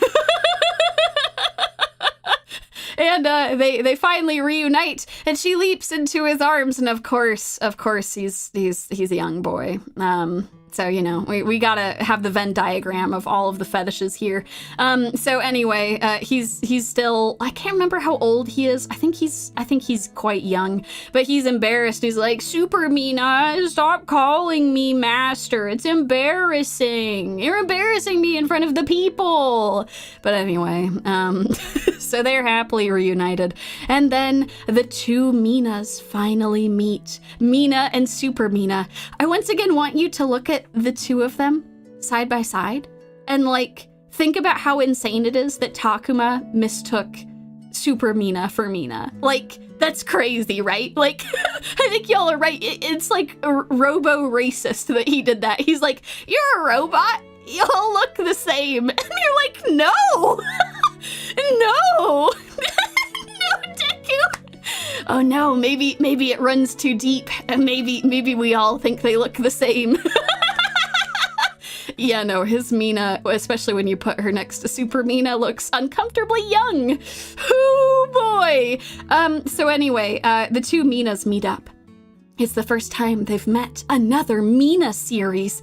they finally reunite, and she leaps into his arms, and of course, he's a young boy. So, you know, we gotta have the Venn diagram of all of the fetishes here. So anyway, he's still, I can't remember how old he is. I think he's quite young, but he's embarrassed. He's like, Super Mina, stop calling me master. It's embarrassing. You're embarrassing me in front of the people. But anyway, so they're happily reunited. And then the two Minas finally meet. Mina and Super Mina. I once again want you to look at the two of them side by side and like think about how insane it is that Takuma mistook Super Mina for Mina. Like, that's crazy, right? Like, I think y'all are right. It's like robo-racist that he did that. He's like, you're a robot. Y'all look the same. And you're like, no. No. No, Deku. Oh no, maybe it runs too deep. And maybe we all think they look the same. Yeah, no, his Mina, especially when you put her next to Super Mina, looks uncomfortably young. Oh boy. So anyway, the two Minas meet up. It's the first time they've met another Mina series.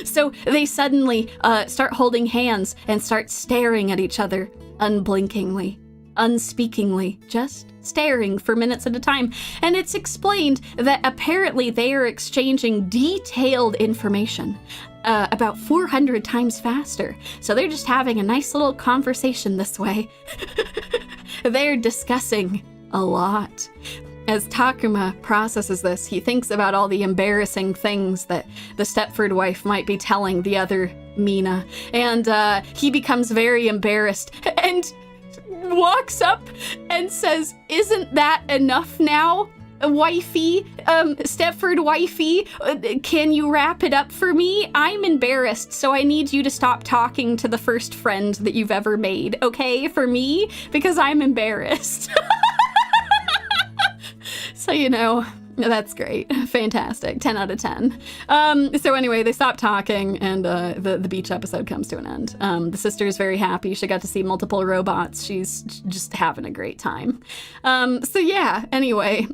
So they suddenly start holding hands and start staring at each other unblinkingly, unspeakingly, just staring for minutes at a time. And it's explained that apparently they are exchanging detailed information about 400 times faster. So they're just having a nice little conversation this way. They're discussing a lot. As Takuma processes this, he thinks about all the embarrassing things that the Stepford wife might be telling the other Mina. And he becomes very embarrassed and walks up and says, isn't that enough now, wifey? Stepford wifey, can you wrap it up for me? I'm embarrassed, so I need you to stop talking to the first friend that you've ever made, okay, for me? Because I'm embarrassed. So, you know, that's great. Fantastic. 10 out of 10. So anyway, they stop talking, and the beach episode comes to an end. The sister is very happy. She got to see multiple robots. She's just having a great time. So yeah, anyway.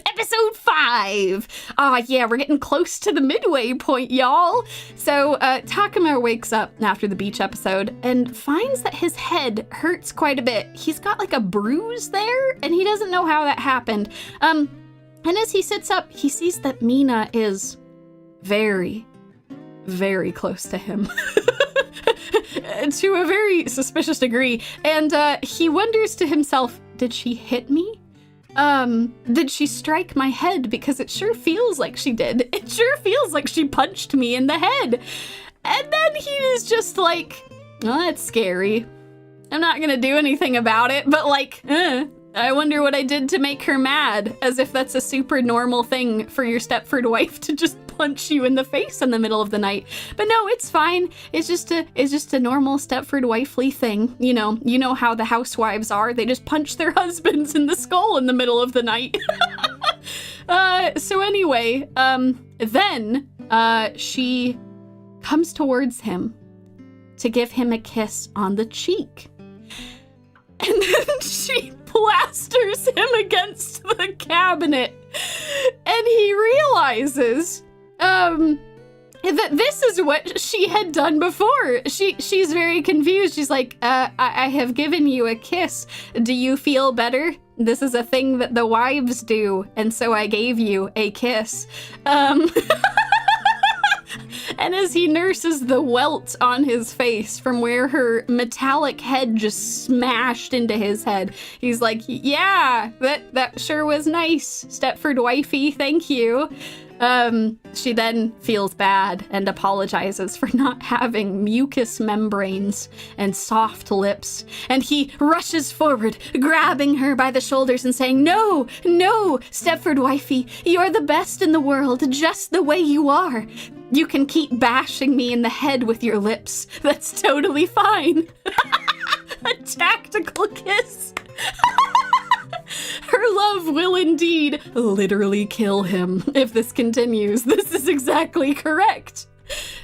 Episode 5. Oh yeah, we're getting close to the midway point, y'all. So Takuma wakes up after the beach episode and finds that his head hurts quite a bit. He's got like a bruise there, and he doesn't know how that happened. And as he sits up, he sees that Mina is very, very close to him. To a very suspicious degree. And he wonders to himself, did she hit me? Did she strike my head? Because it sure feels like she did. It sure feels like she punched me in the head. And then he is just like, well, that's scary. I'm not gonna do anything about it, but like, I wonder what I did to make her mad, as if that's a super normal thing for your Stepford wife to just punch you in the face in the middle of the night. But no, it's fine. It's just a normal Stepford wifely thing. You know how the housewives are. They just punch their husbands in the skull in the middle of the night. So anyway, then she comes towards him to give him a kiss on the cheek. And then she plasters him against the cabinet. And he realizes that this is what she had done before. She's very confused. She's like, I have given you a kiss. Do you feel better? This is a thing that the wives do, and so I gave you a kiss. And as he nurses the welt on his face from where her metallic head just smashed into his head, he's like, yeah, that sure was nice, Stepford wifey, thank you. She then feels bad and apologizes for not having mucous membranes and soft lips. And he rushes forward, grabbing her by the shoulders and saying, no, Stepford wifey, you're the best in the world, just the way you are. You can keep bashing me in the head with your lips. That's totally fine. A tactical kiss. Her love will indeed literally kill him if this continues. This is exactly correct.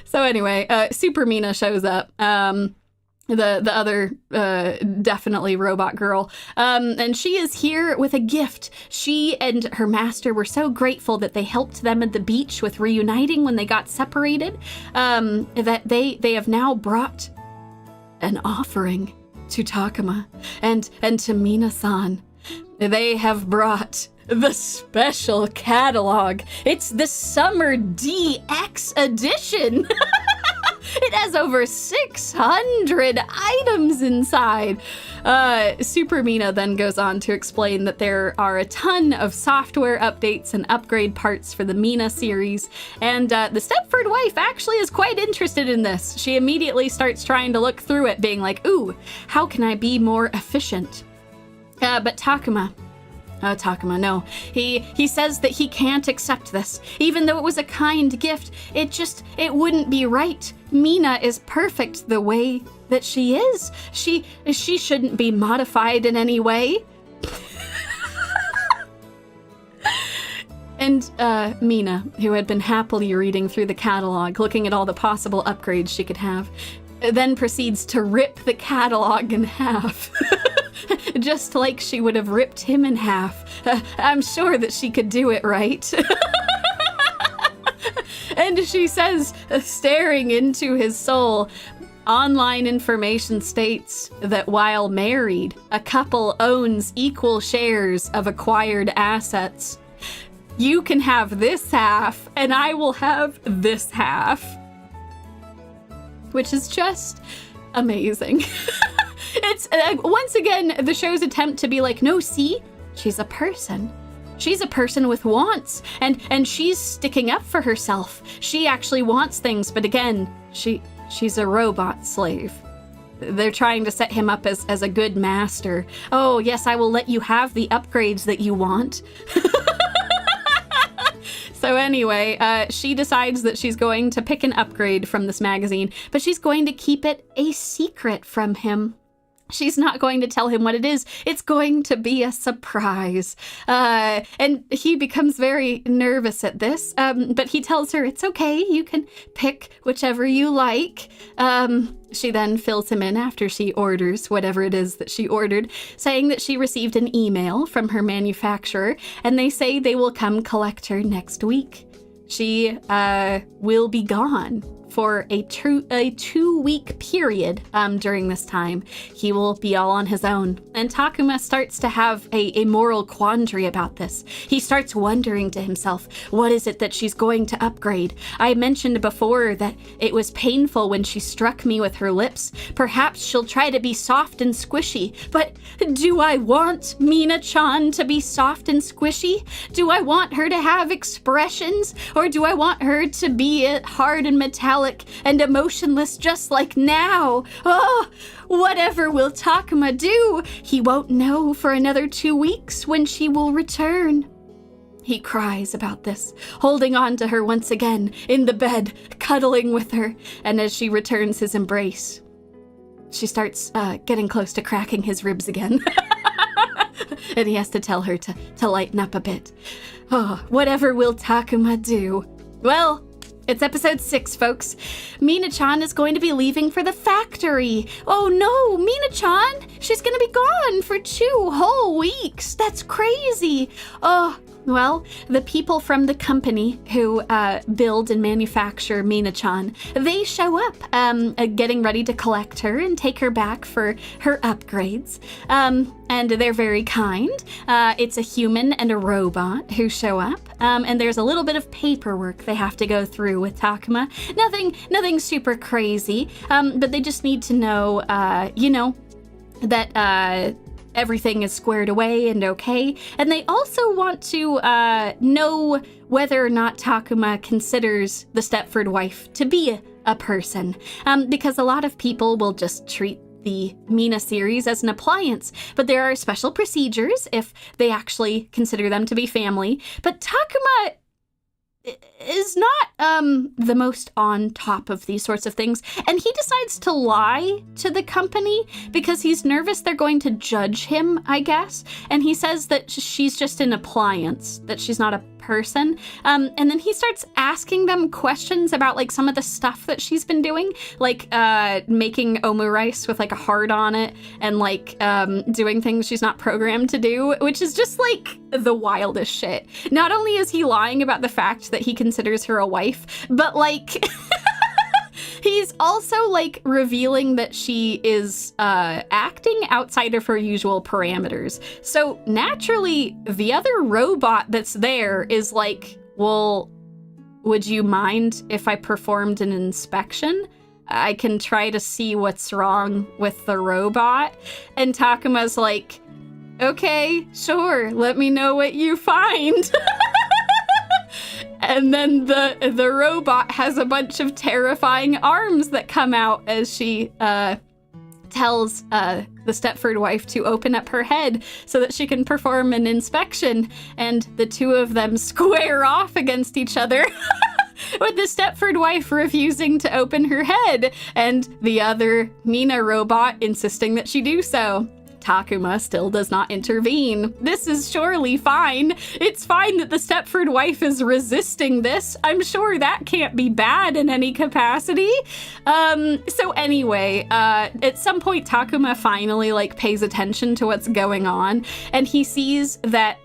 So anyway, Super Mina shows up. The other definitely robot girl. And she is here with a gift. She and her master were so grateful that they helped them at the beach with reuniting when they got separated, that they have now brought an offering to Takuma and to Mina-san. They have brought the special catalog. It's the Summer DX edition. It has over 600 items inside. Super Mina then goes on to explain that there are a ton of software updates and upgrade parts for the Mina series, and the Stepford wife actually is quite interested in this. She immediately starts trying to look through it, being like, ooh, how can I be more efficient? But Takuma, no. He says that he can't accept this. Even though it was a kind gift, it wouldn't be right. Mina is perfect the way that she is. She shouldn't be modified in any way. And Mina, who had been happily reading through the catalog, looking at all the possible upgrades she could have, then proceeds to rip the catalog in half. Just like she would have ripped him in half. I'm sure that she could do it right. And she says, staring into his soul, online information states that while married, a couple owns equal shares of acquired assets. You can have this half, and I will have this half. Which is just amazing. It's, once again, the show's attempt to be like, no, see? She's a person. She's a person with wants, and she's sticking up for herself. She actually wants things, but again, she's a robot slave. They're trying to set him up as a good master. Oh, yes, I will let you have the upgrades that you want. So anyway, she decides that she's going to pick an upgrade from this magazine, but she's going to keep it a secret from him. She's not going to tell him what it is. It's going to be a surprise. And he becomes very nervous at this, but he tells her it's okay, you can pick whichever you like. She then fills him in after she orders whatever it is that she ordered, saying that she received an email from her manufacturer, and they say they will come collect her next week. She will be gone for a 2-week period during this time. He will be all on his own. And Takuma starts to have a moral quandary about this. He starts wondering to himself, what is it that she's going to upgrade? I mentioned before that it was painful when she struck me with her lips. Perhaps she'll try to be soft and squishy. But do I want Mina-chan to be soft and squishy? Do I want her to have expressions? Or do I want her to be hard and metallic and emotionless just like now? Oh, whatever will Takuma do? He won't know for another 2 weeks when she will return. He cries about this, holding on to her once again in the bed, cuddling with her, and as she returns his embrace, she starts getting close to cracking his ribs again. And he has to tell her to lighten up a bit. Oh, whatever will Takuma do? Well, it's episode 6, folks. Mina-chan is going to be leaving for the factory. Oh no, Mina-chan! She's gonna be gone for 2 whole weeks. That's crazy. Oh, well, the people from the company who build and manufacture Mina-chan, they show up, getting ready to collect her and take her back for her upgrades. And they're very kind. It's a human and a robot who show up. And there's a little bit of paperwork they have to go through with Takuma. Nothing super crazy. But they just need to know, that everything is squared away and okay. And they also want to know whether or not Takuma considers the Stepford wife to be a person. Because a lot of people will just treat the Mina series as an appliance, but there are special procedures if they actually consider them to be family. But Takuma is not the most on top of these sorts of things, and he decides to lie to the company because he's nervous they're going to judge him, I guess. And he says that she's just an appliance, that she's not a person. And then he starts asking them questions about like some of the stuff that she's been doing, like making omu rice with like a heart on it, and like doing things she's not programmed to do, which is just like the wildest shit. Not only is he lying about the fact that he considers her a wife, but like he's also like revealing that she is acting outside of her usual parameters. So naturally, the other robot that's there is like, well, would you mind if I performed an inspection? I can try to see what's wrong with the robot. And Takuma's like, okay, sure, let me know what you find. And then the robot has a bunch of terrifying arms that come out as she tells the Stepford wife to open up her head so that she can perform an inspection. And the two of them square off against each other. With the Stepford wife refusing to open her head and the other Mina robot insisting that she do so. Takuma still does not intervene. This is surely fine. It's fine that the Stepford wife is resisting this. I'm sure that can't be bad in any capacity. So anyway, at some point Takuma finally like pays attention to what's going on, and he sees that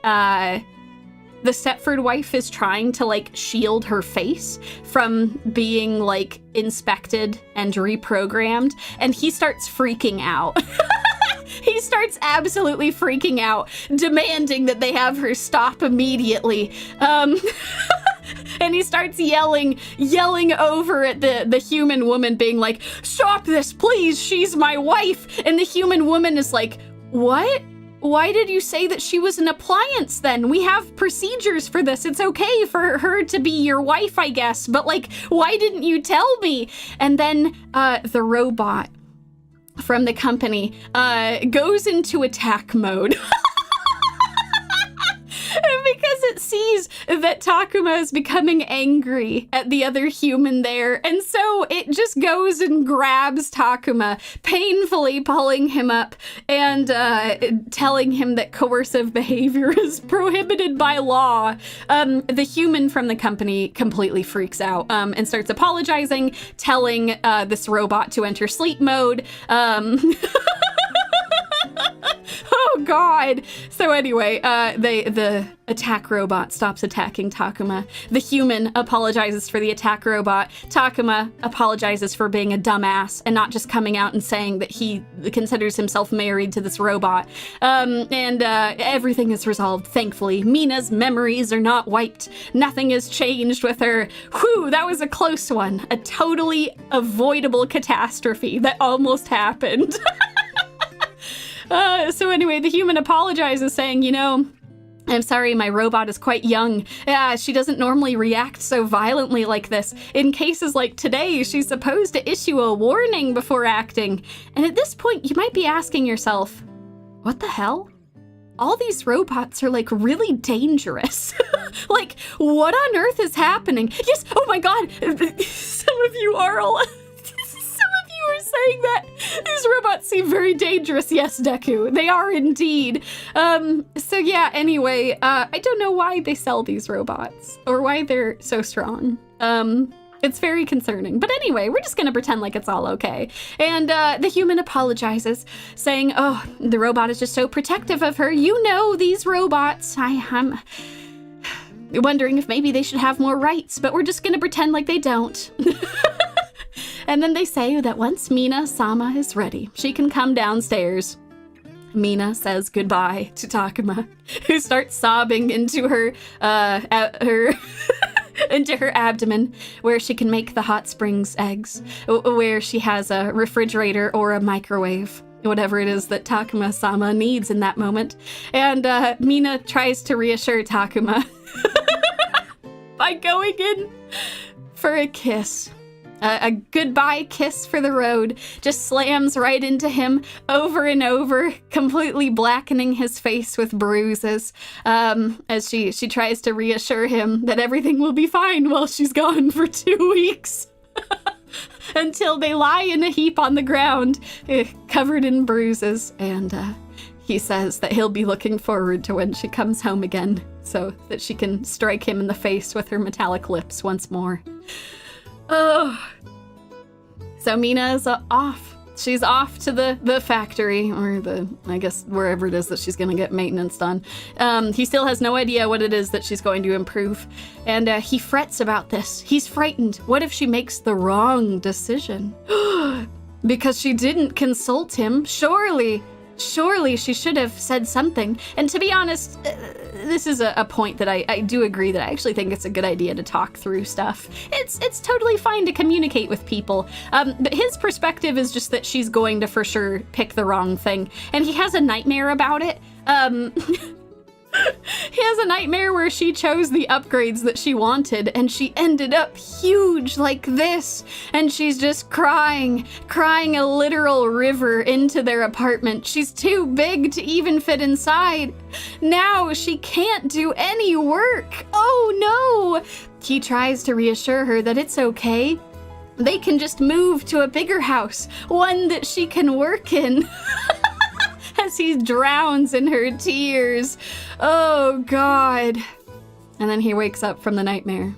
the Stepford wife is trying to like shield her face from being like inspected and reprogrammed, and he starts freaking out. He starts absolutely freaking out, demanding that they have her stop immediately. And he starts yelling over at the human woman, being like, stop this, please, she's my wife. And the human woman is like, what? Why did you say that she was an appliance then? We have procedures for this. It's okay for her to be your wife, I guess. But like, why didn't you tell me? And then the robot from the company goes into attack mode. Because it sees that Takuma is becoming angry at the other human there. And so it just goes and grabs Takuma, painfully pulling him up and telling him that coercive behavior is prohibited by law. The human from the company completely freaks out and starts apologizing, telling this robot to enter sleep mode. Oh Oh God. So anyway, the attack robot stops attacking Takuma. The human apologizes for the attack robot. Takuma apologizes for being a dumbass and not just coming out and saying that he considers himself married to this robot. And everything is resolved, thankfully. Mina's memories are not wiped. Nothing has changed with her. Whew, that was a close one. A totally avoidable catastrophe that almost happened. So anyway, the human apologizes, saying, you know, I'm sorry, my robot is quite young. She doesn't normally react so violently like this. In cases like today, she's supposed to issue a warning before acting. And at this point, you might be asking yourself, what the hell? All these robots are, like, really dangerous. Like, what on earth is happening? Yes, oh my God, some of you are saying that these robots seem very dangerous. Yes, Deku, they are indeed. So yeah, anyway, I don't know why they sell these robots or why they're so strong. It's very concerning. But anyway, we're just gonna pretend like it's all okay. And the human apologizes, saying, oh, the robot is just so protective of her. You know, these robots, I'm wondering if maybe they should have more rights, but we're just gonna pretend like they don't. And then they say that once Mina-sama is ready, she can come downstairs. Mina says goodbye to Takuma, who starts sobbing into her into her abdomen, where she can make the hot springs eggs, where she has a refrigerator or a microwave, whatever it is that Takuma-sama needs in that moment. And Mina tries to reassure Takuma by going in for a kiss. A goodbye kiss for the road, just slams right into him over and over, completely blackening his face with bruises, as she tries to reassure him that everything will be fine while she's gone for 2 weeks. Until they lie in a heap on the ground, covered in bruises, and he says that he'll be looking forward to when she comes home again, so that she can strike him in the face with her metallic lips once more. Oh, so Mina is off. She's off to the factory, or I guess wherever it is that she's gonna get maintenance done. He still has no idea what it is that she's going to improve, and he frets about this. He's frightened. What if she makes the wrong decision? Because she didn't consult him. Surely she should have said something. And to be honest, this is a point that I do agree that I actually think it's a good idea to talk through stuff. It's totally fine to communicate with people. But his perspective is just that she's going to for sure pick the wrong thing. And he has a nightmare about it. He has a nightmare where she chose the upgrades that she wanted and she ended up huge like this, and she's just crying a literal river into their apartment. She's too big to even fit inside. Now she can't do any work. Oh no! He tries to reassure her that it's okay. They can just move to a bigger house, one that she can work in. As he drowns in her tears. Oh, God. And then he wakes up from the nightmare,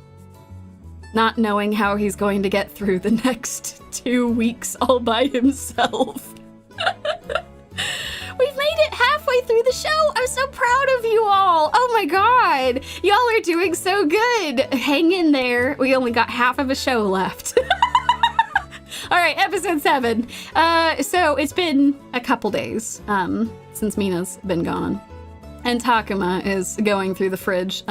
not knowing how he's going to get through the next 2 weeks all by himself. We've made it halfway through the show. I'm so proud of you all. Oh my God. Y'all are doing so good. Hang in there. We only got half of a show left. All right, episode 7. So it's been a couple days since Mina's been gone. And Takuma is going through the fridge,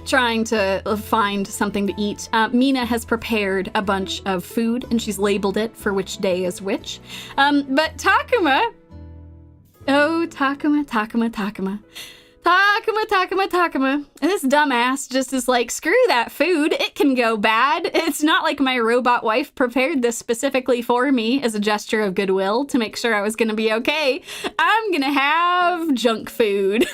trying to find something to eat. Mina has prepared a bunch of food, and she's labeled it for which day is which. But Takuma... Oh, Takuma. This dumbass just is like, screw that food. It can go bad. It's not like my robot wife prepared this specifically for me as a gesture of goodwill to make sure I was gonna be okay. I'm gonna have junk food.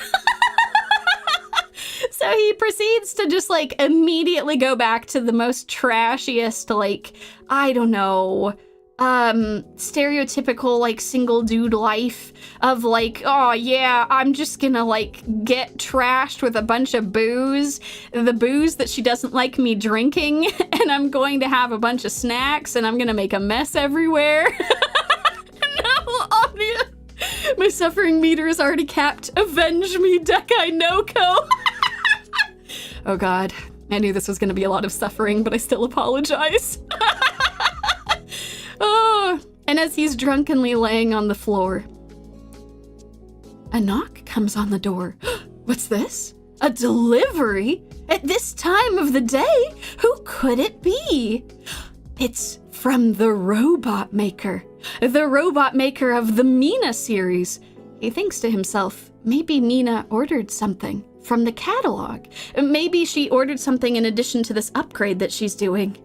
So he proceeds to just like immediately go back to the most trashiest, like, I don't know, stereotypical like single dude life of like, oh yeah, I'm just gonna like get trashed with a bunch of booze, the booze that she doesn't like me drinking, and I'm going to have a bunch of snacks and I'm gonna make a mess everywhere. No, Alya, My suffering meter is already capped. Avenge me, Dekai Noko. Oh god, I knew this was going to be a lot of suffering, but I still apologize. Oh, and as he's drunkenly laying on the floor, a knock comes on the door. What's this? A delivery? At this time of the day? Who could it be? It's from the robot maker. The robot maker of the Mina series. He thinks to himself, maybe Mina ordered something from the catalog. Maybe she ordered something in addition to this upgrade that she's doing.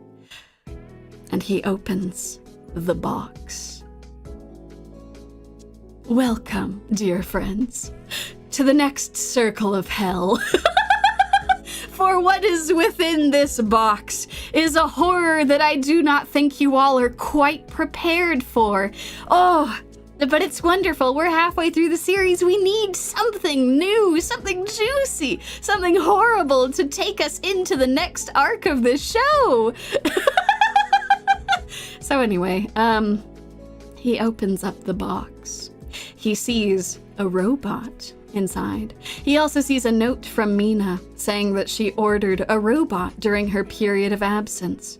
And he opens the box. Welcome, dear friends, to the next circle of hell. For what is within this box is a horror that I do not think you all are quite prepared for. Oh, but it's wonderful. We're halfway through the series. We need something new, something juicy, something horrible to take us into the next arc of the show. So anyway, he opens up the box. He sees a robot inside. He also sees a note from Mina saying that she ordered a robot during her period of absence.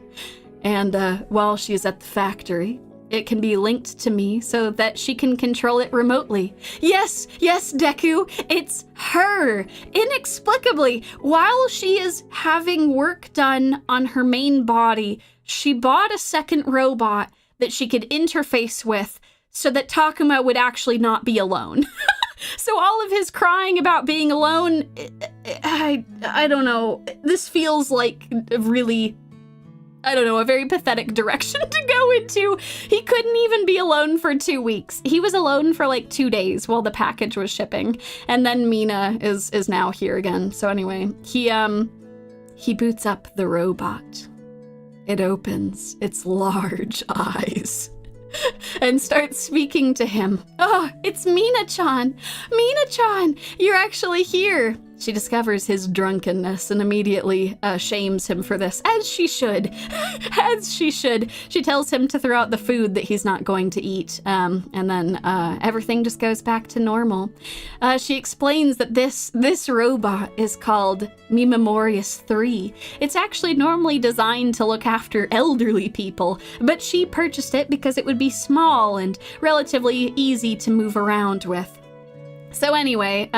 And while she's at the factory, it can be linked to me so that she can control it remotely. Yes, Deku, it's her. Inexplicably, while she is having work done on her main body, she bought a second robot that she could interface with so that Takuma would actually not be alone. So all of his crying about being alone, I don't know. This feels like really, I don't know, a very pathetic direction to go into. He couldn't even be alone for 2 weeks. He was alone for like 2 days while the package was shipping. And then Mina is now here again. So anyway, he boots up the robot. It opens its large eyes and starts speaking to him. Oh, it's Mina-chan! Mina-chan! You're actually here! She discovers his drunkenness and immediately shames him for this, as she should. As she should. She tells him to throw out the food that he's not going to eat, and then everything just goes back to normal. She explains that this robot is called Mimemorious 3. It's actually normally designed to look after elderly people, but she purchased it because it would be small and relatively easy to move around with. So anyway,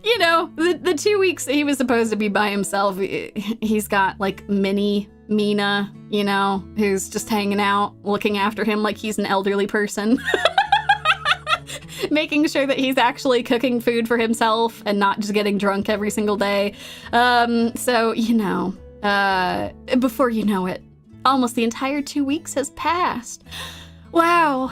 you know, the 2 weeks that he was supposed to be by himself, he's got like mini Mina, you know, who's just hanging out, looking after him like he's an elderly person. Making sure that he's actually cooking food for himself and not just getting drunk every single day. So, you know, before you know it, almost the entire 2 weeks has passed. Wow.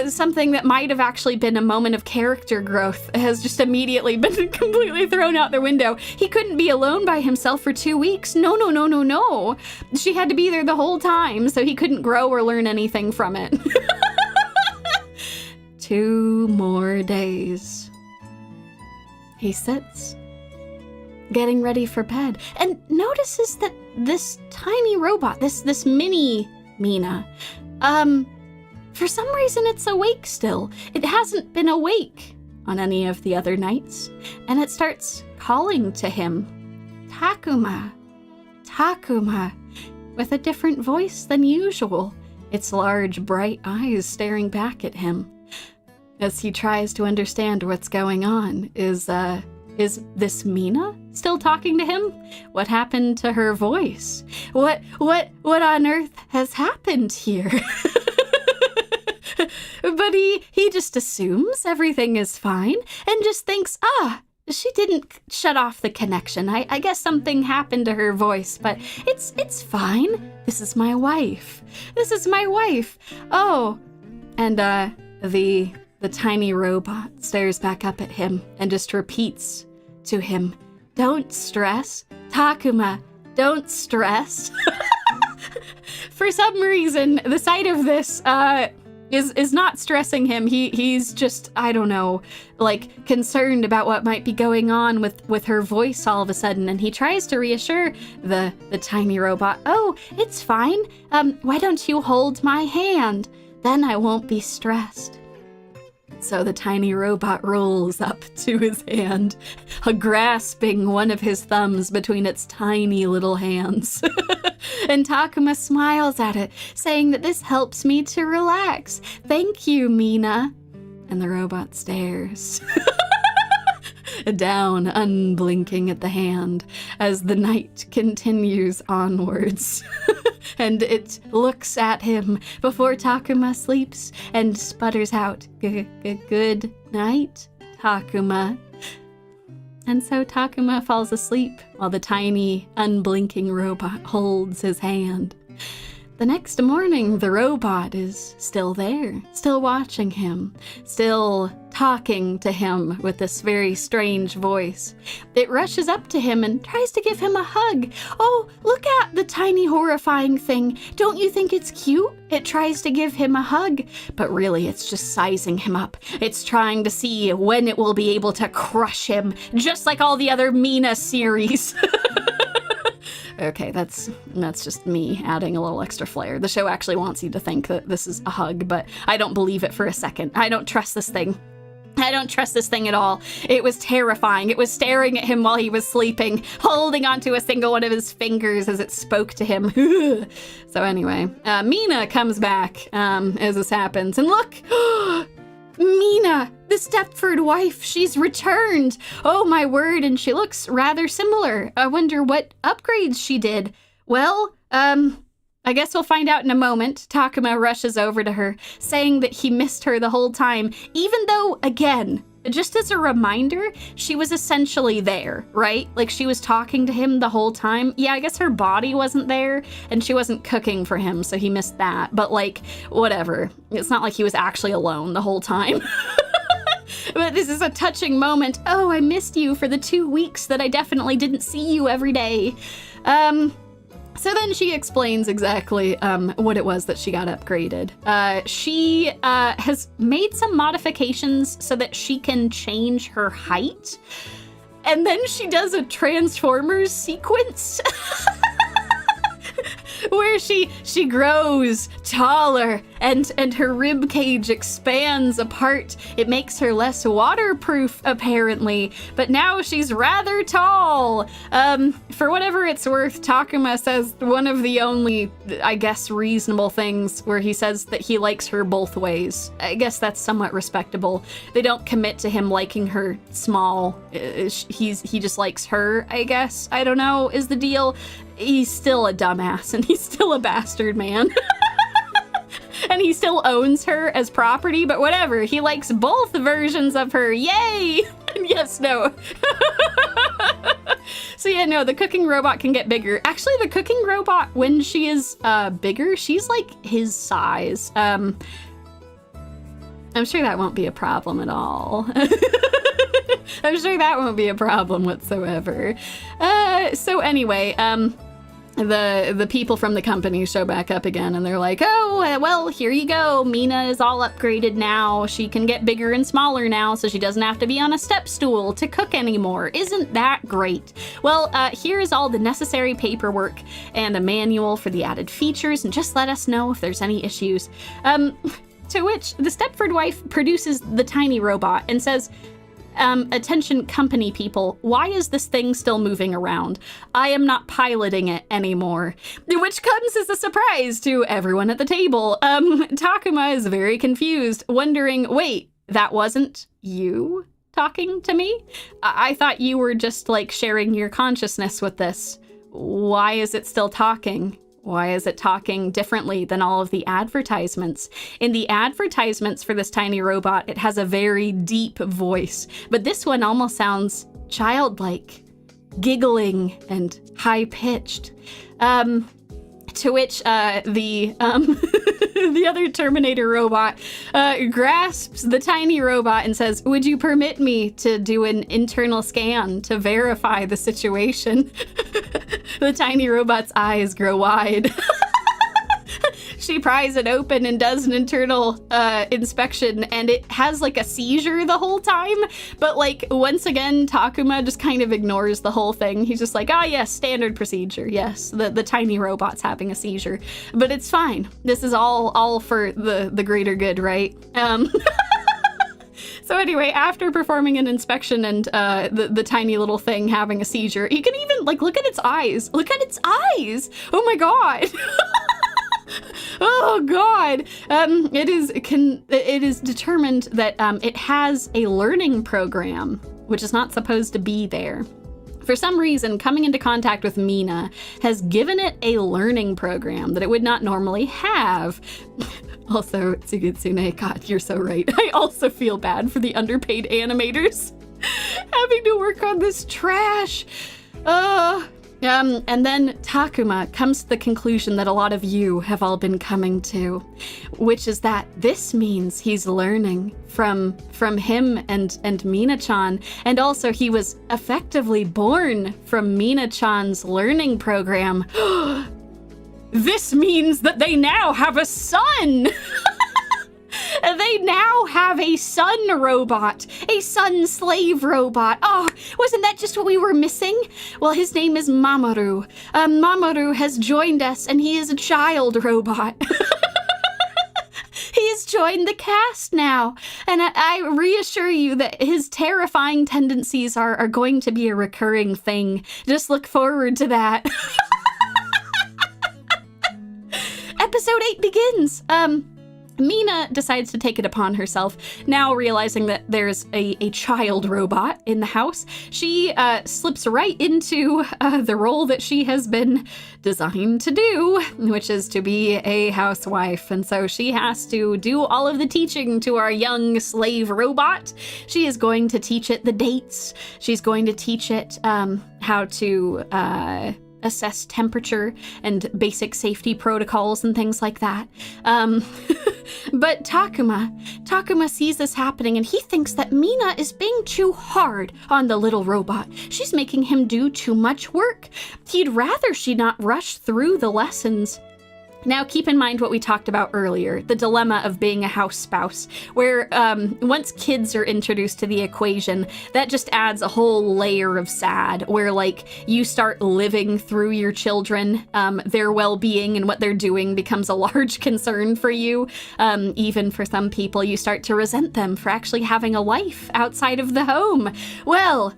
Something that might have actually been a moment of character growth has just immediately been completely thrown out the window. He couldn't be alone by himself for 2 weeks. No. She had to be there the whole time, so he couldn't grow or learn anything from it. 2 more days. He sits, getting ready for bed, and notices that this tiny robot, this mini Mina, for some reason it's awake still. It hasn't been awake on any of the other nights, and it starts calling to him. Takuma, with a different voice than usual, its large bright eyes staring back at him. As he tries to understand what's going on, is this Mina still talking to him? What happened to her voice? What on earth has happened here? But he just assumes everything is fine and just thinks, she didn't shut off the connection. I guess something happened to her voice, but it's fine. This is my wife. Oh, and the tiny robot stares back up at him and just repeats to him, "Don't stress, Takuma, don't stress." For some reason, the sight of this is not stressing him. He's just, I don't know, like concerned about what might be going on with her voice all of a sudden, and he tries to reassure the tiny robot. "Oh, it's fine. Why don't you hold my hand?" Then I won't be stressed. So the tiny robot rolls up to his hand, grasping one of his thumbs between its tiny little hands. And Takuma smiles at it, saying that this helps me to relax. Thank you, Mina. And the robot stares down, unblinking at the hand, as the night continues onwards. And it looks at him before Takuma sleeps and sputters out, "Good night, Takuma." And so Takuma falls asleep while the tiny, unblinking robot holds his hand. The next morning, the robot is still there, still watching him, still talking to him with this very strange voice. It rushes up to him and tries to give him a hug. "Oh, look at the tiny horrifying thing. Don't you think it's cute?" It tries to give him a hug, but really it's just sizing him up. It's trying to see when it will be able to crush him, just like all the other Mina series. Okay, that's just me adding a little extra flair. The show actually wants you to think that this is a hug, but I don't believe it for a second. I don't trust this thing. I don't trust this thing at all. It was terrifying. It was staring at him while he was sleeping, holding onto a single one of his fingers as it spoke to him. So anyway, Mina comes back as this happens, and look! Mina, the Stepford wife, she's returned. Oh my word, and she looks rather similar. I wonder what upgrades she did. Well, I guess we'll find out in a moment. Takuma rushes over to her, saying that he missed her the whole time, even though, again, just as a reminder, she was essentially there, right? Like, she was talking to him the whole time. Yeah, I guess her body wasn't there, and she wasn't cooking for him, so he missed that. But, like, whatever. It's not like he was actually alone the whole time. But this is a touching moment. Oh, I missed you for the 2 weeks that I definitely didn't see you every day. So then she explains exactly what it was that she got upgraded. She has made some modifications so that she can change her height. And then she does a Transformers sequence where she grows taller and her rib cage expands apart. It makes her less waterproof, apparently, but now she's rather tall. For whatever it's worth, Takuma says one of the only, I guess, reasonable things where he says that he likes her both ways. I guess that's somewhat respectable. They don't commit to him liking her small. He just likes her, I guess. I don't know, is the deal. He's still a dumbass and he's still a bastard man. And he still owns her as property, but whatever. He likes both versions of her. Yay! And yes, no. So yeah, no, the cooking robot can get bigger. Actually, the cooking robot, when she is bigger, she's like his size. I'm sure that won't be a problem at all. I'm sure that won't be a problem whatsoever. So anyway, the people from the company show back up again, and they're like, "Oh, well, here you go. Mina is all upgraded now. She can get bigger and smaller now, so she doesn't have to be on a step stool to cook anymore. Isn't that great? Well, here's all the necessary paperwork and a manual for the added features, and just let us know if there's any issues." To which the Stepford wife produces the tiny robot and says, "Attention company people, why is this thing still moving around? I am not piloting it anymore." Which comes as a surprise to everyone at the table. Takuma is very confused, wondering, wait, that wasn't you talking to me? I thought you were just like sharing your consciousness with this. Why is it still talking? Why is it talking differently than all of the advertisements? In the advertisements for this tiny robot, it has a very deep voice, but this one almost sounds childlike, giggling and high-pitched. To which the other Terminator robot grasps the tiny robot and says, "Would you permit me to do an internal scan to verify the situation?" The tiny robot's eyes grow wide. she pries it open and does an internal inspection, and it has like a seizure the whole time. But like once again, Takuma just kind of ignores the whole thing. He's just like, yes, standard procedure. Yes, the tiny robot's having a seizure, but it's fine. This is all for the greater good, right? So anyway, after performing an inspection and the tiny little thing having a seizure, you can even like look at its eyes. Look at its eyes. Oh my god. Oh god. It is determined that it has a learning program, which is not supposed to be there. For some reason, coming into contact with Mina has given it a learning program that it would not normally have. Also, Tsugitsune, God, you're so right. I also feel bad for the underpaid animators having to work on this trash. And then Takuma comes to the conclusion that a lot of you have all been coming to, which is that this means he's learning from him and Mina-chan, and also he was effectively born from Mina-chan's learning program. This means that they now have a son! They now have a sun robot, a sun slave robot. Oh, wasn't that just what we were missing? Well, his name is Mamoru. Mamoru has joined us, and he is a child robot. He's joined the cast now, and I reassure you that his terrifying tendencies are going to be a recurring thing. Just look forward to that. Episode 8 begins. Mina decides to take it upon herself, now realizing that there's a child robot in the house. She slips right into the role that she has been designed to do, which is to be a housewife. And so she has to do all of the teaching to our young slave robot. She is going to teach it the dates. She's going to teach it how to assess temperature and basic safety protocols and things like that. But Takuma sees this happening, and he thinks that Mina is being too hard on the little robot. She's making him do too much work. He'd rather she not rush through the lessons. Now, keep in mind what we talked about earlier, the dilemma of being a house spouse, where once kids are introduced to the equation, that just adds a whole layer of sad, where like you start living through your children, their well-being and what they're doing becomes a large concern for you. Even for some people, you start to resent them for actually having a life outside of the home. Well.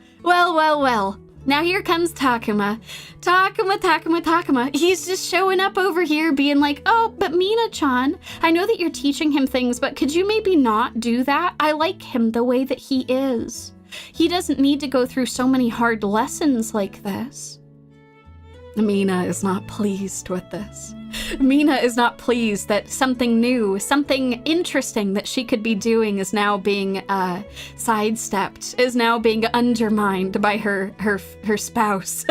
Now here comes Takuma. Takuma. He's just showing up over here being like, oh, but Mina-chan, I know that you're teaching him things, but could you maybe not do that? I like him the way that he is. He doesn't need to go through so many hard lessons like this. Mina is not pleased with this. Mina is not pleased that something new, something interesting that she could be doing is now being sidestepped, is now being undermined by her spouse.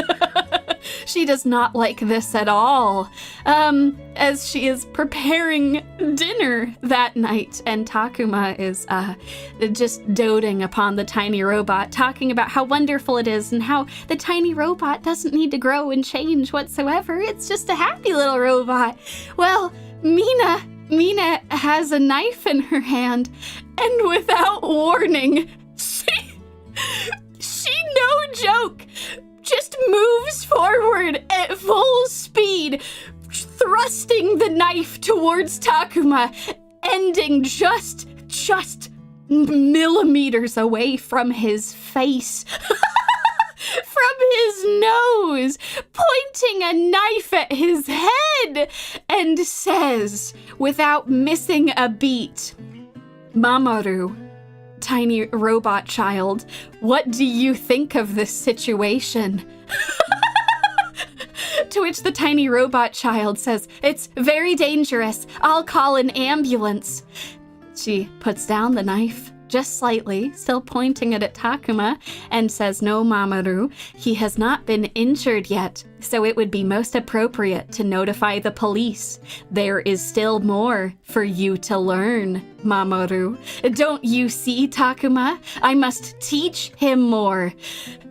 She does not like this at all, as she is preparing dinner that night, and Takuma is just doting upon the tiny robot, talking about how wonderful it is and how the tiny robot doesn't need to grow and change whatsoever. It's just a happy little robot. Well, Mina has a knife in her hand, and without warning, she no joke, just moves forward at full speed, thrusting the knife towards Takuma, ending just millimeters away from his face. From his nose, pointing a knife at his head, and says, without missing a beat, Mamoru, tiny robot child, what do you think of this situation? To which the tiny robot child says, it's very dangerous. I'll call an ambulance. She puts down the knife just slightly, still pointing it at Takuma, and says, no, Mamoru, he has not been injured yet, so it would be most appropriate to notify the police. There is still more for you to learn, Mamoru. Don't you see, Takuma? I must teach him more.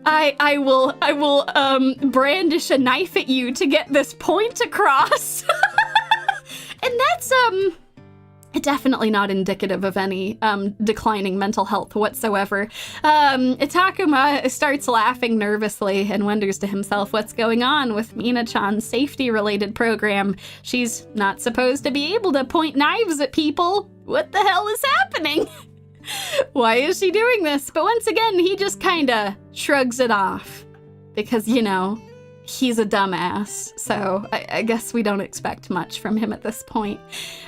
I will brandish a knife at you to get this point across. And that's, definitely not indicative of any declining mental health whatsoever. Takuma starts laughing nervously and wonders to himself what's going on with Mina-chan's safety-related program. She's not supposed to be able to point knives at people. What the hell is happening? Why is she doing this? But once again, he just kinda shrugs it off. Because, you know, he's a dumbass, so I guess we don't expect much from him at this point.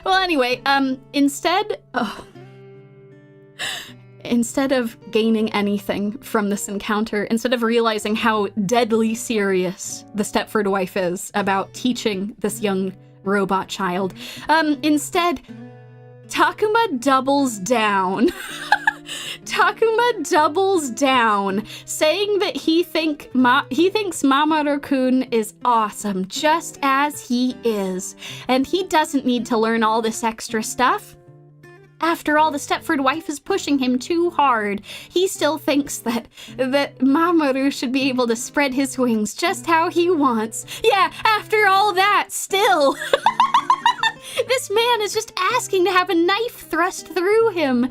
Well, anyway, instead of gaining anything from this encounter, instead of realizing how deadly serious the Stepford wife is about teaching this young robot child, instead, Takuma doubles down. Takuma doubles down, saying that he thinks Mamoru-kun is awesome just as he is, and he doesn't need to learn all this extra stuff. After all, the Stepford wife is pushing him too hard. He still thinks that Mamoru should be able to spread his wings just how he wants. Yeah, after all that, still. This man is just asking to have a knife thrust through him.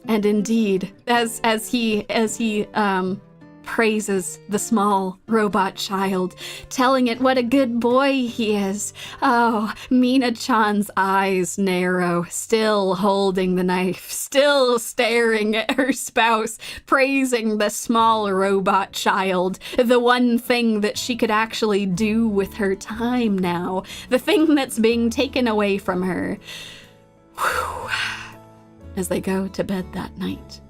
And indeed, as he praises the small robot child, telling it what a good boy he is, oh, Mina-chan's eyes narrow, still holding the knife, still staring at her spouse, praising the small robot child, the one thing that she could actually do with her time now, the thing that's being taken away from her. Whew. As they go to bed that night,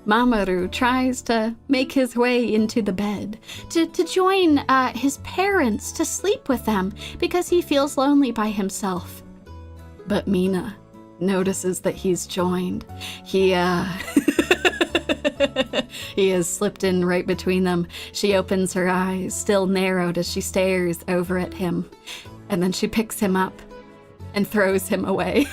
Mamoru tries to make his way into the bed, to join his parents, to sleep with them, because he feels lonely by himself. But Mina notices that he's joined. He has slipped in right between them. She opens her eyes, still narrowed as she stares over at him, and then she picks him up and throws him away.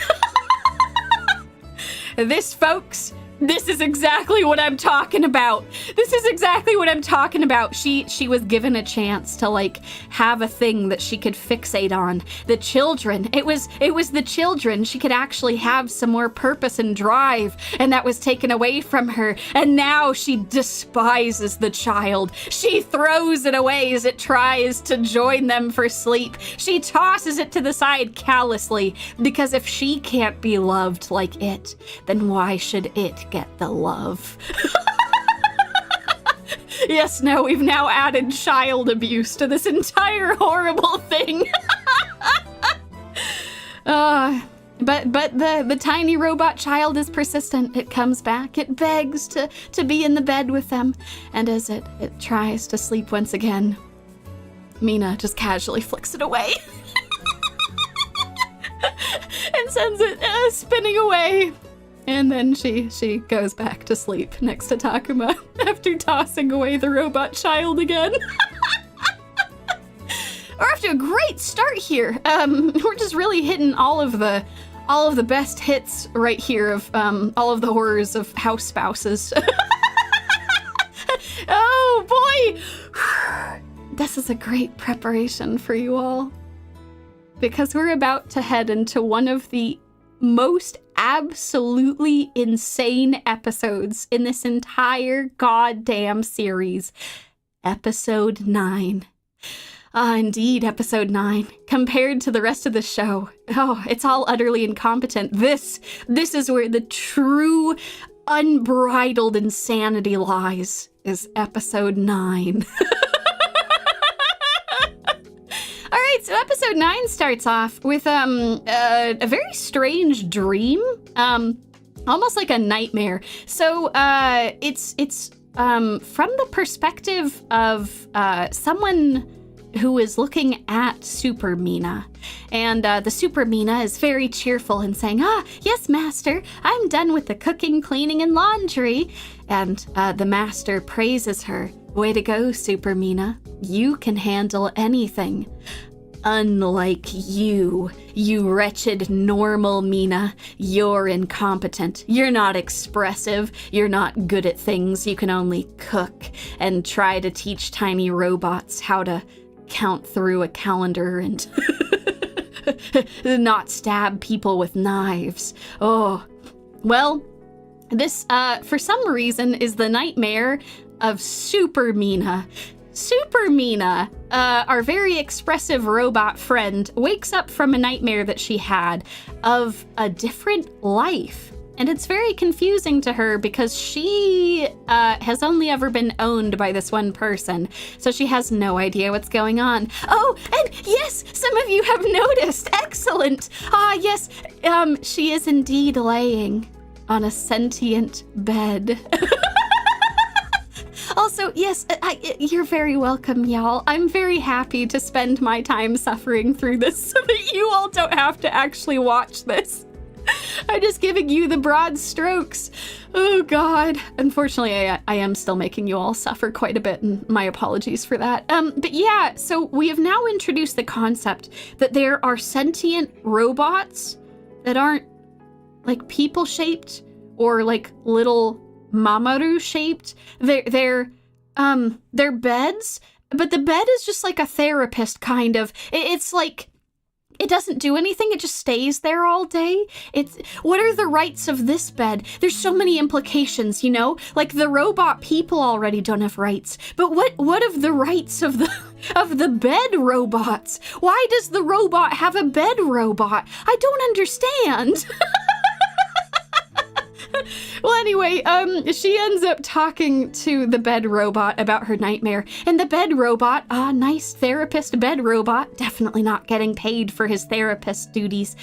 This, folks, this is exactly what I'm talking about. This is exactly what I'm talking about. She was given a chance to, like, have a thing that she could fixate on. The children. It was the children. She could actually have some more purpose and drive, and that was taken away from her. And now she despises the child. She throws it away as it tries to join them for sleep. She tosses it to the side callously, because if she can't be loved like it, then why should it get the love? Yes, no, we've now added child abuse to this entire horrible thing. But the tiny robot child is persistent. It comes back. It begs to be in the bed with them. And as it tries to sleep once again, Mina just casually flicks it away. And sends it spinning away. And then she goes back to sleep next to Takuma after tossing away the robot child again. We're off to a great start here. We're just really hitting all of the best hits right here of all of the horrors of Housespouses. Oh boy! This is a great preparation for you all, because we're about to head into one of the most absolutely insane episodes in this entire goddamn series. Episode 9. Indeed, episode 9. Compared to the rest of the show, it's all utterly incompetent. This is where the true unbridled insanity lies, is episode 9. All right, so episode 9 starts off with a very strange dream, almost like a nightmare. So it's from the perspective of someone who is looking at Super Mina. And the Super Mina is very cheerful and saying, yes, master, I'm done with the cooking, cleaning, and laundry. And the master praises her. Way to go, Super Mina. You can handle anything. Unlike you wretched normal Mina, you're incompetent. You're not expressive. You're not good at things. You can only cook and try to teach tiny robots how to count through a calendar and not stab people with knives. Oh, well, this, for some reason, is the nightmare of Super Mina. Super Mina, our very expressive robot friend, wakes up from a nightmare that she had of a different life. And it's very confusing to her because she has only ever been owned by this one person. So she has no idea what's going on. Oh, and yes, some of you have noticed. Excellent. Ah, yes, she is indeed laying on a sentient bed. Also, yes, you're very welcome, y'all. I'm very happy to spend my time suffering through this so that you all don't have to actually watch this. I'm just giving you the broad strokes. Oh, God. Unfortunately, I am still making you all suffer quite a bit, and my apologies for that. But yeah, so we have now introduced the concept that there are sentient robots that aren't, like, people-shaped or, like, little Mamaru-shaped. They're beds, but the bed is just like a therapist, kind of. It's like, it doesn't do anything, it just stays there all day. What are the rights of this bed? There's so many implications, you know? Like, the robot people already don't have rights, but what of the rights of the bed robots? Why does the robot have a bed robot? I don't understand. Well, anyway, she ends up talking to the bed robot about her nightmare, and the bed robot, nice therapist bed robot, definitely not getting paid for his therapist duties,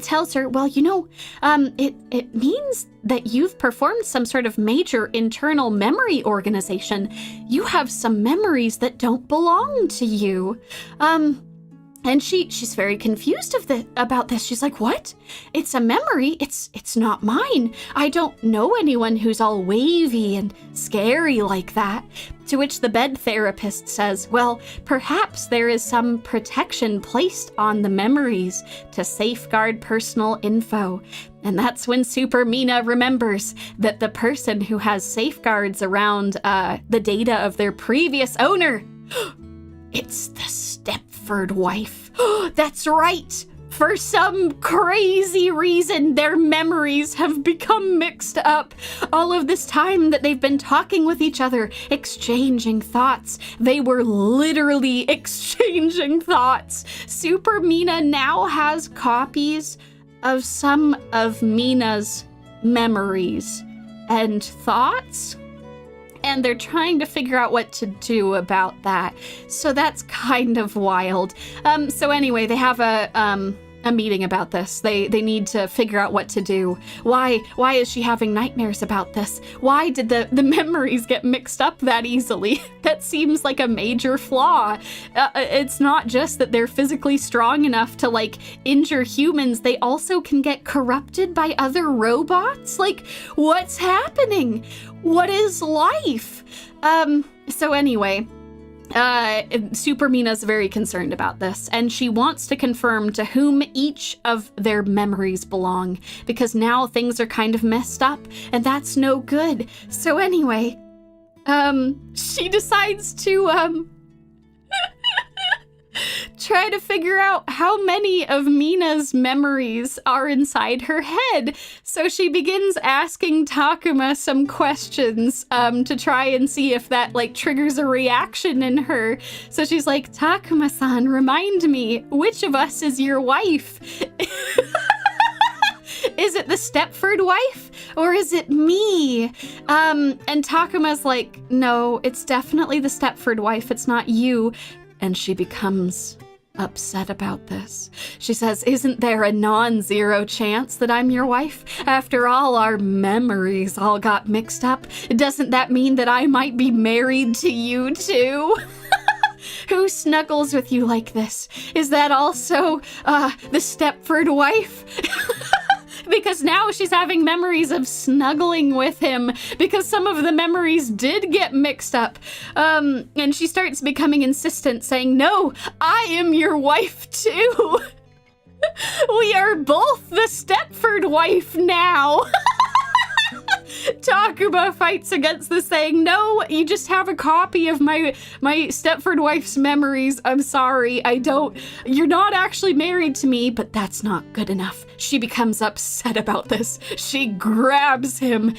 tells her, well, you know, it means that you've performed some sort of major internal memory organization. You have some memories that don't belong to you. And she's very confused about this. She's like, what? It's a memory. It's not mine. I don't know anyone who's all wavy and scary like that. To which the bed therapist says, well, perhaps there is some protection placed on the memories to safeguard personal info. And that's when Super Mina remembers that the person who has safeguards around the data of their previous owner, it's the Stepford wife. That's right. For some crazy reason, their memories have become mixed up. All of this time that they've been talking with each other, exchanging thoughts. They were literally exchanging thoughts. Super Mina now has copies of some of Mina's memories and thoughts. And they're trying to figure out what to do about that. So that's kind of wild. So anyway, they have a meeting about this. They need to figure out what to do. Why is she having nightmares about this? Why did the memories get mixed up that easily? That seems like a major flaw. It's not just that they're physically strong enough to, like, injure humans. They also can get corrupted by other robots? Like, what's happening? What is life? So anyway, Super Mina's very concerned about this, and she wants to confirm to whom each of their memories belong, because now things are kind of messed up, and that's no good. So anyway, she decides to, try to figure out how many of Mina's memories are inside her head. So she begins asking Takuma some questions to try and see if that, like, triggers a reaction in her. So she's like, Takuma-san, remind me, which of us is your wife? Is it the Stepford wife? Or is it me? And Takuma's like, no, it's definitely the Stepford wife. It's not you. And she becomes upset about this. She says, isn't there a non-zero chance that I'm your wife? After all, our memories all got mixed up. Doesn't that mean that I might be married to you too? Who snuggles with you like this? Is that also the Stepford wife? Because now she's having memories of snuggling with him, because some of the memories did get mixed up. And she starts becoming insistent, saying, no, I am your wife too. We are both the Stepford wife now. Takuma fights against this, saying, no, you just have a copy of my Stepford wife's memories. I'm sorry, you're not actually married to me, but that's not good enough. She becomes upset about this. She grabs him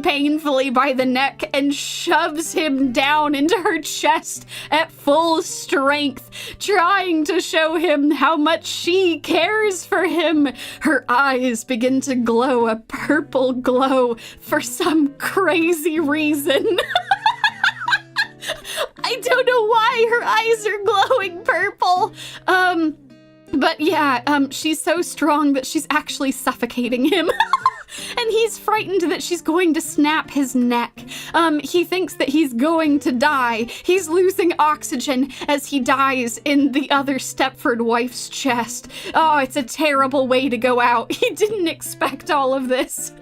painfully by the neck and shoves him down into her chest at full strength, trying to show him how much she cares for him. Her eyes begin to glow a purple glow for some crazy reason. I don't know why her eyes are glowing purple. But yeah, she's so strong that she's actually suffocating him. And he's frightened that she's going to snap his neck. He thinks that he's going to die. He's losing oxygen as he dies in the other Stepford wife's chest. Oh, it's a terrible way to go out. He didn't expect all of this.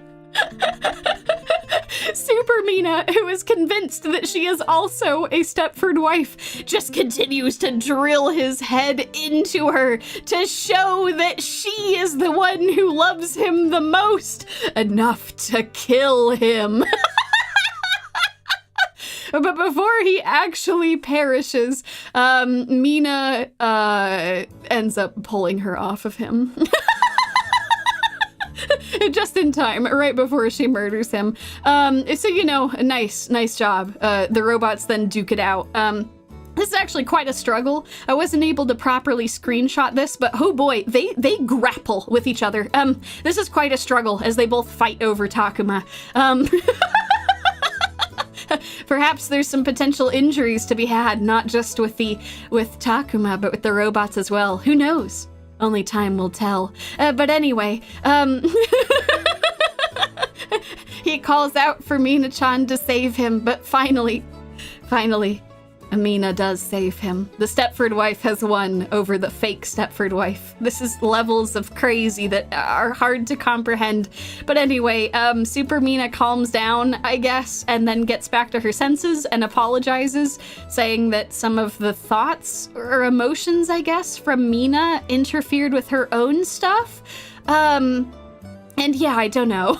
Super Mina, who is convinced that she is also a Stepford wife, just continues to drill his head into her to show that she is the one who loves him the most, enough to kill him. But before he actually perishes, Mina ends up pulling her off of him. Just in time, right before she murders him. So, nice job. The robots then duke it out. This is actually quite a struggle. I wasn't able to properly screenshot this, but oh boy, they grapple with each other. This is quite a struggle as they both fight over Takuma. Perhaps there's some potential injuries to be had, not just with Takuma, but with the robots as well. Who knows? Only time will tell. But anyway, he calls out for Mina-chan to save him, but finally, Amina does save him. The Stepford wife has won over the fake Stepford wife. This is levels of crazy that are hard to comprehend. But anyway, Super Mina calms down, I guess, and then gets back to her senses and apologizes, saying that some of the thoughts or emotions, I guess, from Mina interfered with her own stuff. And yeah, I don't know.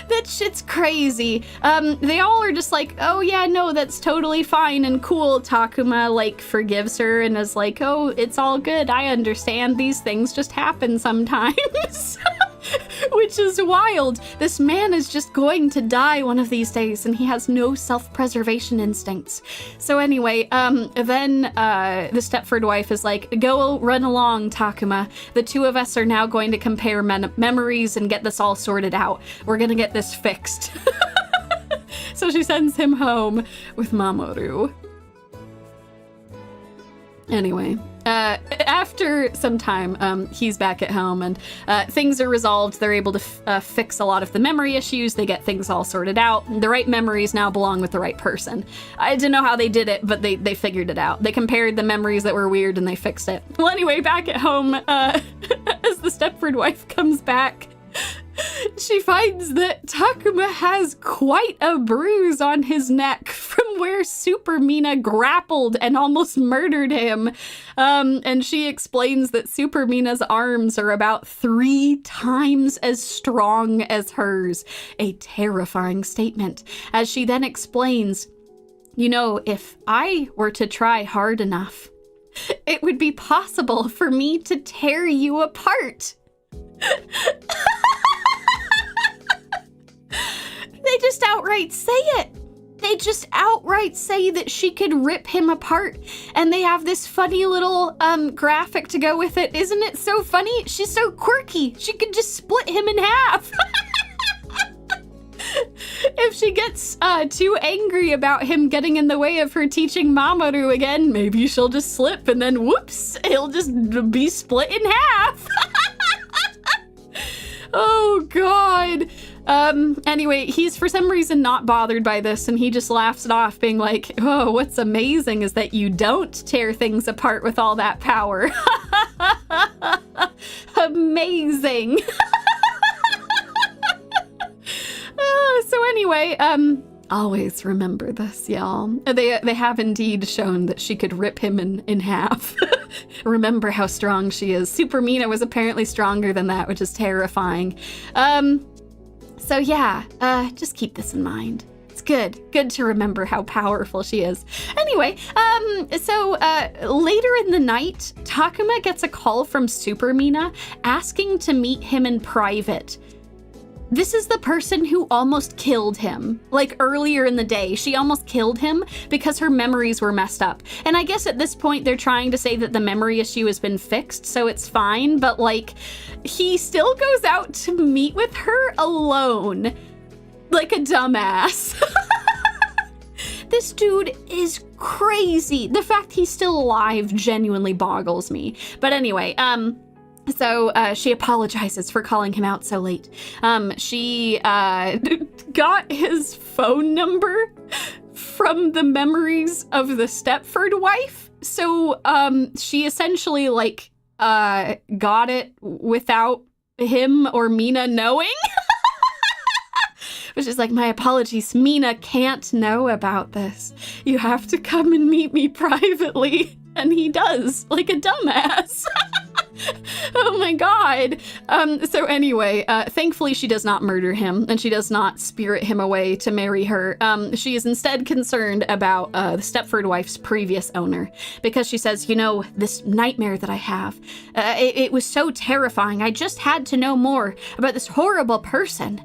That shit's crazy. They all are just like, oh yeah, no, that's totally fine and cool. Takuma, forgives her and is like, oh, it's all good. I understand. These things just happen sometimes. Which is wild. This man is just going to die one of these days, and he has no self-preservation instincts. So anyway, then the Stepford wife is like, go run along, Takuma. The two of us are now going to compare memories and get this all sorted out. We're gonna get this fixed. So she sends him home with Mamoru. Anyway, after some time, he's back at home and things are resolved. They're able to fix a lot of the memory issues. They get things all sorted out. The right memories now belong with the right person. I didn't know how they did it, but they figured it out. They compared the memories that were weird and they fixed it. Well, anyway, back at home, as the Stepford wife comes back, she finds that Takuma has quite a bruise on his neck from where Super Mina grappled and almost murdered him. And she explains that Super Mina's arms are about 3 times as strong as hers. A terrifying statement. As she then explains, if I were to try hard enough, it would be possible for me to tear you apart. They just outright say it. They just outright say that she could rip him apart. And they have this funny little graphic to go with it. Isn't it so funny? She's so quirky. She could just split him in half. If she gets too angry about him getting in the way of her teaching Mamoru again, maybe she'll just slip and then whoops, he'll just be split in half. Oh, God. Anyway, he's for some reason not bothered by this, and he just laughs it off, being like, oh, what's amazing is that you don't tear things apart with all that power. Amazing. So anyway, always remember this, y'all. They have indeed shown that she could rip him in half. Remember how strong she is. Super Mina was apparently stronger than that, which is terrifying. So yeah, just keep this in mind. It's good to remember how powerful she is. Anyway, so later in the night, Takuma gets a call from Super Mina asking to meet him in private. This is the person who almost killed him. Like earlier in the day, she almost killed him because her memories were messed up. And I guess at this point they're trying to say that the memory issue has been fixed, so it's fine, but like he still goes out to meet with her alone. Like a dumbass. This dude is crazy. The fact he's still alive genuinely boggles me. But anyway, so she apologizes for calling him out so late. She got his phone number from the memories of the Stepford wife. So she essentially like got it without him or Mina knowing. Which is like, my apologies, Mina can't know about this. You have to come and meet me privately. And he does, like a dumbass. Oh my god. So anyway, thankfully she does not murder him, and she does not spirit him away to marry her. She is instead concerned about the Stepford wife's previous owner, because she says, you know, this nightmare that I have, it was so terrifying. I just had to know more about this horrible person.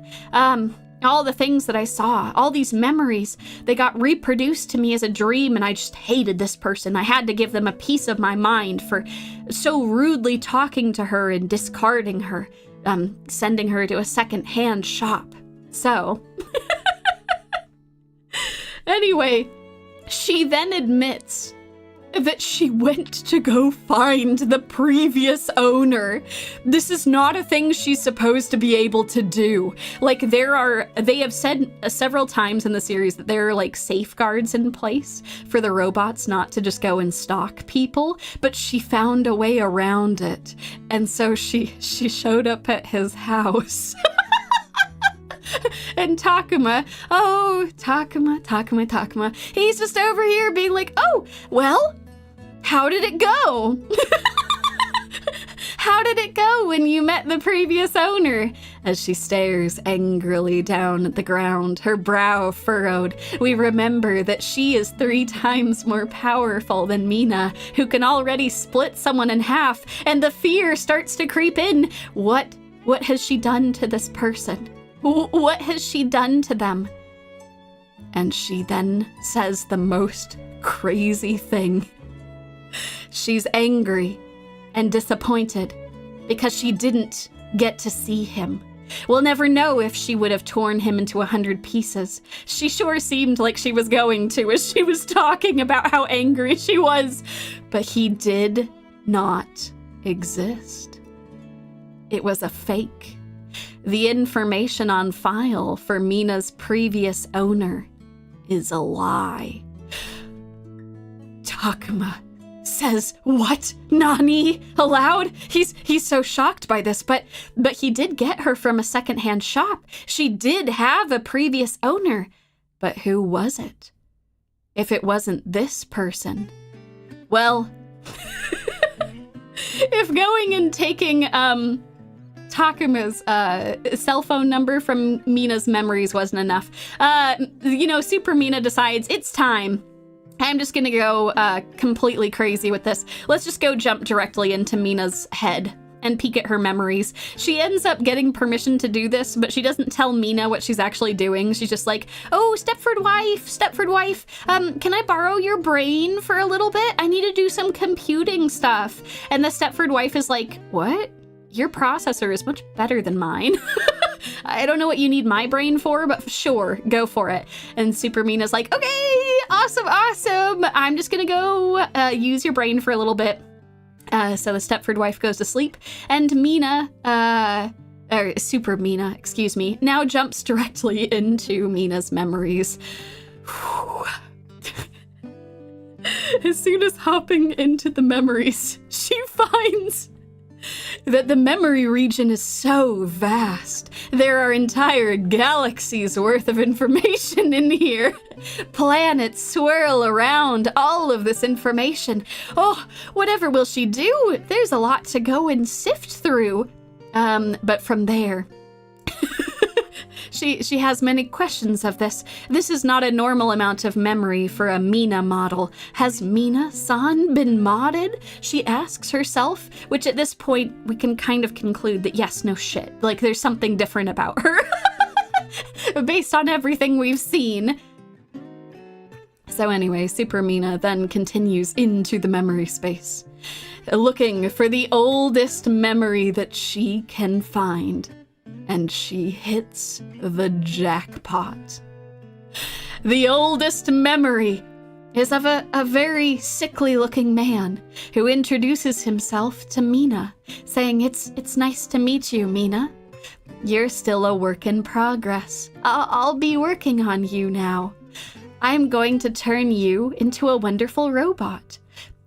All the things that I saw, all these memories, they got reproduced to me as a dream, and I just hated this person. I had to give them a piece of my mind for so rudely talking to her and discarding her, sending her to a second-hand shop. So, anyway, she then admits that she went to go find the previous owner. This is not a thing she's supposed to be able to do. Like, they have said several times in the series that there are like safeguards in place for the robots not to just go and stalk people, but she found a way around it. And so she showed up at his house. And Takuma, he's just over here being like, oh, well, how did it go? How did it go when you met the previous owner? As she stares angrily down at the ground, her brow furrowed, we remember that she is 3 times more powerful than Mina, who can already split someone in half, and the fear starts to creep in. What has she done to this person? What has she done to them? And she then says the most crazy thing. She's angry and disappointed because she didn't get to see him. We'll never know if she would have torn him into 100 pieces. She sure seemed like she was going to as she was talking about how angry she was. But he did not exist. It was a fake. The information on file for Mina's previous owner is a lie. Takuma says, what? Nani? Aloud? He's so shocked by this, but he did get her from a secondhand shop. She did have a previous owner. But who was it? If it wasn't this person? Well, if going and taking, Takuma's cell phone number from Mina's memories wasn't enough. Super Mina decides it's time. I'm just gonna go completely crazy with this. Let's just go jump directly into Mina's head and peek at her memories. She ends up getting permission to do this, but she doesn't tell Mina what she's actually doing. She's just like, oh, Stepford wife, can I borrow your brain for a little bit? I need to do some computing stuff. And the Stepford wife is like, what? Your processor is much better than mine. I don't know what you need my brain for, but sure, go for it. And Super Mina's like, okay, awesome. I'm just gonna go use your brain for a little bit. So the Stepford wife goes to sleep, and Super Mina, excuse me, now jumps directly into Mina's memories. As soon as hopping into the memories, she finds that the memory region is so vast. There are entire galaxies worth of information in here. Planets swirl around all of this information. Oh, whatever will she do? There's a lot to go and sift through. But from there, she has many questions of this. This is not a normal amount of memory for a Mina model. Has Mina-san been modded? She asks herself, which at this point we can kind of conclude that yes, no shit. Like there's something different about her based on everything we've seen. So anyway, Super Mina then continues into the memory space, looking for the oldest memory that she can find. And she hits the jackpot. The oldest memory is of a very sickly-looking man who introduces himself to Mina, saying, It's nice to meet you, Mina. You're still a work in progress. I'll be working on you now. I'm going to turn you into a wonderful robot.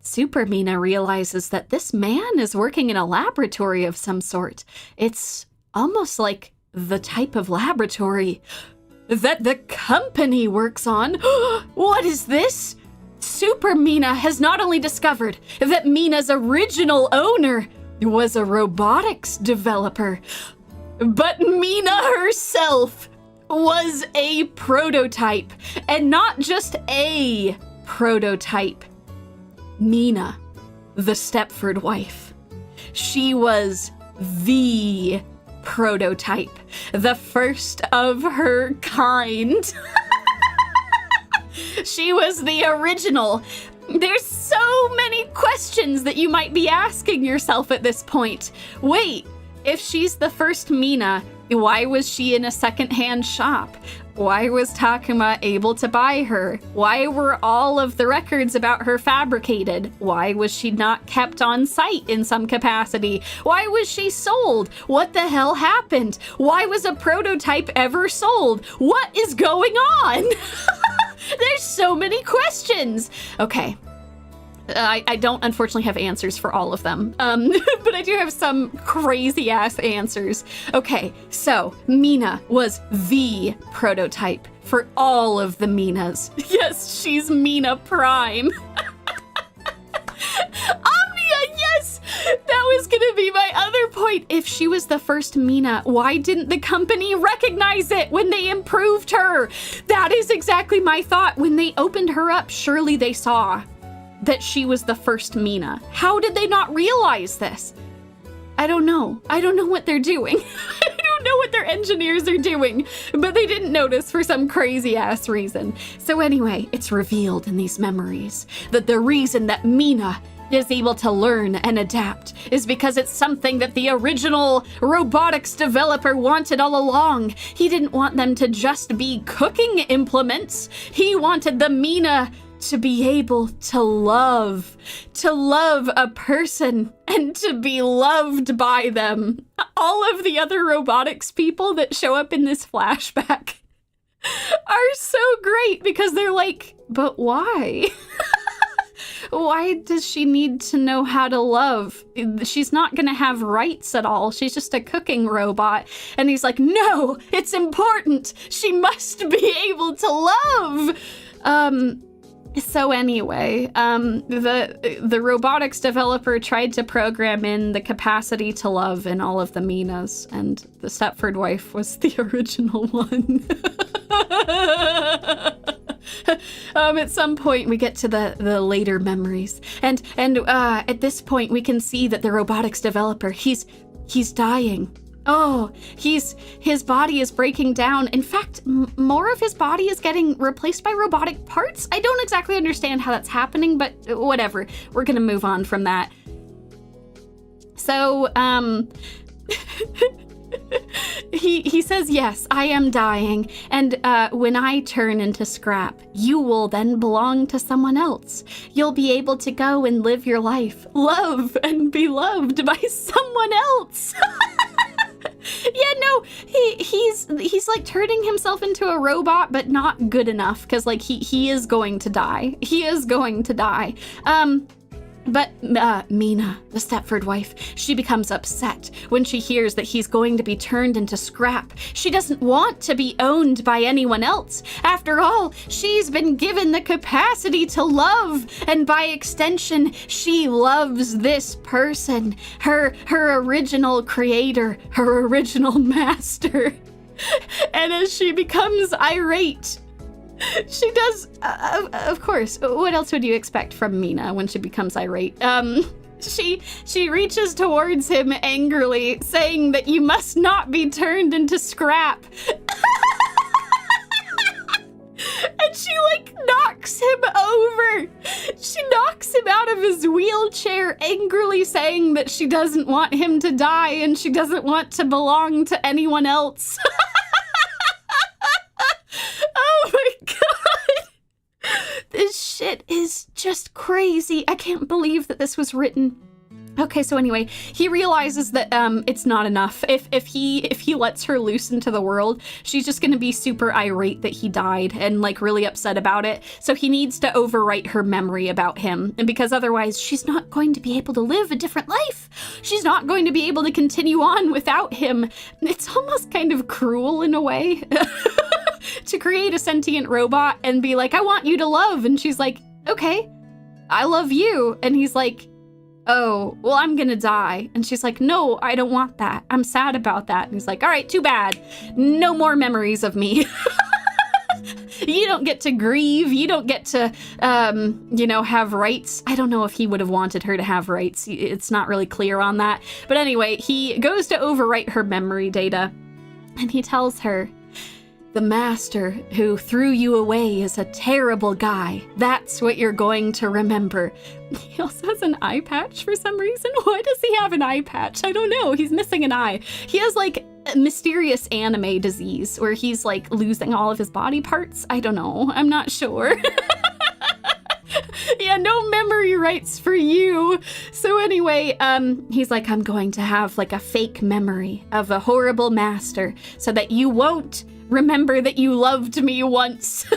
Super Mina realizes that this man is working in a laboratory of some sort. It's almost like the type of laboratory that the company works on. What is this? Super Mina has not only discovered that Mina's original owner was a robotics developer, but Mina herself was a prototype, and not just a prototype. Mina, the Stepford wife, she was the prototype, the first of her kind. She was the original. There's so many questions that you might be asking yourself at this point. Wait, if she's the first Mina, why was she in a secondhand shop? Why was Takuma able to buy her? Why were all of the records about her fabricated? Why was she not kept on site in some capacity? Why was she sold? What the hell happened? Why was a prototype ever sold? What is going on? There's so many questions. Okay. I don't unfortunately have answers for all of them, but I do have some crazy ass answers. Okay, so Mina was the prototype for all of the Minas. Yes, she's Mina Prime. Omnia, yes! That was gonna be my other point. If she was the first Mina, why didn't the company recognize it when they improved her? That is exactly my thought. When they opened her up, surely they saw that she was the first Mina. How did they not realize this? I don't know. I don't know what they're doing. I don't know what their engineers are doing, but they didn't notice for some crazy ass reason. So anyway, it's revealed in these memories that the reason that Mina is able to learn and adapt is because it's something that the original robotics developer wanted all along. He didn't want them to just be cooking implements. He wanted the Mina to be able to love a person and to be loved by them. All of the other robotics people that show up in this flashback are so great because they're like, but why? Why does she need to know how to love? She's not gonna have rights at all. She's just a cooking robot. And he's like, no, it's important. She must be able to love. So anyway, the robotics developer tried to program in the capacity to love in all of the Minas, and the Stepford wife was the original one. At some point we get to the later memories, and at this point we can see that the robotics developer, he's dying. Oh, his body is breaking down. In fact, more of his body is getting replaced by robotic parts. I don't exactly understand how that's happening, but whatever. We're gonna move on from that. So, he says, yes, I am dying, and when I turn into scrap, you will then belong to someone else. You'll be able to go and live your life, love and be loved by someone else. Yeah, no, he's like turning himself into a robot, but not good enough, because like he is going to die. He is going to die. But Mina, the Stepford wife, she becomes upset when she hears that he's going to be turned into scrap. She doesn't want to be owned by anyone else. After all, she's been given the capacity to love, and by extension, she loves this person, her original creator, her original master. And as she becomes irate, she does, of course, what else would you expect from Mina when she becomes irate? She reaches towards him angrily, saying that you must not be turned into scrap. And she, like, knocks him over. She knocks him out of his wheelchair, angrily saying that she doesn't want him to die and she doesn't want to belong to anyone else. Oh my god. This shit is just crazy. I can't believe that this was written. Okay, so anyway, he realizes that it's not enough. If he lets her loose into the world, she's just gonna be super irate that he died and like really upset about it. So he needs to overwrite her memory about him, and because otherwise she's not going to be able to live a different life. She's not going to be able to continue on without him. It's almost kind of cruel in a way to create a sentient robot and be like, I want you to love, and she's like, okay, I love you, and he's like, oh, well, I'm gonna die. And she's like, no, I don't want that. I'm sad about that. And he's like, all right, too bad. No more memories of me. You don't get to grieve. You don't get to, have rights. I don't know if he would have wanted her to have rights. It's not really clear on that. But anyway, he goes to overwrite her memory data, and he tells her, the master who threw you away is a terrible guy. That's what you're going to remember. He also has an eye patch for some reason. Why does he have an eye patch? I don't know. He's missing an eye. He has like a mysterious anime disease where he's like losing all of his body parts. I don't know. I'm not sure. Yeah, no memory rights for you. So anyway, he's like, I'm going to have like a fake memory of a horrible master so that you won't remember that you loved me once.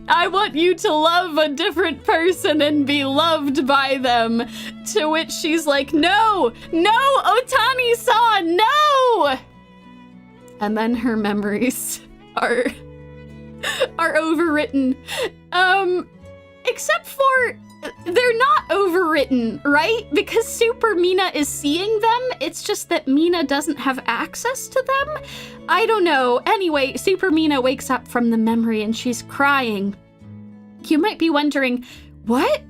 I want you to love a different person and be loved by them. To which she's like, no, Otani-san, no! And then her memories are overwritten. Except for they're not overwritten, right? Because Super Mina is seeing them. It's just that Mina doesn't have access to them. I don't know. Anyway, Super Mina wakes up from the memory and she's crying. You might be wondering, what?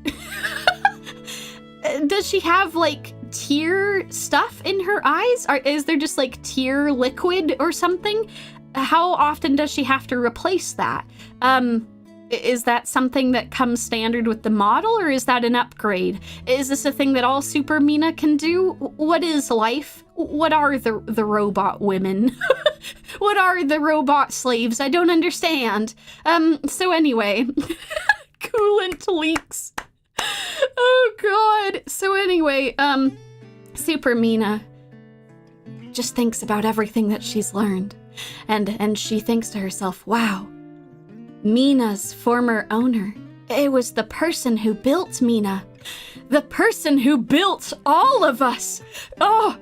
Does she have like tear stuff in her eyes? Or is there just like tear liquid or something? How often does she have to replace that? Is that something that comes standard with the model, or is that an upgrade? Is this a thing that all Super Mina can do? What is life? What are the robot women? What are the robot slaves? I don't understand. So anyway, coolant leaks. Oh god. So anyway, Super Mina just thinks about everything that she's learned. And she thinks to herself, wow, Mina's former owner. It was the person who built Mina. The person who built all of us. Oh,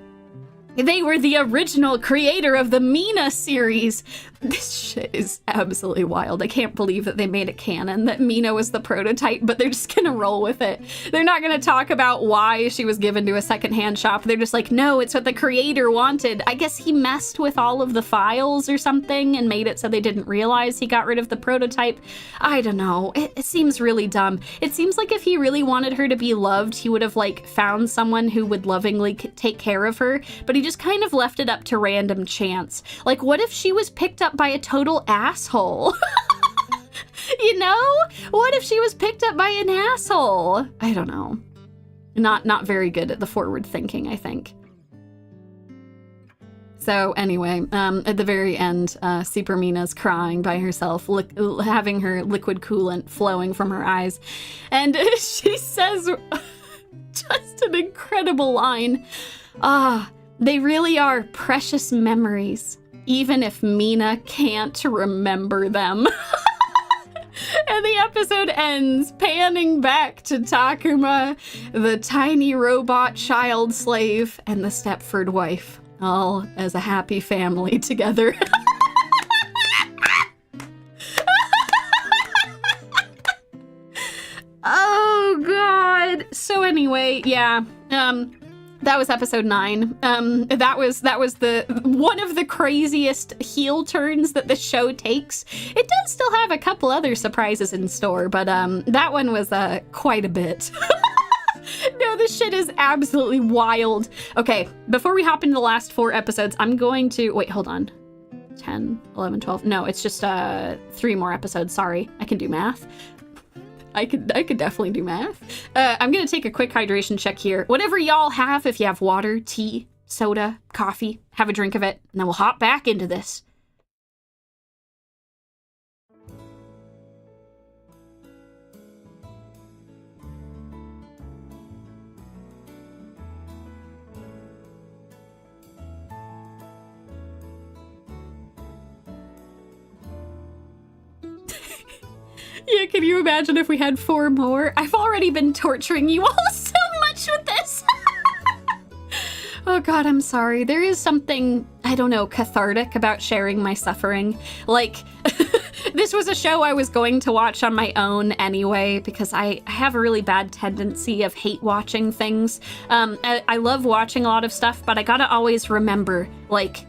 they were the original creator of the Mina series. This shit is absolutely wild. I can't believe that they made it canon that Mina was the prototype, but they're just gonna roll with it. They're not gonna talk about why she was given to a secondhand shop. They're just like, no, it's what the creator wanted. I guess he messed with all of the files or something and made it so they didn't realize he got rid of the prototype. I don't know. It seems really dumb. It seems like if he really wanted her to be loved, he would have like found someone who would lovingly take care of her, but he just kind of left it up to random chance. Like, what if she was picked up by a total asshole? You know? What if she was picked up by an asshole? I don't know. Not very good at the forward thinking, I think. So anyway, at the very end, Super Mina's crying by herself, having her liquid coolant flowing from her eyes. And she says just an incredible line. They really are precious memories, even if Mina can't remember them. And the episode ends panning back to Takuma, the tiny robot child slave, and the Stepford wife, all as a happy family together. Oh god. So anyway, yeah, that was episode 9. That was the one of the craziest heel turns that the show takes. It does still have a couple other surprises in store, but that one was quite a bit. No, this shit is absolutely wild. Okay, before we hop into the last 4 episodes, I'm going to... Wait, hold on. 10, 11, 12. No, it's just 3 more episodes. Sorry, I can do math. I could definitely do math. I'm gonna take a quick hydration check here. Whatever y'all have, if you have water, tea, soda, coffee, have a drink of it, and then we'll hop back into this. Yeah, can you imagine if we had 4 more? I've already been torturing you all so much with this. Oh god, I'm sorry. There is something, I don't know, cathartic about sharing my suffering. Like, this was a show I was going to watch on my own anyway, because I have a really bad tendency of hate watching things. I love watching a lot of stuff, but I gotta always remember, like,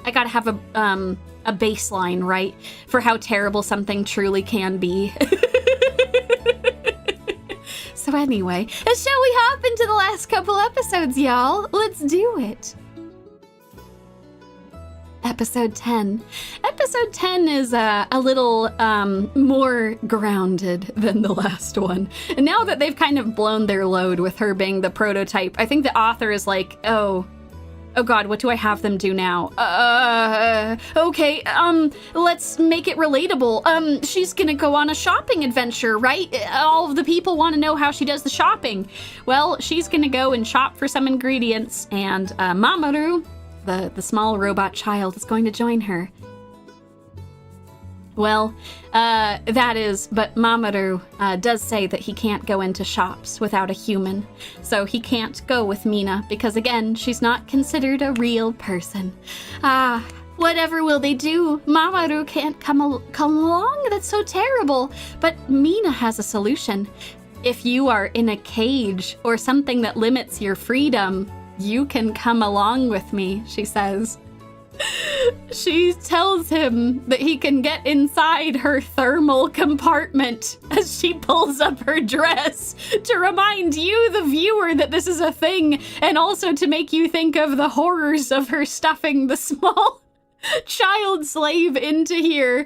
I gotta have a baseline, right? For how terrible something truly can be. So anyway, shall we hop into the last couple episodes, y'all? Let's do it. Episode 10. Episode 10 is a little more grounded than the last one. And now that they've kind of blown their load with her being the prototype, I think the author is like, oh god, what do I have them do now? Okay, let's make it relatable. She's gonna go on a shopping adventure, right? All of the people want to know how she does the shopping. Well, she's gonna go and shop for some ingredients, and Mamoru, the small robot child, is going to join her. Well, but Mamoru does say that he can't go into shops without a human, so he can't go with Mina because, again, she's not considered a real person. Whatever will they do? Mamoru can't come along? That's so terrible. But Mina has a solution. If you are in a cage or something that limits your freedom, you can come along with me, she says. She tells him that he can get inside her thermal compartment as she pulls up her dress to remind you, the viewer, that this is a thing, and also to make you think of the horrors of her stuffing the small child slave into here.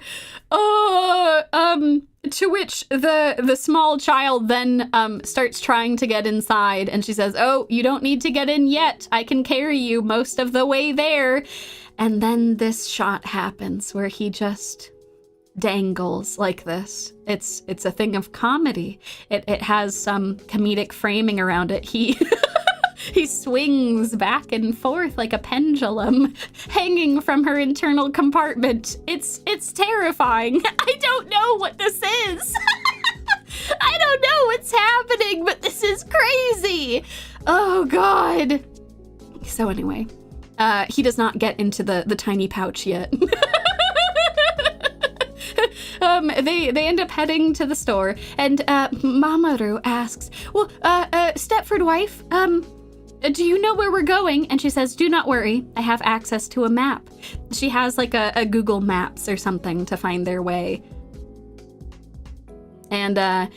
To which the small child then starts trying to get inside, and she says, "Oh, you don't need to get in yet. I can carry you most of the way there." And then this shot happens where he just dangles like this. It's a thing of comedy. It has some comedic framing around it. He he swings back and forth like a pendulum, hanging from her internal compartment. It's terrifying. I don't know what this is. I don't know what's happening, but this is crazy. Oh god. So anyway, he does not get into the tiny pouch yet. They end up heading to the store, and Mamoru asks, "Well, Stepford wife, do you know where we're going?" And she says, "Do not worry, I have access to a map." She has like a Google Maps or something to find their way. And as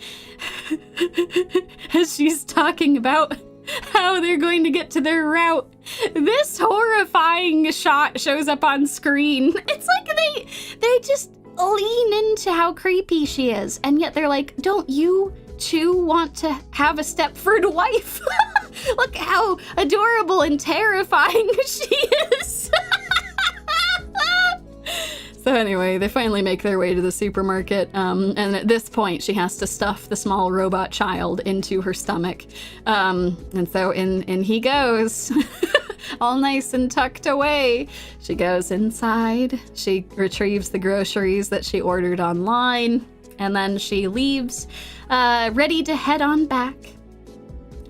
she's talking about how they're going to get to their route, this horrifying shot shows up on screen. It's like they just lean into how creepy she is, and yet they're like, "Don't you too want to have a Stepford wife?" Look how adorable and terrifying she is. So anyway, they finally make their way to the supermarket, and at this point she has to stuff the small robot child into her stomach. And so in he goes, all nice and tucked away. She goes inside, she retrieves the groceries that she ordered online, and then she leaves, ready to head on back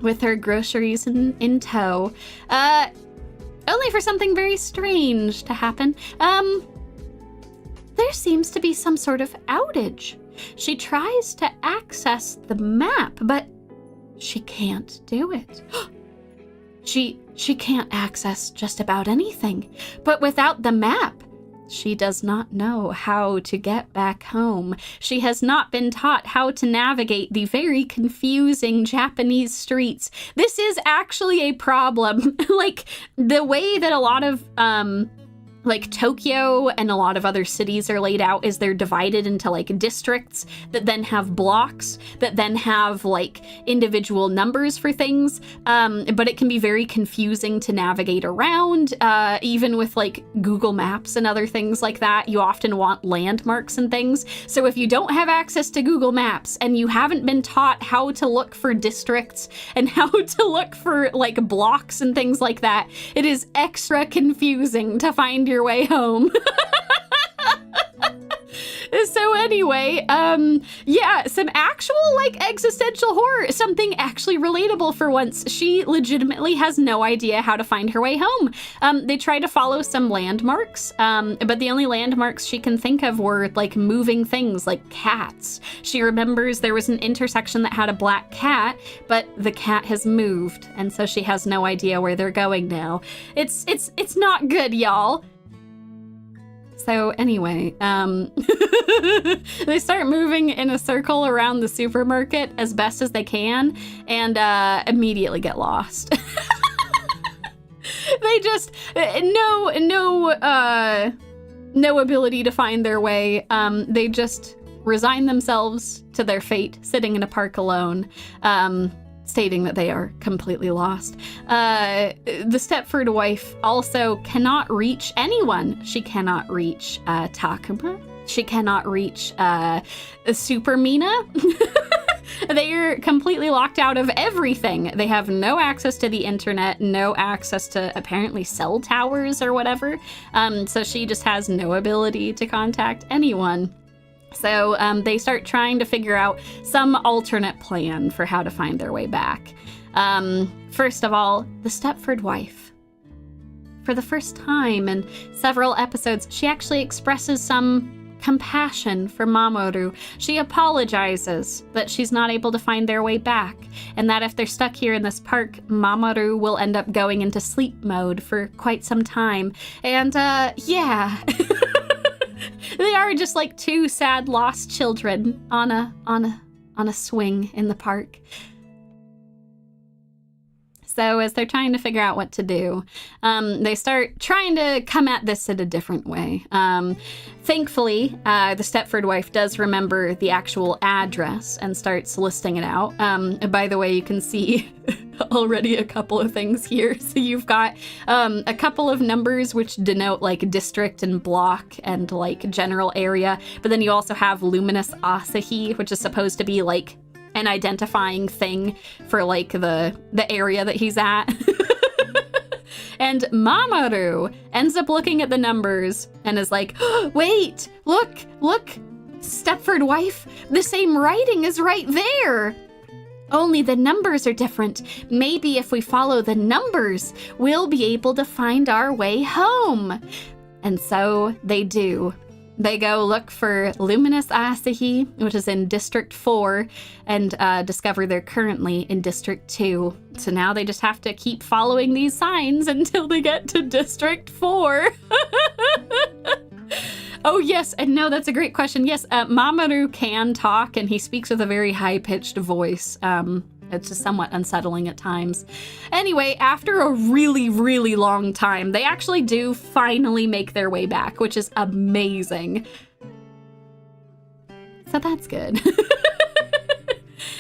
with her groceries in tow. Only for something very strange to happen. There seems to be some sort of outage. She tries to access the map, but she can't do it. She can't access just about anything, but without the map, she does not know how to get back home. She has not been taught how to navigate the very confusing Japanese streets. This is actually a problem. Like, the way that a lot of, like Tokyo and a lot of other cities are laid out is they're divided into like districts that then have blocks that then have like individual numbers for things. But it can be very confusing to navigate around, even with like Google Maps and other things like that. You often want landmarks and things. So if you don't have access to Google Maps and you haven't been taught how to look for districts and how to look for like blocks and things like that, it is extra confusing to find your way home. So anyway, yeah, some actual like existential horror, something actually relatable for once. She legitimately has no idea how to find her way home. They try to follow some landmarks, but the only landmarks she can think of were like moving things like cats. She remembers there was an intersection that had a black cat, but the cat has moved, and so she has no idea where they're going now. It's not good, y'all. So anyway, they start moving in a circle around the supermarket as best as they can, and immediately get lost. They just no ability to find their way. They just resign themselves to their fate, sitting in a park alone. Stating that they are completely lost. The Stepford wife also cannot reach anyone. She cannot reach Takuma. She cannot reach Super Mina. They are completely locked out of everything. They have no access to the internet, no access to apparently cell towers or whatever. So she just has no ability to contact anyone. So they start trying to figure out some alternate plan for how to find their way back. First of all, the Stepford wife. For the first time in several episodes, she actually expresses some compassion for Mamoru. She apologizes that she's not able to find their way back, and that if they're stuck here in this park, Mamoru will end up going into sleep mode for quite some time. And yeah. They are just like two sad lost children on a swing in the park. So as they're trying to figure out what to do, they start trying to come at this in a different way. Thankfully, the Stepford wife does remember the actual address and starts listing it out. By the way, you can see already a couple of things here. So you've got a couple of numbers which denote like district and block and like general area. But then you also have luminous Asahi, which is supposed to be like an identifying thing for like the area that he's at. And Mamoru ends up looking at the numbers and is like, oh, wait, look, Stepford wife, the same writing is right there. Only the numbers are different. Maybe if we follow the numbers, we'll be able to find our way home. And so they do. They go look for Luminous Asahi, which is in District 4, and discover they're currently in District 2. So now they just have to keep following these signs until they get to District 4. Oh, yes, and no, that's a great question. Yes, Mamoru can talk, and he speaks with a very high-pitched voice. It's just somewhat unsettling at times. Anyway, after a really, really long time, they actually do finally make their way back, which is amazing. So that's good.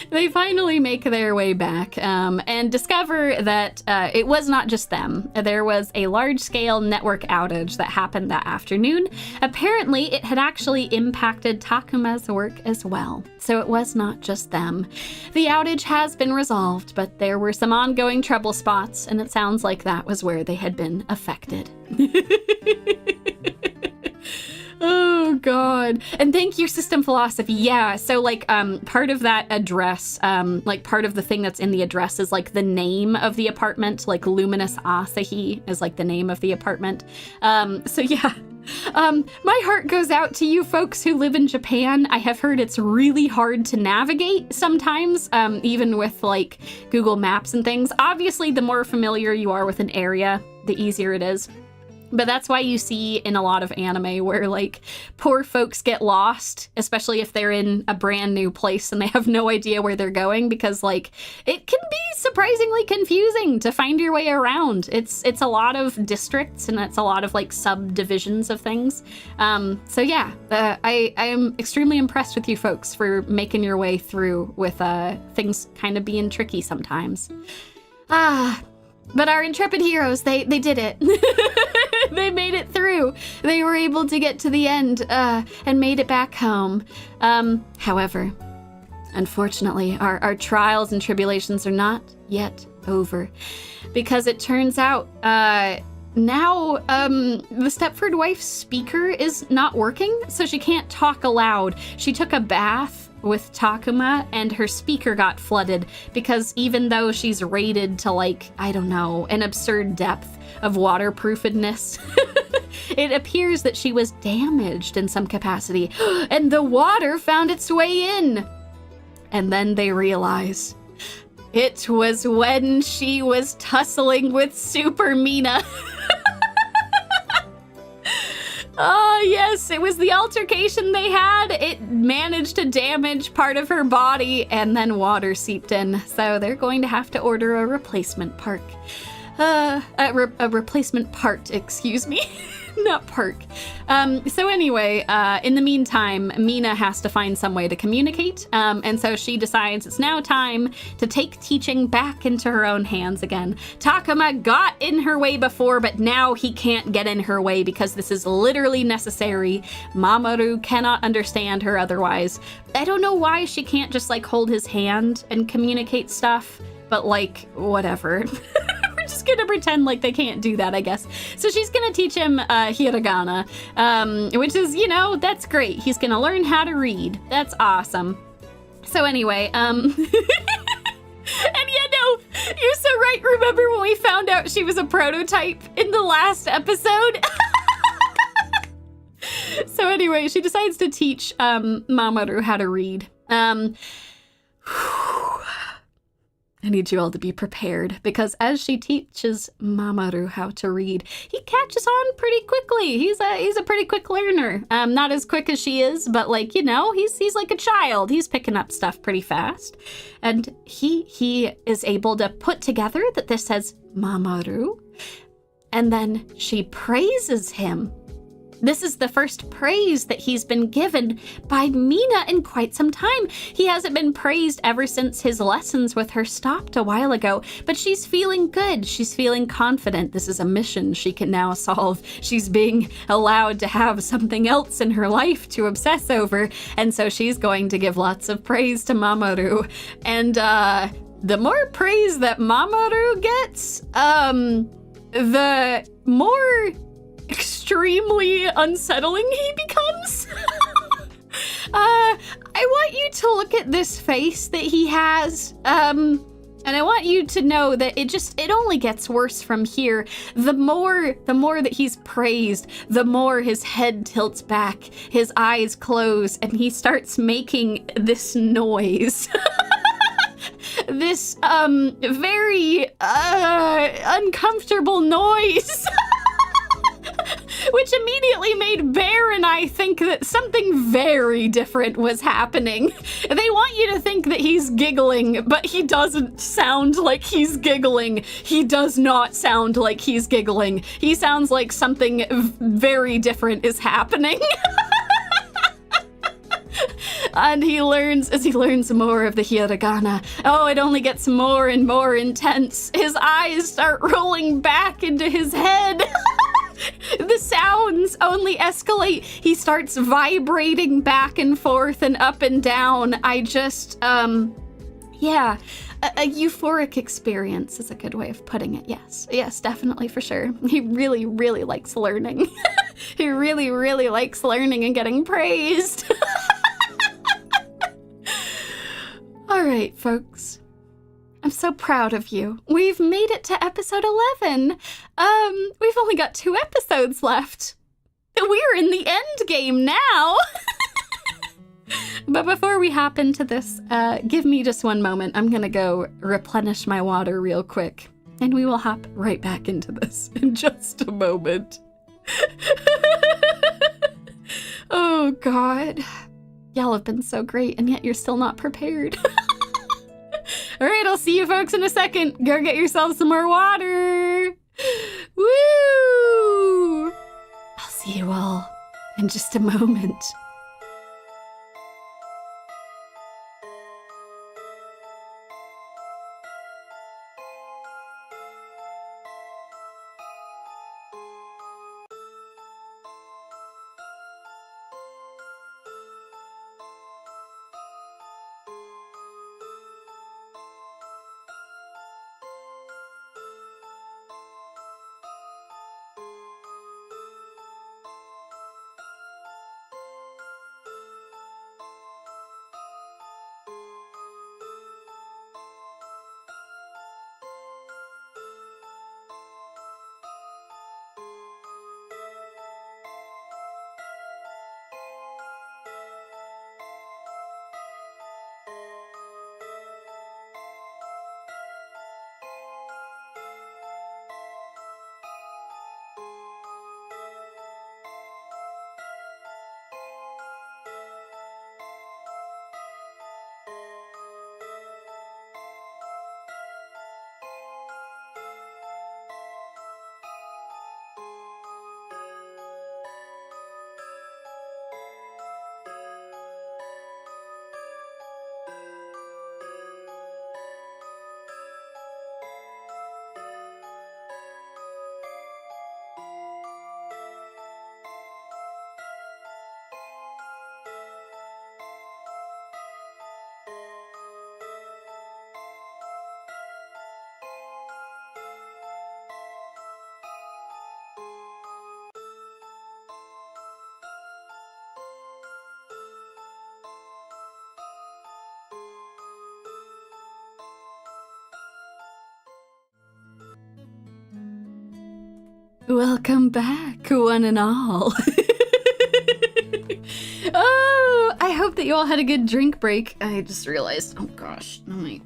They finally make their way back and discover that it was not just them. There was a large-scale network outage that happened that afternoon. Apparently, it had actually impacted Takuma's work as well. So it was not just them. The outage has been resolved, but there were some ongoing trouble spots, and it sounds like that was where they had been affected. Oh, God. And thank you, System Philosophy. Yeah, so, like, part of that address, like, part of the thing that's in the address is, like, the name of the apartment. Like, Luminous Asahi is, like, the name of the apartment. So, yeah, My heart goes out to you folks who live in Japan. I have heard it's really hard to navigate sometimes, even with like Google Maps and things. Obviously, the more familiar you are with an area, the easier it is. But that's why you see in a lot of anime where like poor folks get lost, especially if they're in a brand new place and they have no idea where they're going, because like it can be surprisingly confusing to find your way around. It's a lot of districts and it's a lot of like subdivisions of things. So yeah, I am extremely impressed with you folks for making your way through with things kind of being tricky sometimes. But our intrepid heroes, they did it. They made it through. They were able to get to the end and made it back home. However, unfortunately, our trials and tribulations are not yet over, because it turns out now the Stepford wife's speaker is not working, so she can't talk aloud. She took a bath with Takuma and her speaker got flooded because even though she's rated to like, I don't know, an absurd depth of waterproofedness, it appears that she was damaged in some capacity and the water found its way in. And then they realize it was when she was tussling with Super Mina. Oh, yes, it was the altercation they had. It managed to damage part of her body, and then water seeped in. So they're going to have to order a replacement park. A replacement part, excuse me. Not park. So anyway, in the meantime, Mina has to find some way to communicate. And so she decides it's now time to take teaching back into her own hands again. Takuma got in her way before, but now he can't get in her way because this is literally necessary. Mamoru cannot understand her otherwise. I don't know why she can't just like hold his hand and communicate stuff, but like, whatever. Just gonna pretend like they can't do that, I guess. So she's gonna teach him hiragana, which is, you know, that's great. He's gonna learn how to read. That's awesome. So anyway, and yeah, no, you're so right. Remember when we found out she was a prototype in the last episode? So anyway, she decides to teach Mamoru how to read. I need you all to be prepared, because as she teaches Mamoru how to read, he catches on pretty quickly. He's a pretty quick learner. Not as quick as she is, but like, you know, he's like a child. He's picking up stuff pretty fast. And he is able to put together that this says Mamoru, and then she praises him. This is the first praise that he's been given by Mina in quite some time. He hasn't been praised ever since his lessons with her stopped a while ago, but she's feeling good. She's feeling confident. This is a mission she can now solve. She's being allowed to have something else in her life to obsess over, and so she's going to give lots of praise to Mamoru. And the more praise that Mamoru gets, the more extremely unsettling he becomes. I want you to look at this face that he has, and I want you to know that it only gets worse from here. The more that he's praised, the more his head tilts back, his eyes close, and he starts making this noise. This very uncomfortable noise. Which immediately made Bear and I think that something very different was happening. They want you to think that he's giggling, but he doesn't sound like he's giggling. He does not sound like he's giggling. He sounds like something very different is happening. And as he learns more of the hiragana, oh, it only gets more and more intense. His eyes start rolling back into his head. The sounds only escalate. He starts vibrating back and forth and up and down. I just, yeah, a euphoric experience is a good way of putting it. Yes, definitely, for sure. He really, really likes learning. He really, really likes learning and getting praised. All right, folks. I'm so proud of you. We've made it to episode 11. We've only got 2 episodes left. We're in the end game now. But before we hop into this, give me just one moment. I'm gonna go replenish my water real quick, and we will hop right back into this in just a moment. Oh God. Y'all have been so great, and yet you're still not prepared. All right, I'll see you folks in a second. Go get yourself some more water. Woo! I'll see you all in just a moment. Welcome back, one and all. Oh, I hope that you all had a good drink break. I just realized, oh gosh, my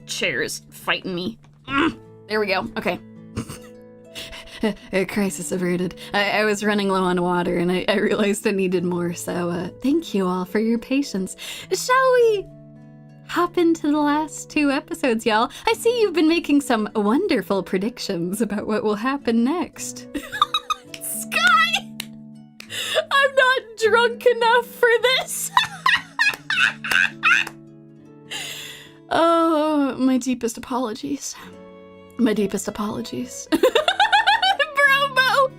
chair is fighting me. There we go, okay. A crisis averted. I was running low on water and I realized I needed more, so thank you all for your patience. Shall we hop into the last 2 episodes, y'all? I see you've been making some wonderful predictions about what will happen next. Sky! I'm not drunk enough for this! Oh, my deepest apologies. My deepest apologies. Bromo!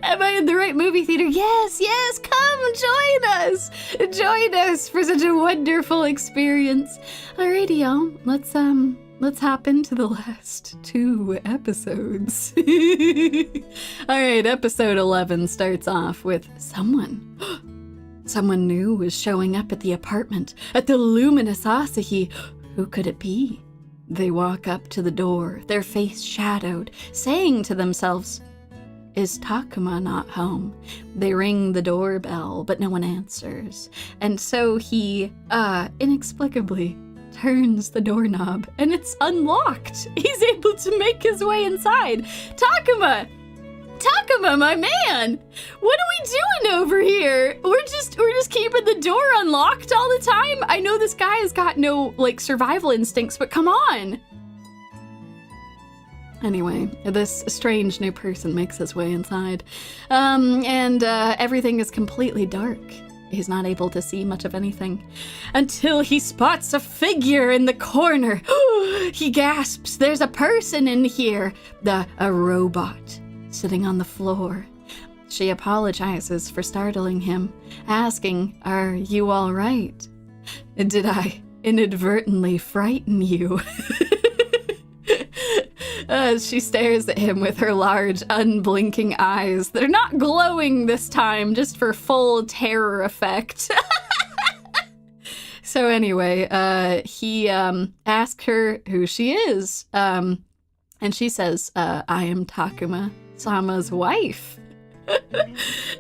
Am I in the right movie theater? Yes, yes, come join us! Join us for such a wonderful experience. Alrighty, y'all, let's hop into the last 2 episodes. Alright, episode 11 starts off with someone new was showing up at the apartment, at the luminous Asahi. Who could it be? They walk up to the door, their face shadowed, saying to themselves, "Is Takuma not home?" They ring the doorbell, but no one answers. And so he, inexplicably turns the doorknob, and it's unlocked. He's able to make his way inside. Takuma! Takuma, my man! What are we doing over here? We're just keeping the door unlocked all the time? I know this guy has got no, survival instincts, but come on! Anyway, this strange new person makes his way inside, and everything is completely dark. He's not able to see much of anything until he spots a figure in the corner. He gasps, "There's a person in here!" A robot sitting on the floor. She apologizes for startling him, asking, "Are you all right? Did I inadvertently frighten you?" She stares at him with her large, unblinking eyes that are not glowing this time, just for full terror effect. So anyway, he asks her who she is, and she says, "I am Takuma Sama's wife."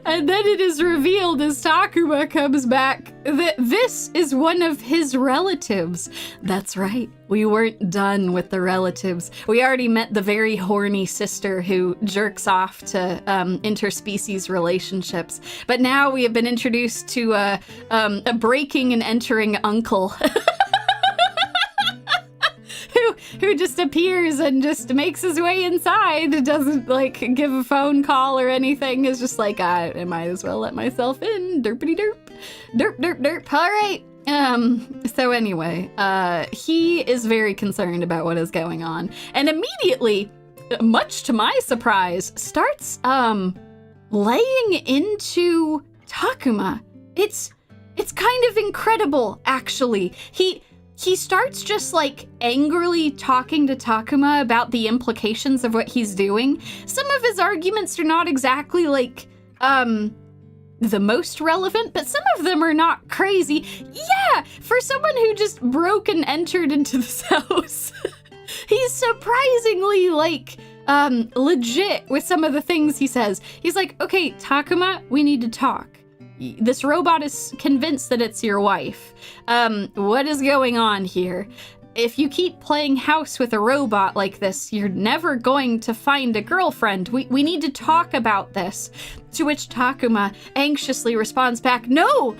And then it is revealed as Takuma comes back that this is one of his relatives. That's right. We weren't done with the relatives. We already met the very horny sister who jerks off to interspecies relationships. But now we have been introduced to a breaking and entering uncle. Who just appears and just makes his way inside, doesn't like give a phone call or anything, is just like, I might as well let myself in, derpity derp, derp, derp, derp, all right. So anyway, he is very concerned about what is going on, and immediately, much to my surprise, starts, laying into Takuma. It's kind of incredible, actually. He starts just, like, angrily talking to Takuma about the implications of what he's doing. Some of his arguments are not exactly, like, the most relevant, but some of them are not crazy. Yeah, for someone who just broke and entered into this house, he's surprisingly, like, legit with some of the things he says. He's like, okay, Takuma, we need to talk. This robot is convinced that it's your wife. What is going on here? If you keep playing house with a robot like this, you're never going to find a girlfriend. We need to talk about this. To which Takuma anxiously responds back, no,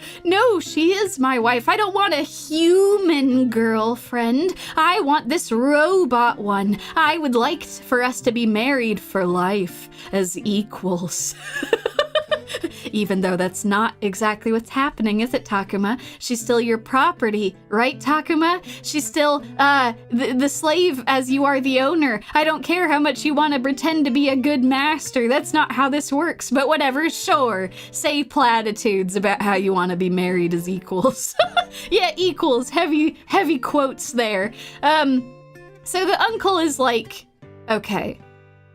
she is my wife. I don't want a human girlfriend. I want this robot one. I would like for us to be married for life as equals. Even though that's not exactly what's happening, is it, Takuma? She's still your property, right, Takuma? She's still, the slave as you are the owner. I don't care how much you want to pretend to be a good master. That's not how this works, but whatever, sure. Say platitudes about how you want to be married as equals. Yeah, equals, heavy quotes there. So the uncle is like, okay,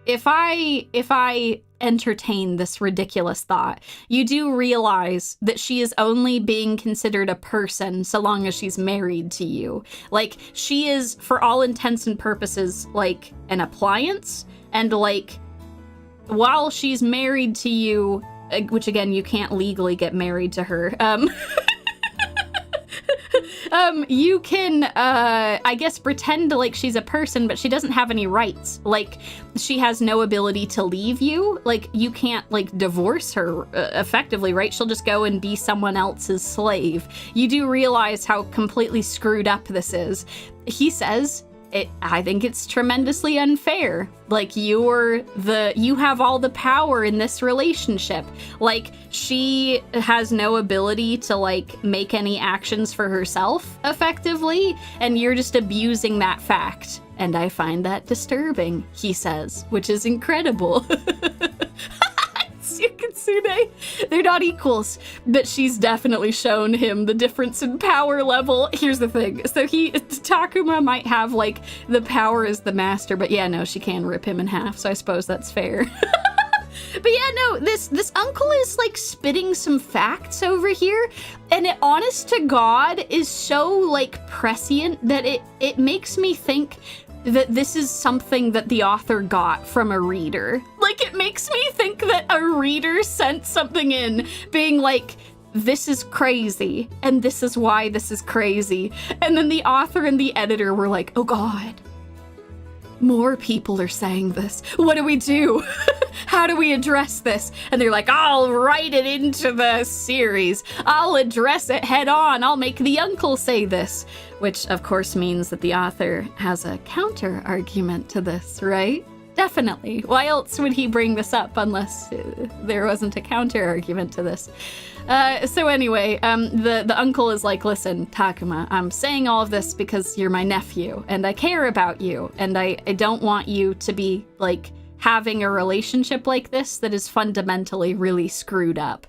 if I entertain this ridiculous thought, you do realize that she is only being considered a person so long as she's married to you. Like, she is, for all intents and purposes, like an appliance, and like, while she's married to you, which again, you can't legally get married to her, you can, I guess, pretend like she's a person, but she doesn't have any rights. Like, she has no ability to leave you. Like, you can't, like, divorce her effectively, right? She'll just go and be someone else's slave. You do realize how completely screwed up this is. He says, I think it's tremendously unfair. Like, you have all the power in this relationship. Like, she has no ability to, like, make any actions for herself, effectively, and you're just abusing that fact. And I find that disturbing, he says, which is incredible. Kitsune, they're not equals, but she's definitely shown him the difference in power level. Here's the thing. So Takuma might have, like, the power as the master, but yeah, no, she can rip him in half, so I suppose that's fair. But yeah, no, this uncle is, like, spitting some facts over here, and it, honest to God, is so, like, prescient that it makes me think that this is something that the author got from a reader. Like, it makes me think that a reader sent something in being like, this is crazy, and this is why this is crazy. And then the author and the editor were like, oh God, more people are saying this. What do we do? How do we address this? And they're like, I'll write it into the series. I'll address it head on. I'll make the uncle say this. Which, of course, means that the author has a counter argument to this, right? Definitely. Why else would he bring this up unless there wasn't a counter argument to this? So anyway, the uncle is like, listen, Takuma, I'm saying all of this because you're my nephew, and I care about you, and I don't want you to be, like, having a relationship like this that is fundamentally really screwed up.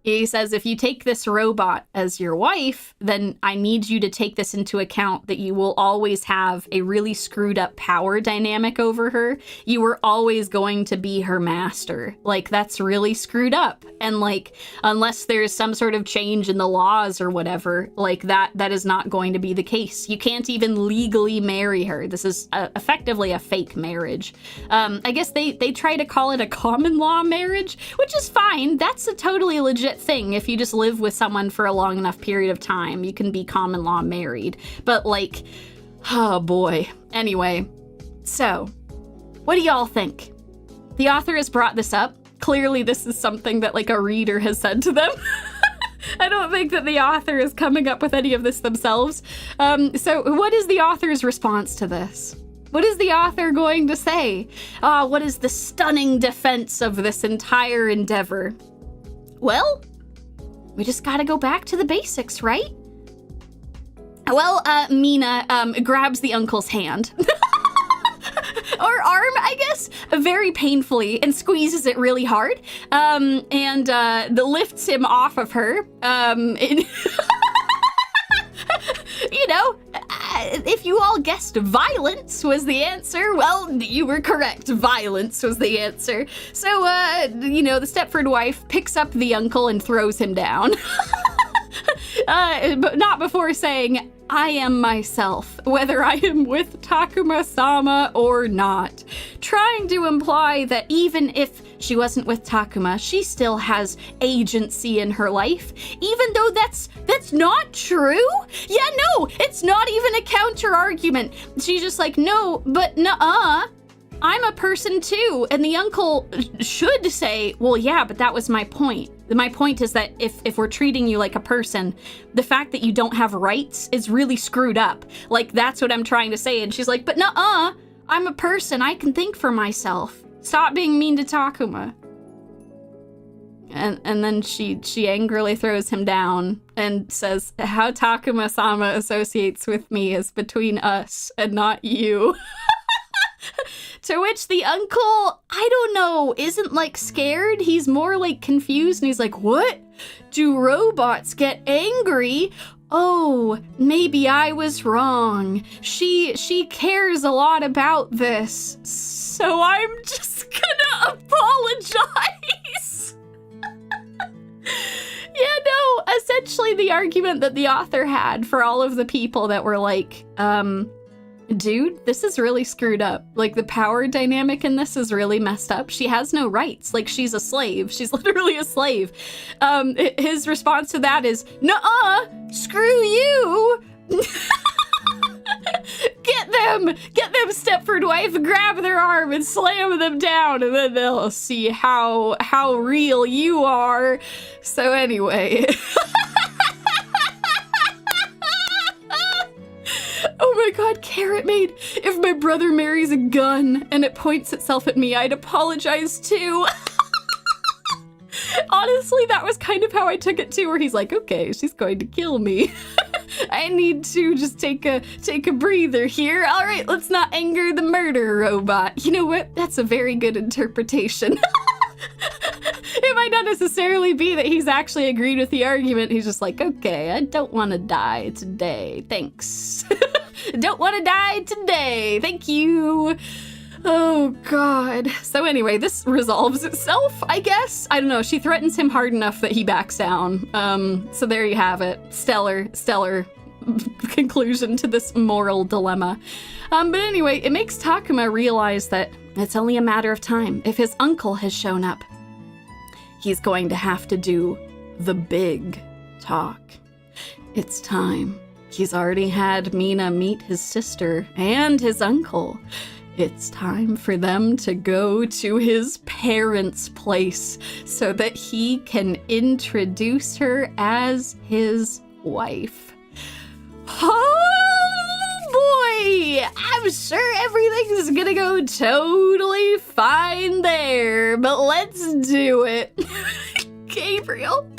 He says, if you take this robot as your wife, then I need you to take this into account that you will always have a really screwed up power dynamic over her. You were always going to be her master. Like, that's really screwed up. And like, unless there's some sort of change in the laws or whatever, like that is not going to be the case. You can't even legally marry her. This is effectively a fake marriage. I guess they try to call it a common law marriage, which is fine. That's a totally legit thing. If you just live with someone for a long enough period of time, you can be common law married. But like, oh boy. Anyway, so what do y'all think? The author has brought this up. Clearly this is something that like a reader has said to them. I don't think that the author is coming up with any of this themselves. So what is the author's response to this? What is the author going to say? What is the stunning defense of this entire endeavor? Well, we just gotta go back to the basics, right? Well, Mina grabs the uncle's hand. Or arm, I guess, very painfully, and squeezes it really hard, and lifts him off of her. You know, if you all guessed violence was the answer, well, you were correct. Violence was the answer. So, you know, the Stepford wife picks up the uncle and throws him down. But not before saying, I am myself, whether I am with Takuma-sama or not. Trying to imply that even if she wasn't with Takuma, she still has agency in her life, even though that's not true? Yeah, no, it's not even a counter argument. She's just like, no, but nuh-uh. I'm a person too. And the uncle should say, well, yeah, but that was my point. My point is that if we're treating you like a person, the fact that you don't have rights is really screwed up. Like, that's what I'm trying to say. And she's like, but nuh-uh, I'm a person. I can think for myself. Stop being mean to Takuma. And then she angrily throws him down and says, how Takuma-sama associates with me is between us and not you. To which the uncle, I don't know, isn't like scared. He's more like confused and he's like, what? Do robots get angry? Oh, maybe I was wrong. She cares a lot about this. So I'm just gonna apologize. Yeah, no, essentially the argument that the author had for all of the people that were like, dude, this is really screwed up. Like, the power dynamic in this is really messed up. She has no rights. Like, she's a slave. She's literally a slave. His response to that is, nuh-uh, screw you. Get them, Stepford wife, grab their arm and slam them down, and then they'll see how real you are. So anyway. Oh my god, Carrot Maid, if my brother marries a gun and it points itself at me, I'd apologize too. Honestly, that was kind of how I took it too, where he's like, okay, she's going to kill me. I need to just take a breather here. All right, let's not anger the murder robot. You know what? That's a very good interpretation. It might not necessarily be that he's actually agreed with the argument. He's just like, okay, I don't want to die today. Thanks. Don't want to die today. Thank you. Oh, God. So anyway, this resolves itself, I guess. I don't know. She threatens him hard enough that he backs down. So there you have it. Stellar conclusion to this moral dilemma. But anyway, it makes Takuma realize that it's only a matter of time. If his uncle has shown up, he's going to have to do the big talk. It's time. He's already had Mina meet his sister and his uncle. It's time for them to go to his parents' place so that he can introduce her as his wife. Oh boy! I'm sure everything's gonna go totally fine there, but let's do it. Gabriel,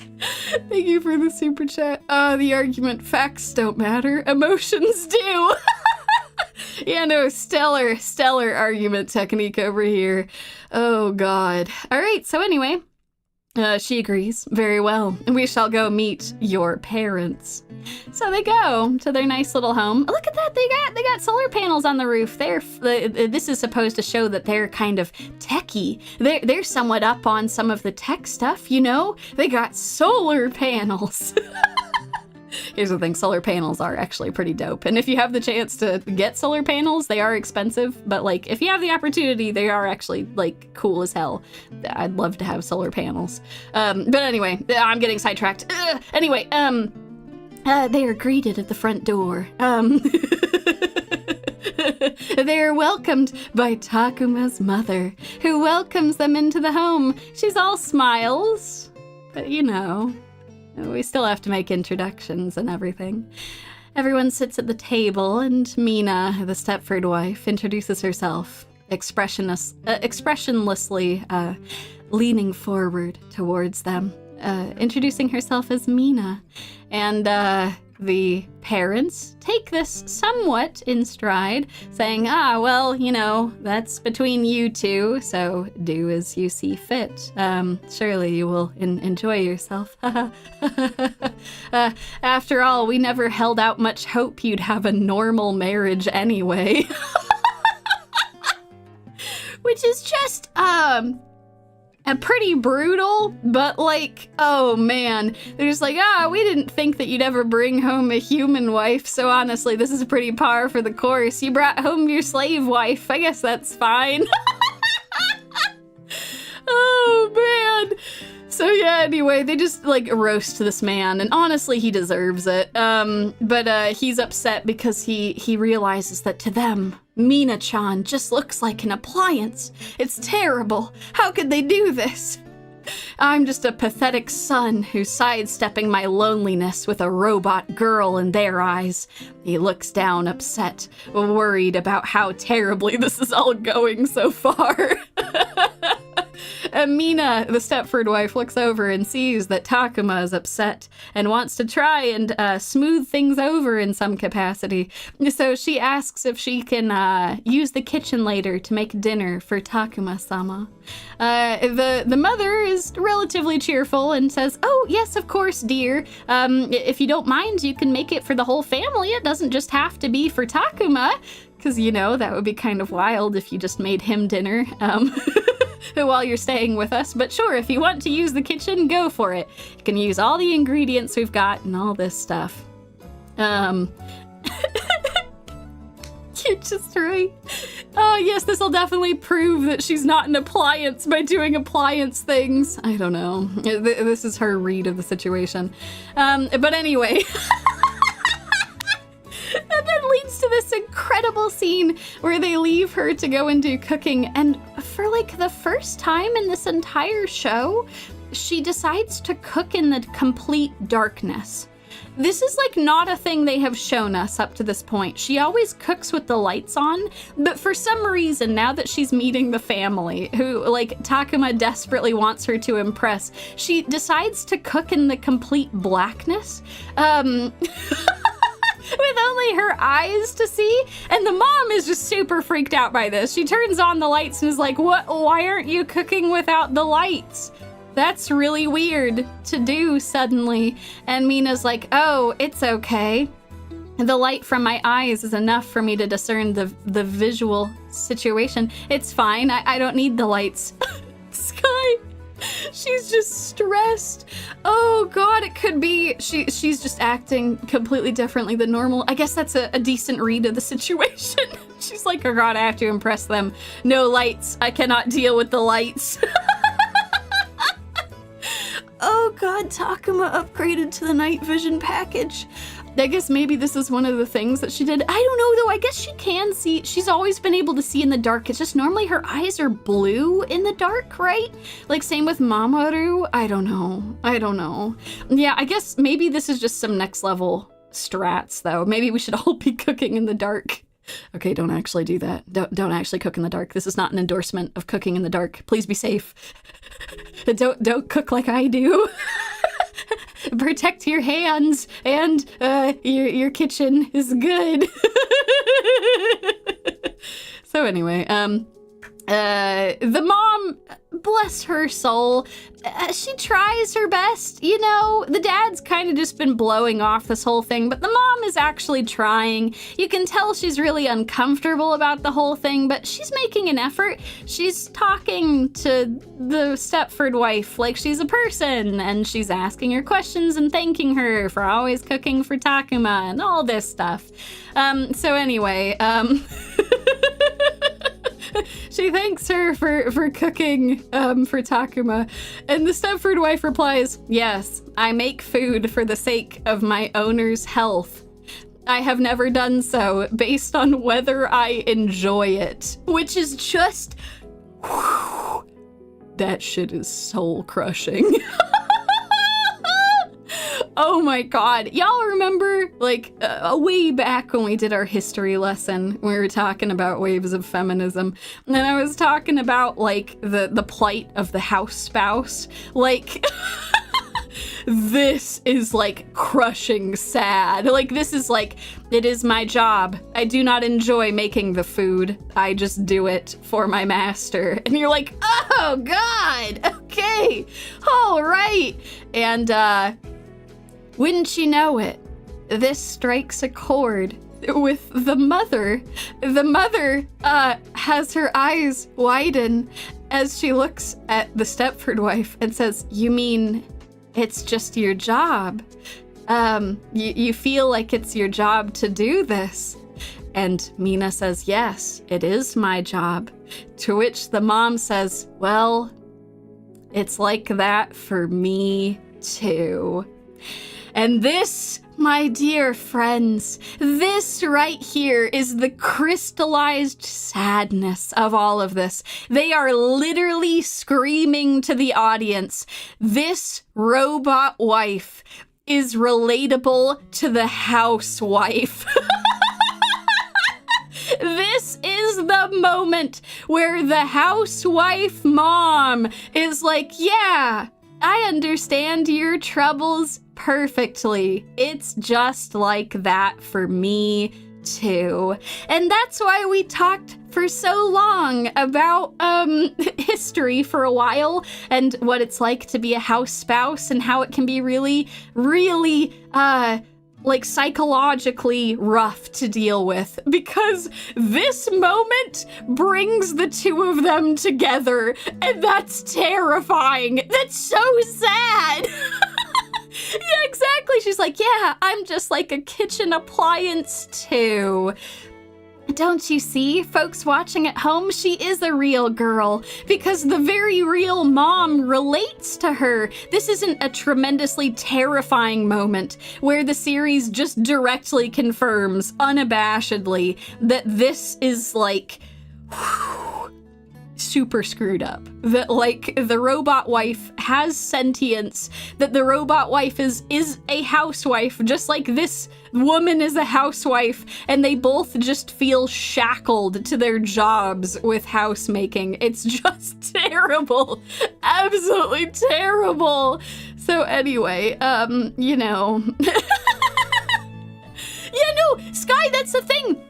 thank you for the super chat. The argument, facts don't matter, emotions do. Yeah, no, stellar argument technique over here. Oh, God. All right, so anyway, She agrees. Very well. We shall go meet your parents. So they go to their nice little home. Look at that. They got solar panels on the roof. This is supposed to show that they're kind of techie. They're somewhat up on some of the tech stuff, you know? They got solar panels. Here's the thing, solar panels are actually pretty dope. And if you have the chance to get solar panels, they are expensive, but like if you have the opportunity, they are actually like cool as hell. I'd love to have solar panels. But anyway, I'm getting sidetracked. Anyway, they are greeted at the front door. They are welcomed by Takuma's mother, who welcomes them into the home. She's all smiles, but you know, we still have to make introductions and everything. Everyone sits at the table, and Mina, the Stepford wife, introduces herself, expressionlessly leaning forward towards them, introducing herself as Mina. And the parents take this somewhat in stride, saying, well, you know, that's between you two, so do as you see fit. Surely you will enjoy yourself. After all, we never held out much hope you'd have a normal marriage anyway. Which is just, pretty brutal, but like, oh man, they're just like, we didn't think that you'd ever bring home a human wife, so honestly, this is pretty par for the course. You brought home your slave wife. I guess that's fine. Oh man. So yeah, anyway, they just like roast this man, and honestly, he deserves it. But he's upset because he realizes that to them, Mina-chan just looks like an appliance. It's terrible. How could they do this? I'm just a pathetic son who's sidestepping my loneliness with a robot girl in their eyes. He looks down, upset, worried about how terribly this is all going so far. Mina, the Stepford wife, looks over and sees that Takuma is upset and wants to try and smooth things over in some capacity. So she asks if she can use the kitchen later to make dinner for Takuma-sama. The mother is relatively cheerful and says, "Oh, yes, of course, dear. If you don't mind, you can make it for the whole family. It doesn't just have to be for Takuma." Because, you know, that would be kind of wild if you just made him dinner. While you're staying with us, but sure, if you want to use the kitchen, go for it. You can use all the ingredients we've got and all this stuff. You're just right. Oh yes, this will definitely prove that she's not an appliance by doing appliance things. I don't know. This is her read of the situation. But anyway. And then leads to this incredible scene where they leave her to go and do cooking, and for like the first time in this entire show, she decides to cook in the complete darkness. This is like not a thing they have shown us up to this point. She always cooks with the lights on, but for some reason, now that she's meeting the family, who like Takuma desperately wants her to impress, she decides to cook in the complete blackness. With only her eyes to see, and the mom is just super freaked out by this. She turns on the lights and is like, "What? Why aren't you cooking without the lights? That's really weird to do suddenly." And Mina's like, "Oh, it's okay. The light from my eyes is enough for me to discern the visual situation. It's fine. I don't need the lights." Sky. She's just stressed. Oh god, it could be she's just acting completely differently than normal. I guess that's a decent read of the situation. She's like, "Oh god, I have to impress them. No lights. I cannot deal with the lights." Oh god, Takuma upgraded to the night vision package. I guess maybe this is one of the things that she did. I don't know though, I guess she can see. She's always been able to see in the dark. It's just normally her eyes are blue in the dark, right? Like same with Mamoru. I don't know. Yeah, I guess maybe this is just some next level strats though. Maybe we should all be cooking in the dark. Okay, don't actually do that. Don't actually cook in the dark. This is not an endorsement of cooking in the dark. Please be safe. Don't cook like I do. Protect your hands, and your kitchen is good. So anyway, the mom bless her soul. She tries her best, you know. The dad's kind of just been blowing off this whole thing, but the mom is actually trying. You can tell she's really uncomfortable about the whole thing, but she's making an effort. She's talking to the Stepford wife like she's a person, and she's asking her questions and thanking her for always cooking for Takuma and all this stuff. So anyway, she thanks her for cooking for Takuma, and the Stepford wife replies, "Yes, I make food for the sake of my owner's health. I have never done so based on whether I enjoy it," which is just, whew, that shit is soul crushing. Oh my god. Y'all remember, like, way back when we did our history lesson, we were talking about waves of feminism, and I was talking about, like, the plight of the house spouse. Like, this is, like, crushing sad. Like, this is, like, it is my job. I do not enjoy making the food. I just do it for my master. And you're like, oh god, okay, all right. And, wouldn't you know it, this strikes a chord with the mother. The mother has her eyes widen as she looks at the Stepford wife and says, "You mean it's just your job? You feel like it's your job to do this?" And Mina says, "Yes, it is my job." To which the mom says, "Well, it's like that for me too." And this, my dear friends, this right here is the crystallized sadness of all of this. They are literally screaming to the audience, this robot wife is relatable to the housewife. This is the moment where the housewife mom is like, yeah, I understand your troubles perfectly. It's just like that for me too. And that's why we talked for so long about history for a while and what it's like to be a house spouse and how it can be really, really like psychologically rough to deal with, because this moment brings the two of them together, and that's terrifying. That's so sad. Yeah, exactly. She's like, yeah, I'm just like a kitchen appliance too. Don't you see, folks watching at home, she is a real girl because the very real mom relates to her. This isn't a tremendously terrifying moment where the series just directly confirms unabashedly that this is like super screwed up. That like the robot wife has sentience, that the robot wife is a housewife, just like this woman is a housewife, and they both just feel shackled to their jobs with housemaking. It's just terrible. Absolutely terrible. So anyway, you know. Yeah, no, Sky, that's the thing.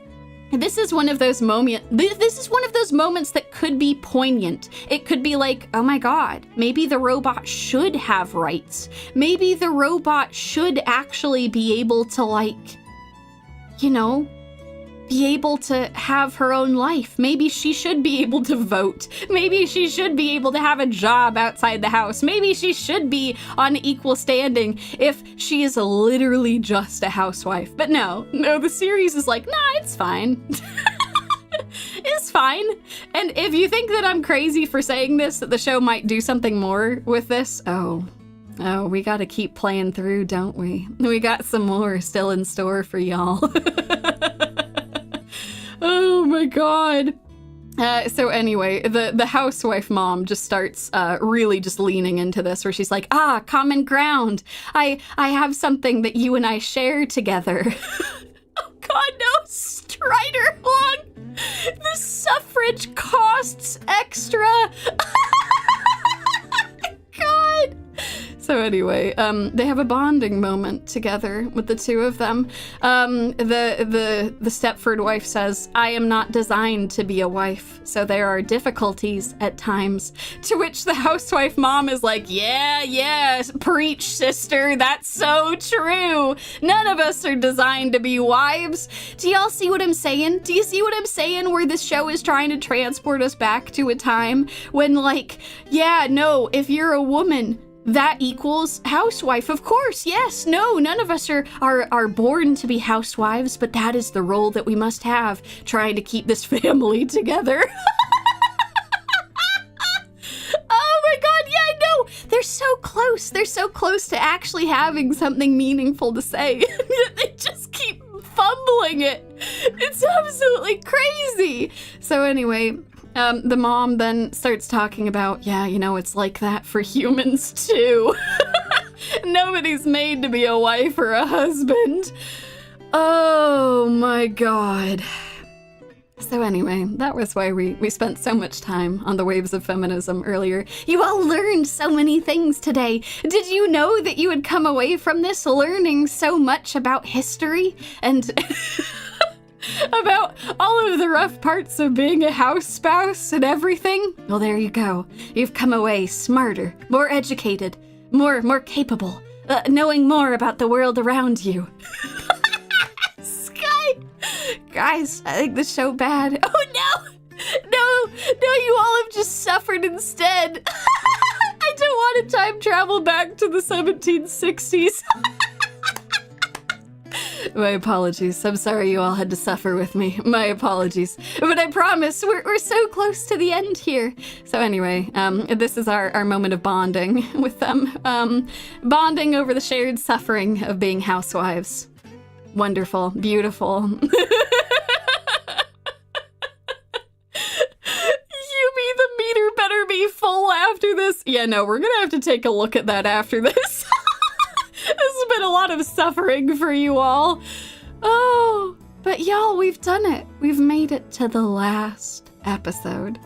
This is one of those this is one of those moments that could be poignant. It could be like, oh my god, maybe the robot should have rights. Maybe the robot should actually be able to, like, you know, be able to have her own life. Maybe she should be able to vote. Maybe she should be able to have a job outside the house. Maybe she should be on equal standing if she is literally just a housewife. But no, the series is like, nah, it's fine. It's fine. And if you think that I'm crazy for saying this, that the show might do something more with this, oh, we gotta keep playing through, don't we? We got some more still in store for y'all. Oh my god. So anyway, the housewife mom just starts really just leaning into this, where she's like, common ground. I have something that you and I share together. Oh god, no, Strider Long. The suffrage costs extra. God. So So anyway, they have a bonding moment together with the two of them. The Stepford wife says, "I am not designed to be a wife, so there are difficulties at times." To which the housewife mom is like, yeah, preach, sister, that's so true. None of us are designed to be wives. Do y'all see what I'm saying? Do you see what I'm saying, where this show is trying to transport us back to a time when, like, yeah, no, if you're a woman, that equals housewife, of course, yes, no, none of us are born to be housewives, but that is the role that we must have, trying to keep this family together. Oh my god, yeah, no, they're so close to actually having something meaningful to say. They just keep fumbling it. It's absolutely crazy. So anyway, the mom then starts talking about, yeah, you know, it's like that for humans too. Nobody's made to be a wife or a husband. Oh my god. So anyway, that was why we spent so much time on the waves of feminism earlier. You all learned so many things today. Did you know that you would come away from this learning so much about history and about all of the rough parts of being a house spouse and everything? Well, there you go. You've come away smarter, more educated, more capable, knowing more about the world around you. Guys, I think this show bad. Oh no, you all have just suffered instead. I don't want to time travel back to the 1760s. My apologies. I'm sorry you all had to suffer with me. My apologies. But I promise, we're so close to the end here. So anyway, this is our moment of bonding with them. Bonding over the shared suffering of being housewives. Wonderful. Beautiful. Yumie, the meter better be full after this. Yeah, no, we're gonna have to take a look at that after this. This has been a lot of suffering for you all. Oh, but y'all, we've done it. We've made it to the last episode.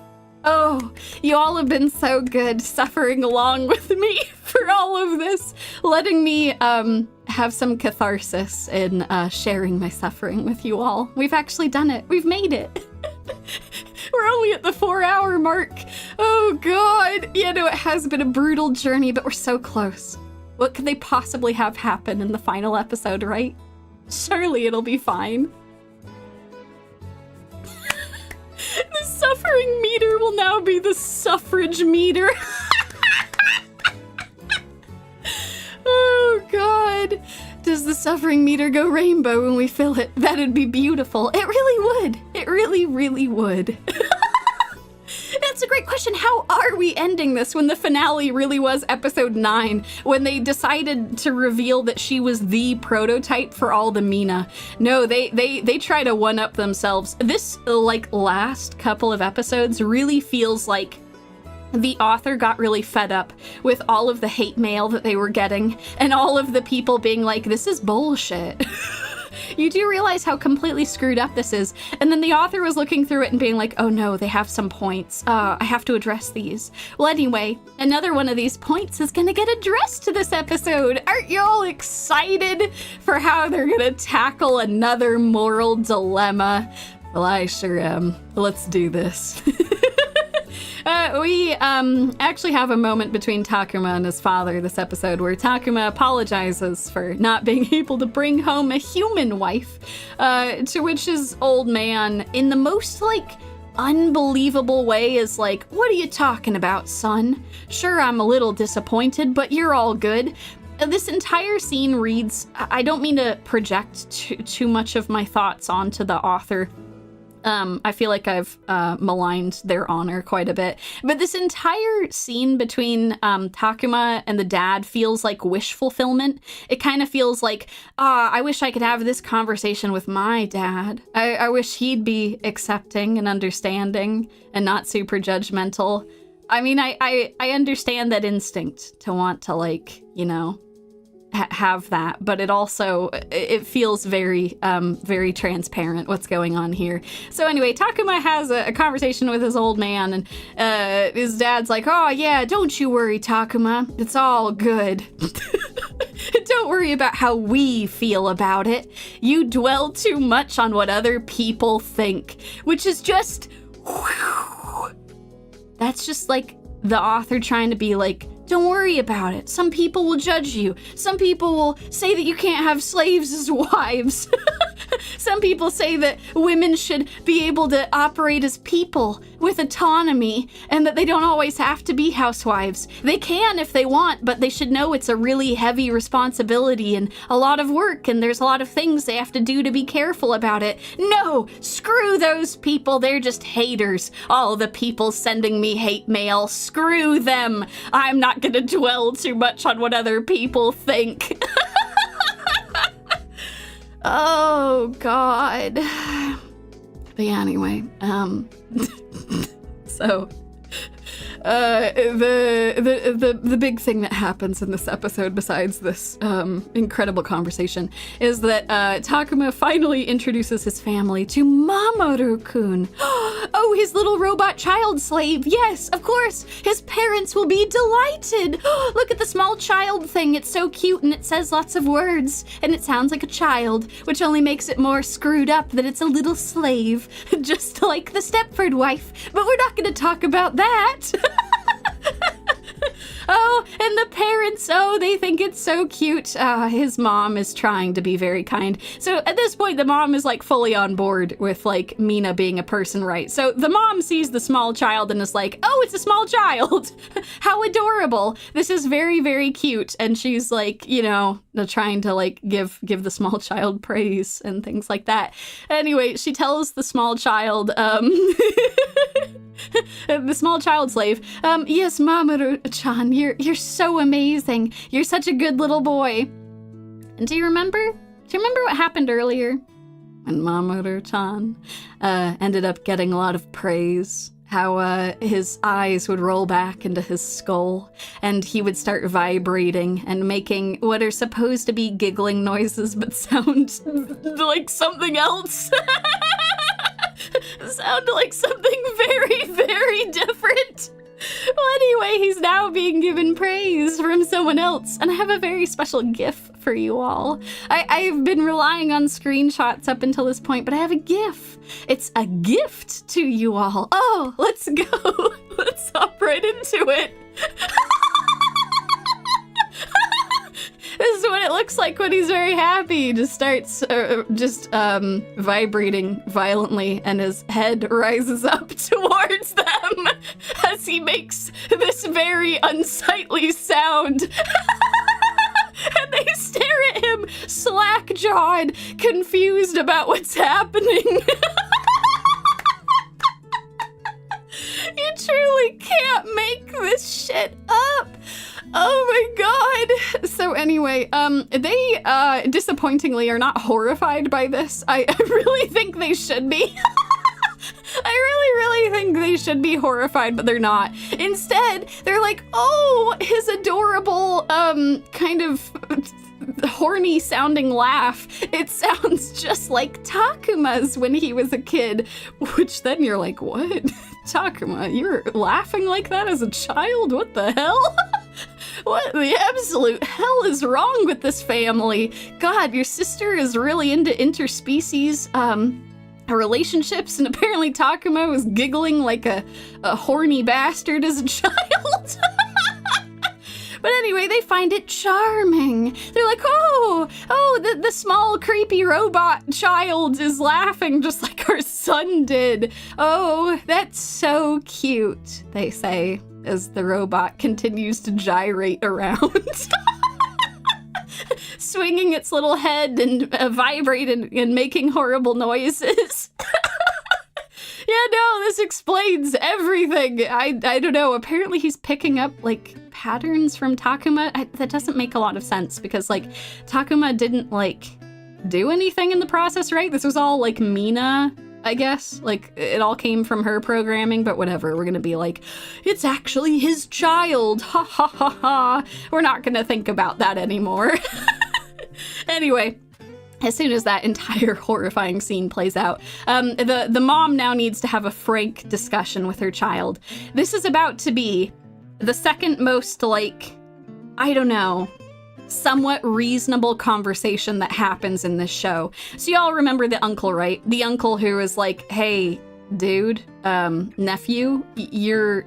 Oh, you all have been so good suffering along with me for all of this, letting me have some catharsis in sharing my suffering with you all. We've actually done it. We've made it. We're only at the 4-hour mark. Oh god. Yeah, no, it has been a brutal journey, but we're so close. What could they possibly have happen in the final episode, right? Surely it'll be fine. The suffering meter will now be the suffrage meter. Oh god. Does the suffering meter go rainbow when we fill it? That'd be beautiful. It really would. It really, really would. That's a great question. How are we ending this when the finale really was episode 9, when they decided to reveal that she was the prototype for all the Mina? No, they try to one-up themselves. This, like, last couple of episodes really feels like the author got really fed up with all of the hate mail that they were getting and all of the people being like, this is bullshit. You do realize how completely screwed up this is. And then the author was looking through it and being like, oh no, they have some points. I have to address these. Well, anyway, another one of these points is gonna get addressed this episode. Aren't y'all excited for how they're gonna tackle another moral dilemma? Well, I sure am. Let's do this. We actually have a moment between Takuma and his father this episode where Takuma apologizes for not being able to bring home a human wife, to which his old man, in the most, like, unbelievable way, is like, what are you talking about, son? Sure, I'm a little disappointed, but you're all good. This entire scene reads, I don't mean to project too much of my thoughts onto the author. I feel like I've maligned their honor quite a bit. But this entire scene between Takuma and the dad feels like wish fulfillment. It kind of feels like, I wish I could have this conversation with my dad. I wish he'd be accepting and understanding and not super judgmental. I mean, I understand that instinct to want to, like, you know, have that, but it feels very, very transparent what's going on here. So anyway, Takuma has a conversation with his old man, and his dad's like, oh yeah, don't you worry, Takuma, it's all good. Don't worry about how we feel about it. You dwell too much on what other people think, which is just, that's just like the author trying to be like, don't worry about it. Some people will judge you. Some people will say that you can't have slaves as wives. Some people say that women should be able to operate as people with autonomy and that they don't always have to be housewives. They can if they want, but they should know it's a really heavy responsibility and a lot of work, and there's a lot of things they have to do to be careful about it. No, screw those people. They're just haters. All the people sending me hate mail, screw them. I'm not gonna dwell too much on what other people think. Oh, God. But yeah, anyway, so, the big thing that happens in this episode, besides this, incredible conversation, is that, Takuma finally introduces his family to Mamoru-kun. Oh, his little robot child slave. Yes, of course. His parents will be delighted. Look at the small child thing. It's so cute and it says lots of words and it sounds like a child, which only makes it more screwed up that it's a little slave, just like the Stepford wife. But we're not going to talk about that. Oh, and the parents, oh, they think it's so cute. His mom is trying to be very kind. So at this point, the mom is like fully on board with like Mina being a person, right? So the mom sees the small child and is like, oh, it's a small child. How adorable. This is very, very cute. And she's like, you know, trying to like give the small child praise and things like that. Anyway, she tells the small child, the small child slave, yes, Mamoru-chan, you're so amazing. You're such a good little boy. And do you remember what happened earlier? When Mamoru-chan ended up getting a lot of praise. How his eyes would roll back into his skull, and he would start vibrating and making what are supposed to be giggling noises, but sound like something else. Sound like something very, very different. Well, anyway, he's now being given praise from someone else, and I have a very special GIF for you all. I've been relying on screenshots up until this point, but I have a GIF. It's a gift to you all. Oh, let's go. Let's hop right into it. This is what it looks like when he's very happy. He just starts vibrating violently, and his head rises up towards them as he makes this very unsightly sound. And they stare at him, slack-jawed, confused about what's happening. You truly can't make this shit up. Oh my god. So anyway, they disappointingly are not horrified by this. I really think they should be. I really think they should be horrified, but they're not. Instead, they're like, oh, his adorable, kind of horny sounding laugh. It sounds just like Takuma's when he was a kid, which then you're like, what? Takuma, you're laughing like that as a child? What the hell? What the absolute hell is wrong with this family? God, your sister is really into interspecies, relationships, and apparently Takuma was giggling like a horny bastard as a child. But anyway, they find it charming. They're like, oh, the small creepy robot child is laughing just like our son did. Oh, that's so cute, they say, as the robot continues to gyrate around. Swinging its little head and vibrating and making horrible noises. Yeah, no, this explains everything. I don't know. Apparently he's picking up, like, patterns from Takuma. That doesn't make a lot of sense because, like, Takuma didn't, like, do anything in the process, right? This was all, like, Mina I guess. Like, it all came from her programming, but whatever. We're gonna be like, it's actually his child. Ha ha ha ha. We're not gonna think about that anymore. Anyway. As soon as that entire horrifying scene plays out, the mom now needs to have a frank discussion with her child. This is about to be the second most, like, I don't know, somewhat reasonable conversation that happens in this show. So y'all remember the uncle, right? The uncle who is like, hey, dude, nephew, you're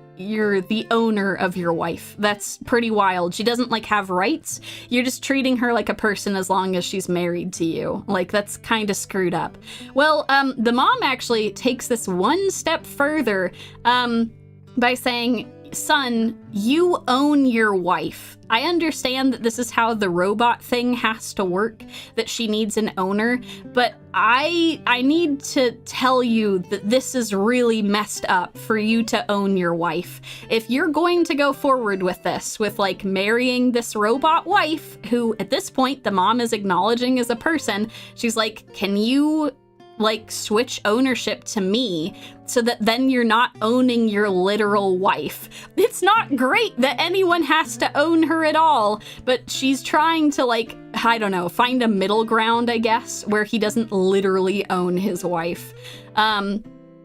the owner of your wife. That's pretty wild. She doesn't like have rights. You're just treating her like a person as long as she's married to you. Like, that's kind of screwed up. Well, the mom actually takes this one step further, by saying, son, you own your wife. I understand that this is how the robot thing has to work, that she needs an owner, but I need to tell you that this is really messed up for you to own your wife. If you're going to go forward with this, with like marrying this robot wife, who at this point the mom is acknowledging as a person, she's like, can you like switch ownership to me so that then you're not owning your literal wife. It's not great that anyone has to own her at all, but she's trying to, like, I don't know, find a middle ground, I guess, where he doesn't literally own his wife.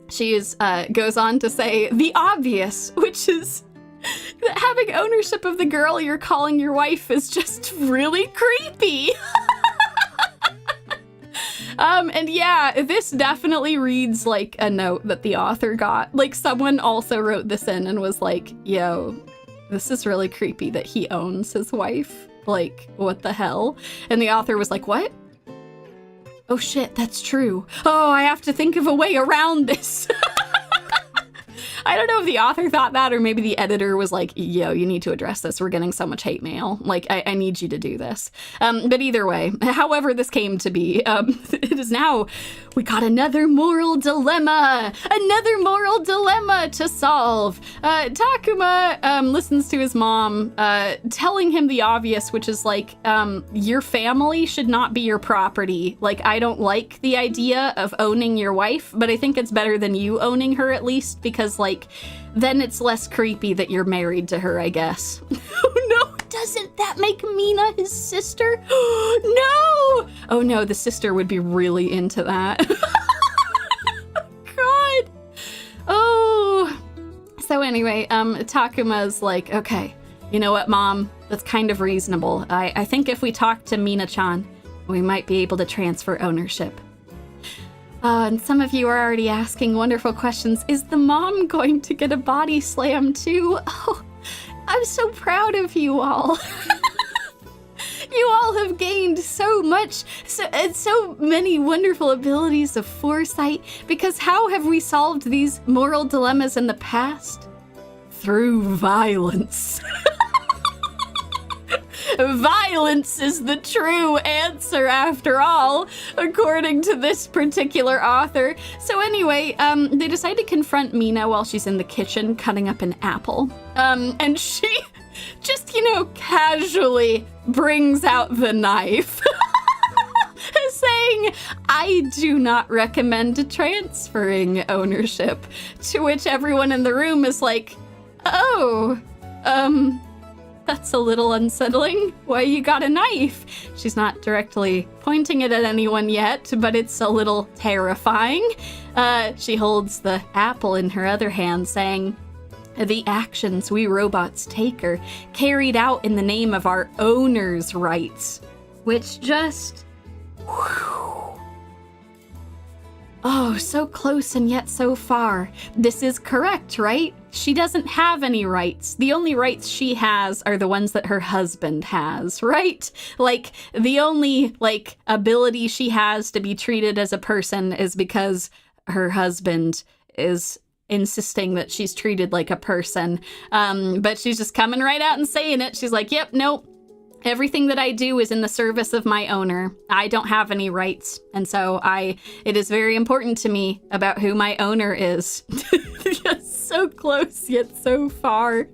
She goes on to say the obvious, which is that having ownership of the girl you're calling your wife is just really creepy. And yeah, this definitely reads like a note that the author got. Like, someone also wrote this in and was like, yo, this is really creepy that he owns his wife. Like, what the hell? And the author was like, what? Oh shit, that's true. Oh, I have to think of a way around this. I don't know if the author thought that, or maybe the editor was like, yo, you need to address this. We're getting so much hate mail. Like, I need you to do this. But either way, however this came to be, it is now, we got another moral dilemma to solve. Takuma listens to his mom telling him the obvious, which is like, your family should not be your property. Like, I don't like the idea of owning your wife, but I think it's better than you owning her at least, because like, then it's less creepy that you're married to her, I guess. Oh no, doesn't that make Mina his sister? No! Oh no, the sister would be really into that. God. Oh. So anyway, Takuma's like, okay, you know what, Mom? That's kind of reasonable. I think if we talk to Mina-chan, we might be able to transfer ownership. And some of you are already asking wonderful questions. Is the mom going to get a body slam too? Oh, I'm so proud of you all. You all have gained so much, so many wonderful abilities of foresight, because how have we solved these moral dilemmas in the past? Through violence. Violence is the true answer after all, according to this particular author. So anyway, they decide to confront Mina while she's in the kitchen cutting up an apple. And she just, casually brings out the knife. Saying, I do not recommend transferring ownership. To which everyone in the room is like, oh, that's a little unsettling. Why you got a knife? She's not directly pointing it at anyone yet, but it's a little terrifying. She holds the apple in her other hand, saying, the actions we robots take are carried out in the name of our owner's rights. Which just... whew. Oh, so close and yet so far. This is correct, right? She doesn't have any rights. The only rights she has are the ones that her husband has, right? Like, the only, ability she has to be treated as a person is because her husband is insisting that she's treated like a person. But she's just coming right out and saying it. She's like, yep, nope. Everything that I do is in the service of my owner. I don't have any rights. And so it is very important to me about who my owner is. Yes, so close yet so far.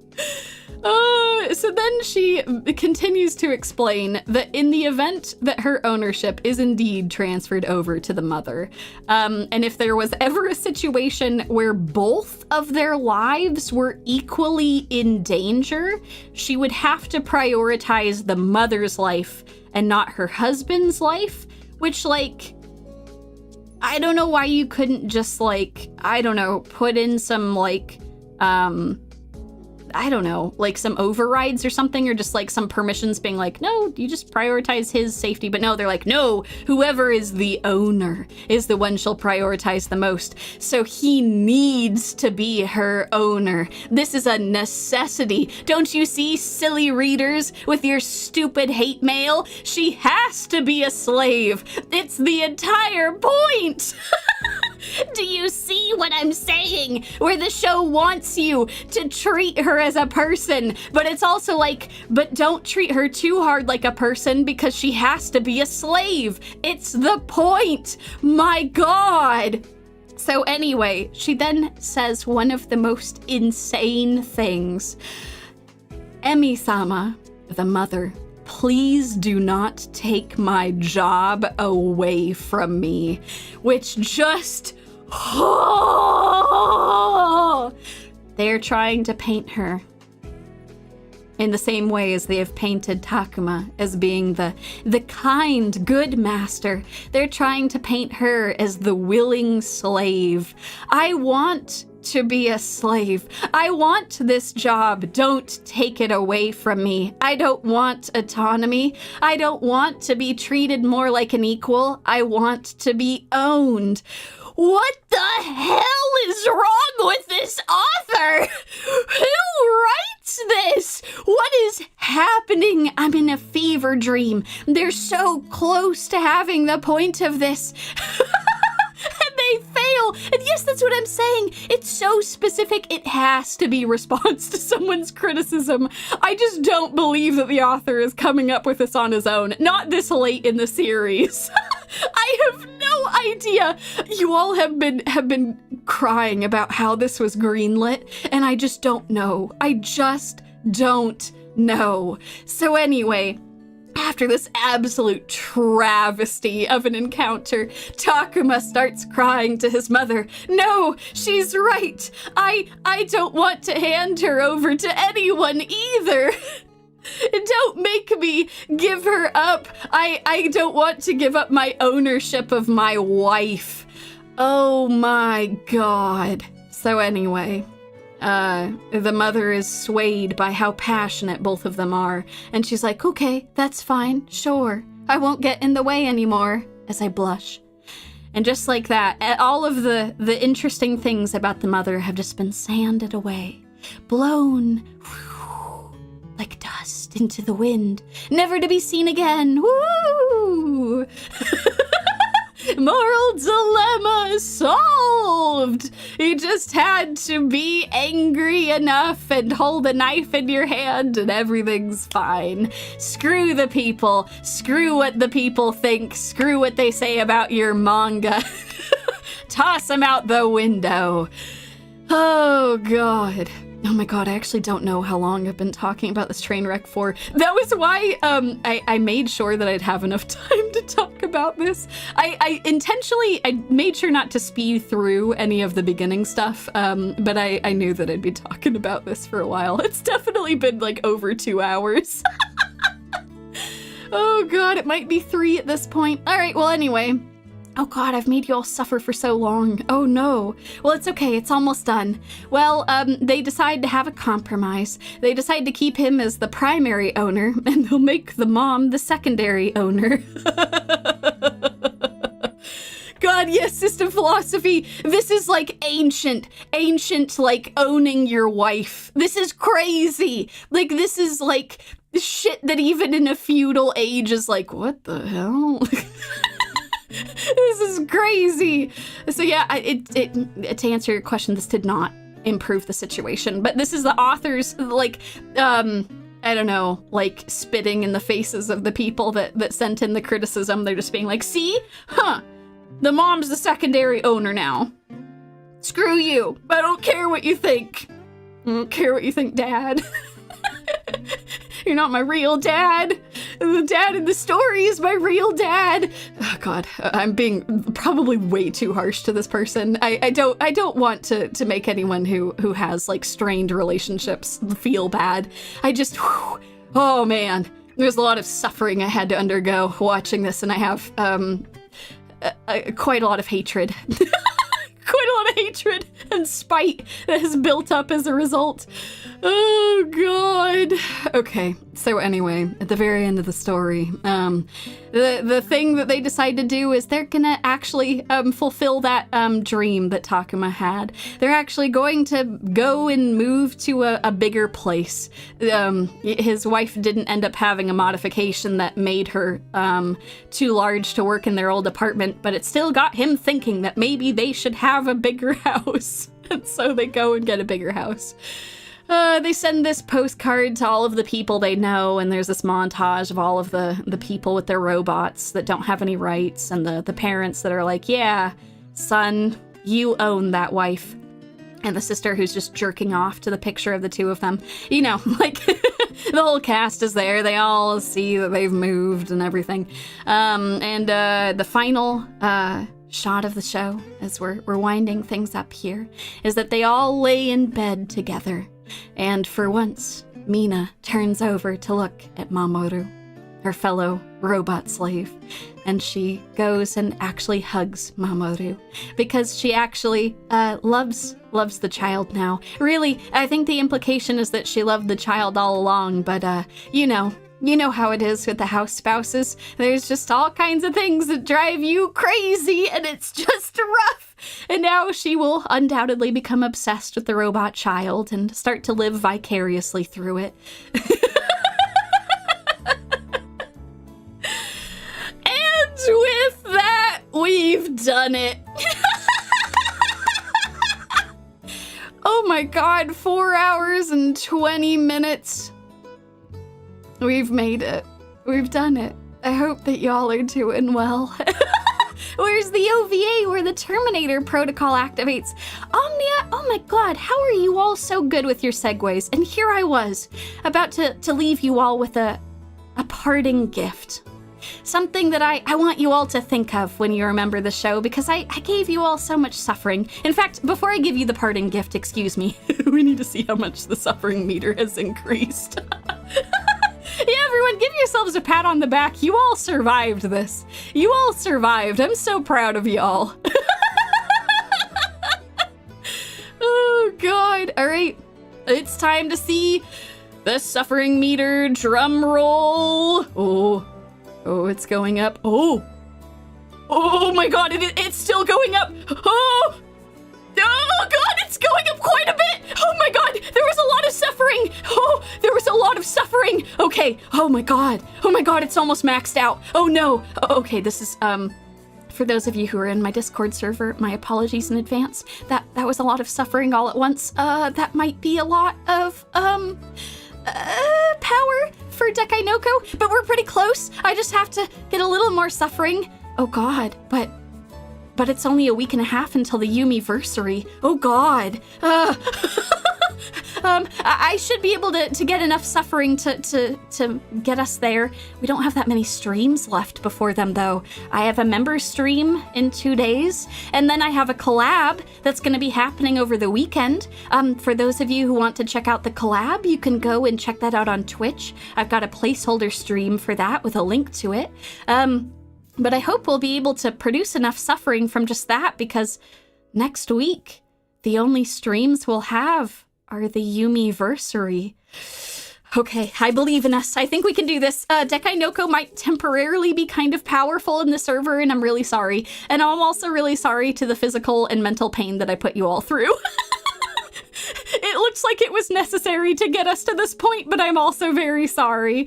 So then she continues to explain that in the event that her ownership is indeed transferred over to the mother, and if there was ever a situation where both of their lives were equally in danger, she would have to prioritize the mother's life and not her husband's life, which, like, I don't know why you couldn't just, like, I don't know, put in some, like, I don't know, like some overrides or something, or just like some permissions being like, no, you just prioritize his safety. But no, they're like, no, whoever is the owner is the one she'll prioritize the most. So he needs to be her owner. This is a necessity. Don't you see, silly readers, with your stupid hate mail? She has to be a slave. It's the entire point. Do you see what I'm saying? Where the show wants you to treat her as a person, but it's also like, but don't treat her too hard like a person because she has to be a slave. It's the point. My God. So anyway, she then says one of the most insane things. Emi-sama, the mother, please do not take my job away from me, which just, they're trying to paint her in the same way as they have painted Takuma as being the kind, good master. They're trying to paint her as the willing slave. I want to be a slave. I want this job. Don't take it away from me. I don't want autonomy. I don't want to be treated more like an equal. I want to be owned. What the hell is wrong with this author? Who writes this? What is happening? I'm in a fever dream. They're so close to having the point of this. And they fail. And yes, that's what I'm saying. It's so specific. It has to be response to someone's criticism. I just don't believe that the author is coming up with this on his own. Not this late in the series. I have no idea. You all have been crying about how this was greenlit, and I just don't know. I just don't know. So anyway, after this absolute travesty of an encounter, Takuma starts crying to his mother. No, she's right. I don't want to hand her over to anyone either. Don't make me give her up. I don't want to give up my ownership of my wife. Oh my God. So anyway, the mother is swayed by how passionate both of them are. And she's like, okay, that's fine. Sure. I won't get in the way anymore, as I blush. And just like that, all of the interesting things about the mother have just been sanded away, blown like dust into the wind, never to be seen again. Woo! Moral dilemma solved! You just had to be angry enough and hold a knife in your hand and everything's fine. Screw the people. Screw what the people think. Screw what they say about your manga. Toss them out the window. Oh, God. Oh my God, I actually don't know how long I've been talking about this train wreck for. That was why I made sure that I'd have enough time to talk about this. I intentionally made sure not to speed through any of the beginning stuff, but I knew that I'd be talking about this for a while. It's definitely been like over 2 hours. Oh God, it might be 3 at this point. All right, well anyway. Oh God, I've made you all suffer for so long. Oh no. Well, it's okay. It's almost done. Well, they decide to have a compromise. They decide to keep him as the primary owner, and they'll make the mom the secondary owner. God, yes, system philosophy. This is like ancient, like owning your wife. This is crazy. Like, this is like shit that even in a feudal age is like, what the hell? This is crazy. So yeah, to answer your question, this did not improve the situation, but this is the author's, like, I don't know, like spitting in the faces of the people that sent in the criticism. They're just being like, see? Huh. The mom's the secondary owner now. Screw you. I don't care what you think. I don't care what you think, Dad. You're not my real dad. The dad in the story is my real dad. Oh God, I'm being probably way too harsh to this person. I don't want to make anyone who has like strained relationships feel bad. Oh man, there's a lot of suffering I had to undergo watching this, and I have quite a lot of hatred. Quite a lot of hatred and spite that has built up as a result. Oh God. Okay, so anyway, at the very end of the story, the thing that they decide to do is they're gonna actually fulfill that dream that Takuma had. They're actually going to go and move to a bigger place. His wife didn't end up having a modification that made her too large to work in their old apartment, but it still got him thinking that maybe they should have a bigger house. And so they go and get a bigger house. They send this postcard to all of the people they know, and there's this montage of all of the people with their robots that don't have any rights, and the parents that are like, yeah, son, you own that wife. And the sister who's just jerking off to the picture of the two of them. You know, like, the whole cast is there. They all see that they've moved and everything. And the final shot of the show, as we're winding things up here, is that they all lay in bed together. And for once, Mina turns over to look at Mamoru, her fellow robot slave, and she goes and actually hugs Mamoru because she actually loves the child now. Really, I think the implication is that she loved the child all along, but you know how it is with the Housespouses. There's just all kinds of things that drive you crazy, and it's just rough. And now she will undoubtedly become obsessed with the robot child and start to live vicariously through it. And with that, we've done it. Oh my God, 4 hours and 20 minutes. We've made it. We've done it. I hope that y'all are doing well. Where's the OVA where the Terminator protocol activates? Omnia, oh my God, how are you all so good with your segues? And here I was, about to leave you all with a parting gift. Something that I want you all to think of when you remember the show, because I gave you all so much suffering. In fact, before I give you the parting gift, excuse me, we need to see how much the suffering meter has increased. Yeah, everyone, give yourselves a pat on the back. You all survived this. You all survived. I'm so proud of y'all. Oh, God. All right. It's time to see the suffering meter. Drum roll. Oh, it's going up. Oh my God, it's still going up. Oh God, it's going up quite a bit. Oh my God, there was a lot of suffering. Oh, there was a lot of suffering. Okay, oh my God, it's almost maxed out. Oh no. Okay, this is, for those of you who are in my Discord server, my apologies in advance. That was a lot of suffering all at once. That might be a lot of, power for Dekainoko, but we're pretty close. I just have to get a little more suffering. Oh God, but it's only a week and a half until the Yumie-versary. Oh God. I should be able to get enough suffering to get us there. We don't have that many streams left before them, though. I have a member stream in 2 days, and then I have a collab that's going to be happening over the weekend. For those of you who want to check out the collab, you can go and check that out on Twitch. I've got a placeholder stream for that with a link to it. But I hope we'll be able to produce enough suffering from just that, because next week, the only streams we'll have are the Yumie-versary. Okay, I believe in us. I think we can do this. Dekainoko might temporarily be kind of powerful in the server, and I'm really sorry. And I'm also really sorry to the physical and mental pain that I put you all through. It looks like it was necessary to get us to this point, but I'm also very sorry.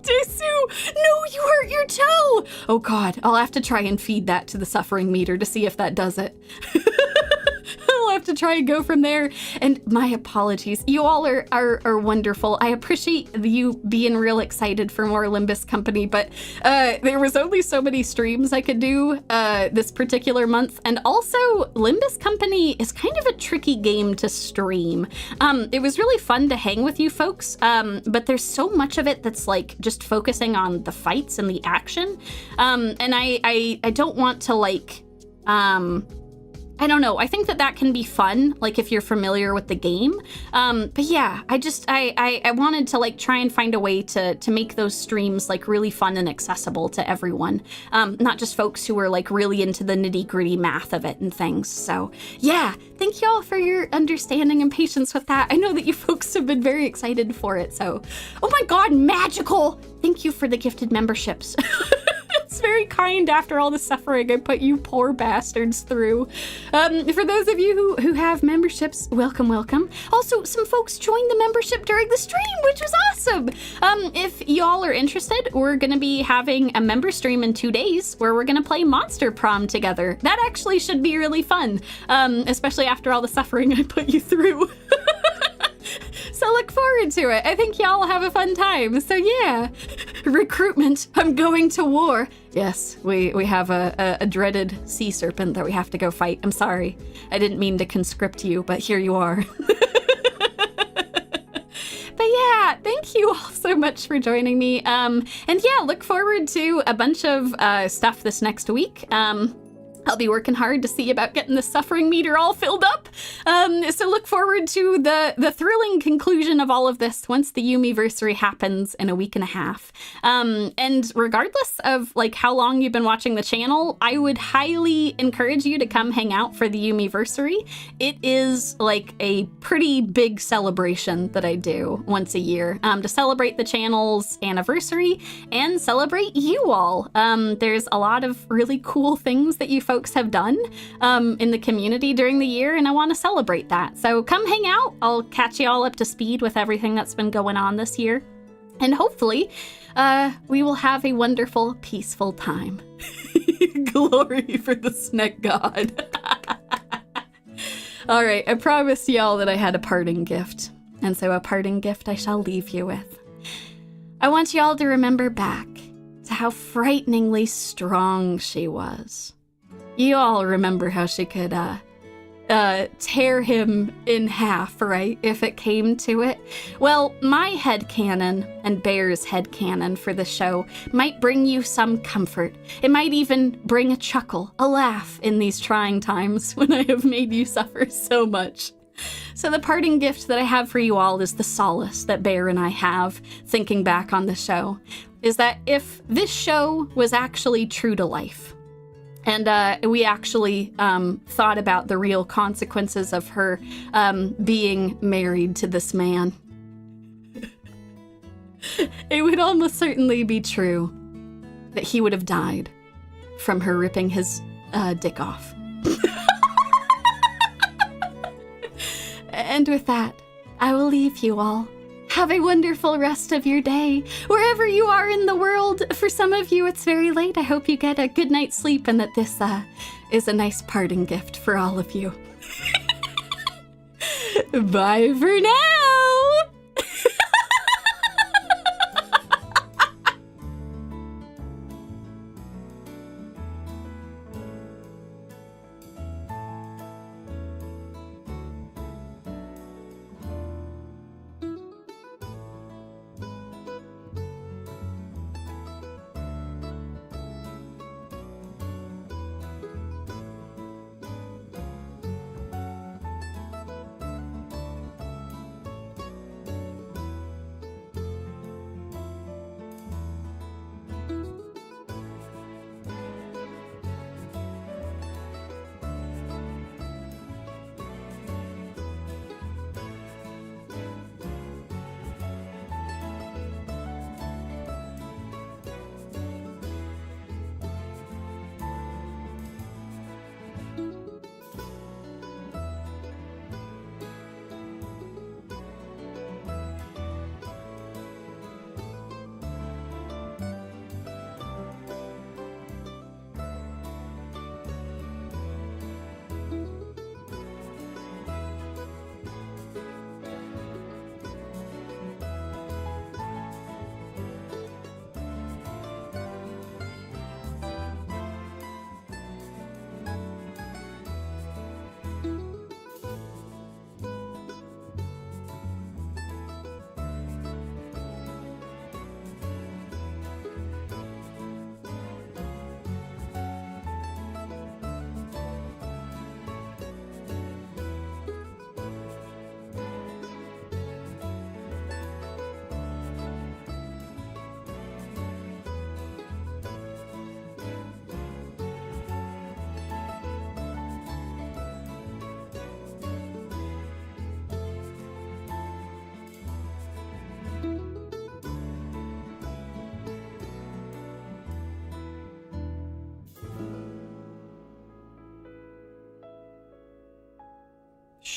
Desu, no, you hurt your toe! Oh God, I'll have to try and feed that to the suffering meter to see if that does it. I'll have to try and go from there. And my apologies. You all are wonderful. I appreciate you being real excited for more Limbus Company, but there was only so many streams I could do this particular month. And also, Limbus Company is kind of a tricky game to stream. It was really fun to hang with you folks, but there's so much of it that's like just focusing on the fights and the action. And I don't want to like, I don't know. I think that can be fun, like if you're familiar with the game. But yeah, I wanted to like try and find a way to make those streams like really fun and accessible to everyone. Not just folks who are like really into the nitty gritty math of it and things. So yeah, thank you all for your understanding and patience with that. I know that you folks have been very excited for it. So, oh my God, magical. Thank you for the gifted memberships. It's very kind after all the suffering I put you poor bastards through. For those of you who have memberships, welcome, welcome. Also, some folks joined the membership during the stream, which was awesome. If y'all are interested, we're gonna be having a member stream in 2 days where we're gonna play Monster Prom together. That actually should be really fun, especially after all the suffering I put you through. So look forward to it. I think y'all will have a fun time. So yeah, recruitment. I'm going to war. Yes, we have a dreaded sea serpent that we have to go fight. I'm sorry. I didn't mean to conscript you, but here you are. But yeah, thank you all so much for joining me. And yeah, look forward to a bunch of stuff this next week. I'll be working hard to see about getting the suffering meter all filled up. So look forward to the thrilling conclusion of all of this once the Yumie-versary happens in a week and a half. And regardless of like how long you've been watching the channel, I would highly encourage you to come hang out for the Yumie-versary. It is like a pretty big celebration that I do once a year to celebrate the channel's anniversary and celebrate you all. There's a lot of really cool things that you folks have done in the community during the year, and I want to celebrate that. So come hang out. I'll catch you all up to speed with everything that's been going on this year. And hopefully, we will have a wonderful, peaceful time. Glory for the Snake God. All right, I promised y'all that I had a parting gift. And so a parting gift I shall leave you with. I want y'all to remember back to how frighteningly strong she was. You all remember how she could tear him in half, right, if it came to it? Well, my headcanon and Bear's headcanon for the show might bring you some comfort. It might even bring a chuckle, a laugh in these trying times when I have made you suffer so much. So the parting gift that I have for you all is the solace that Bear and I have thinking back on the show, is that if this show was actually true to life, and we actually thought about the real consequences of her being married to this man, it would almost certainly be true that he would have died from her ripping his dick off. And with that, I will leave you all. Have a wonderful rest of your day, wherever you are in the world. For some of you, it's very late. I hope you get a good night's sleep and that this is a nice parting gift for all of you. Bye for now!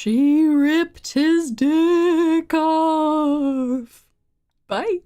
She ripped his dick off. Bye.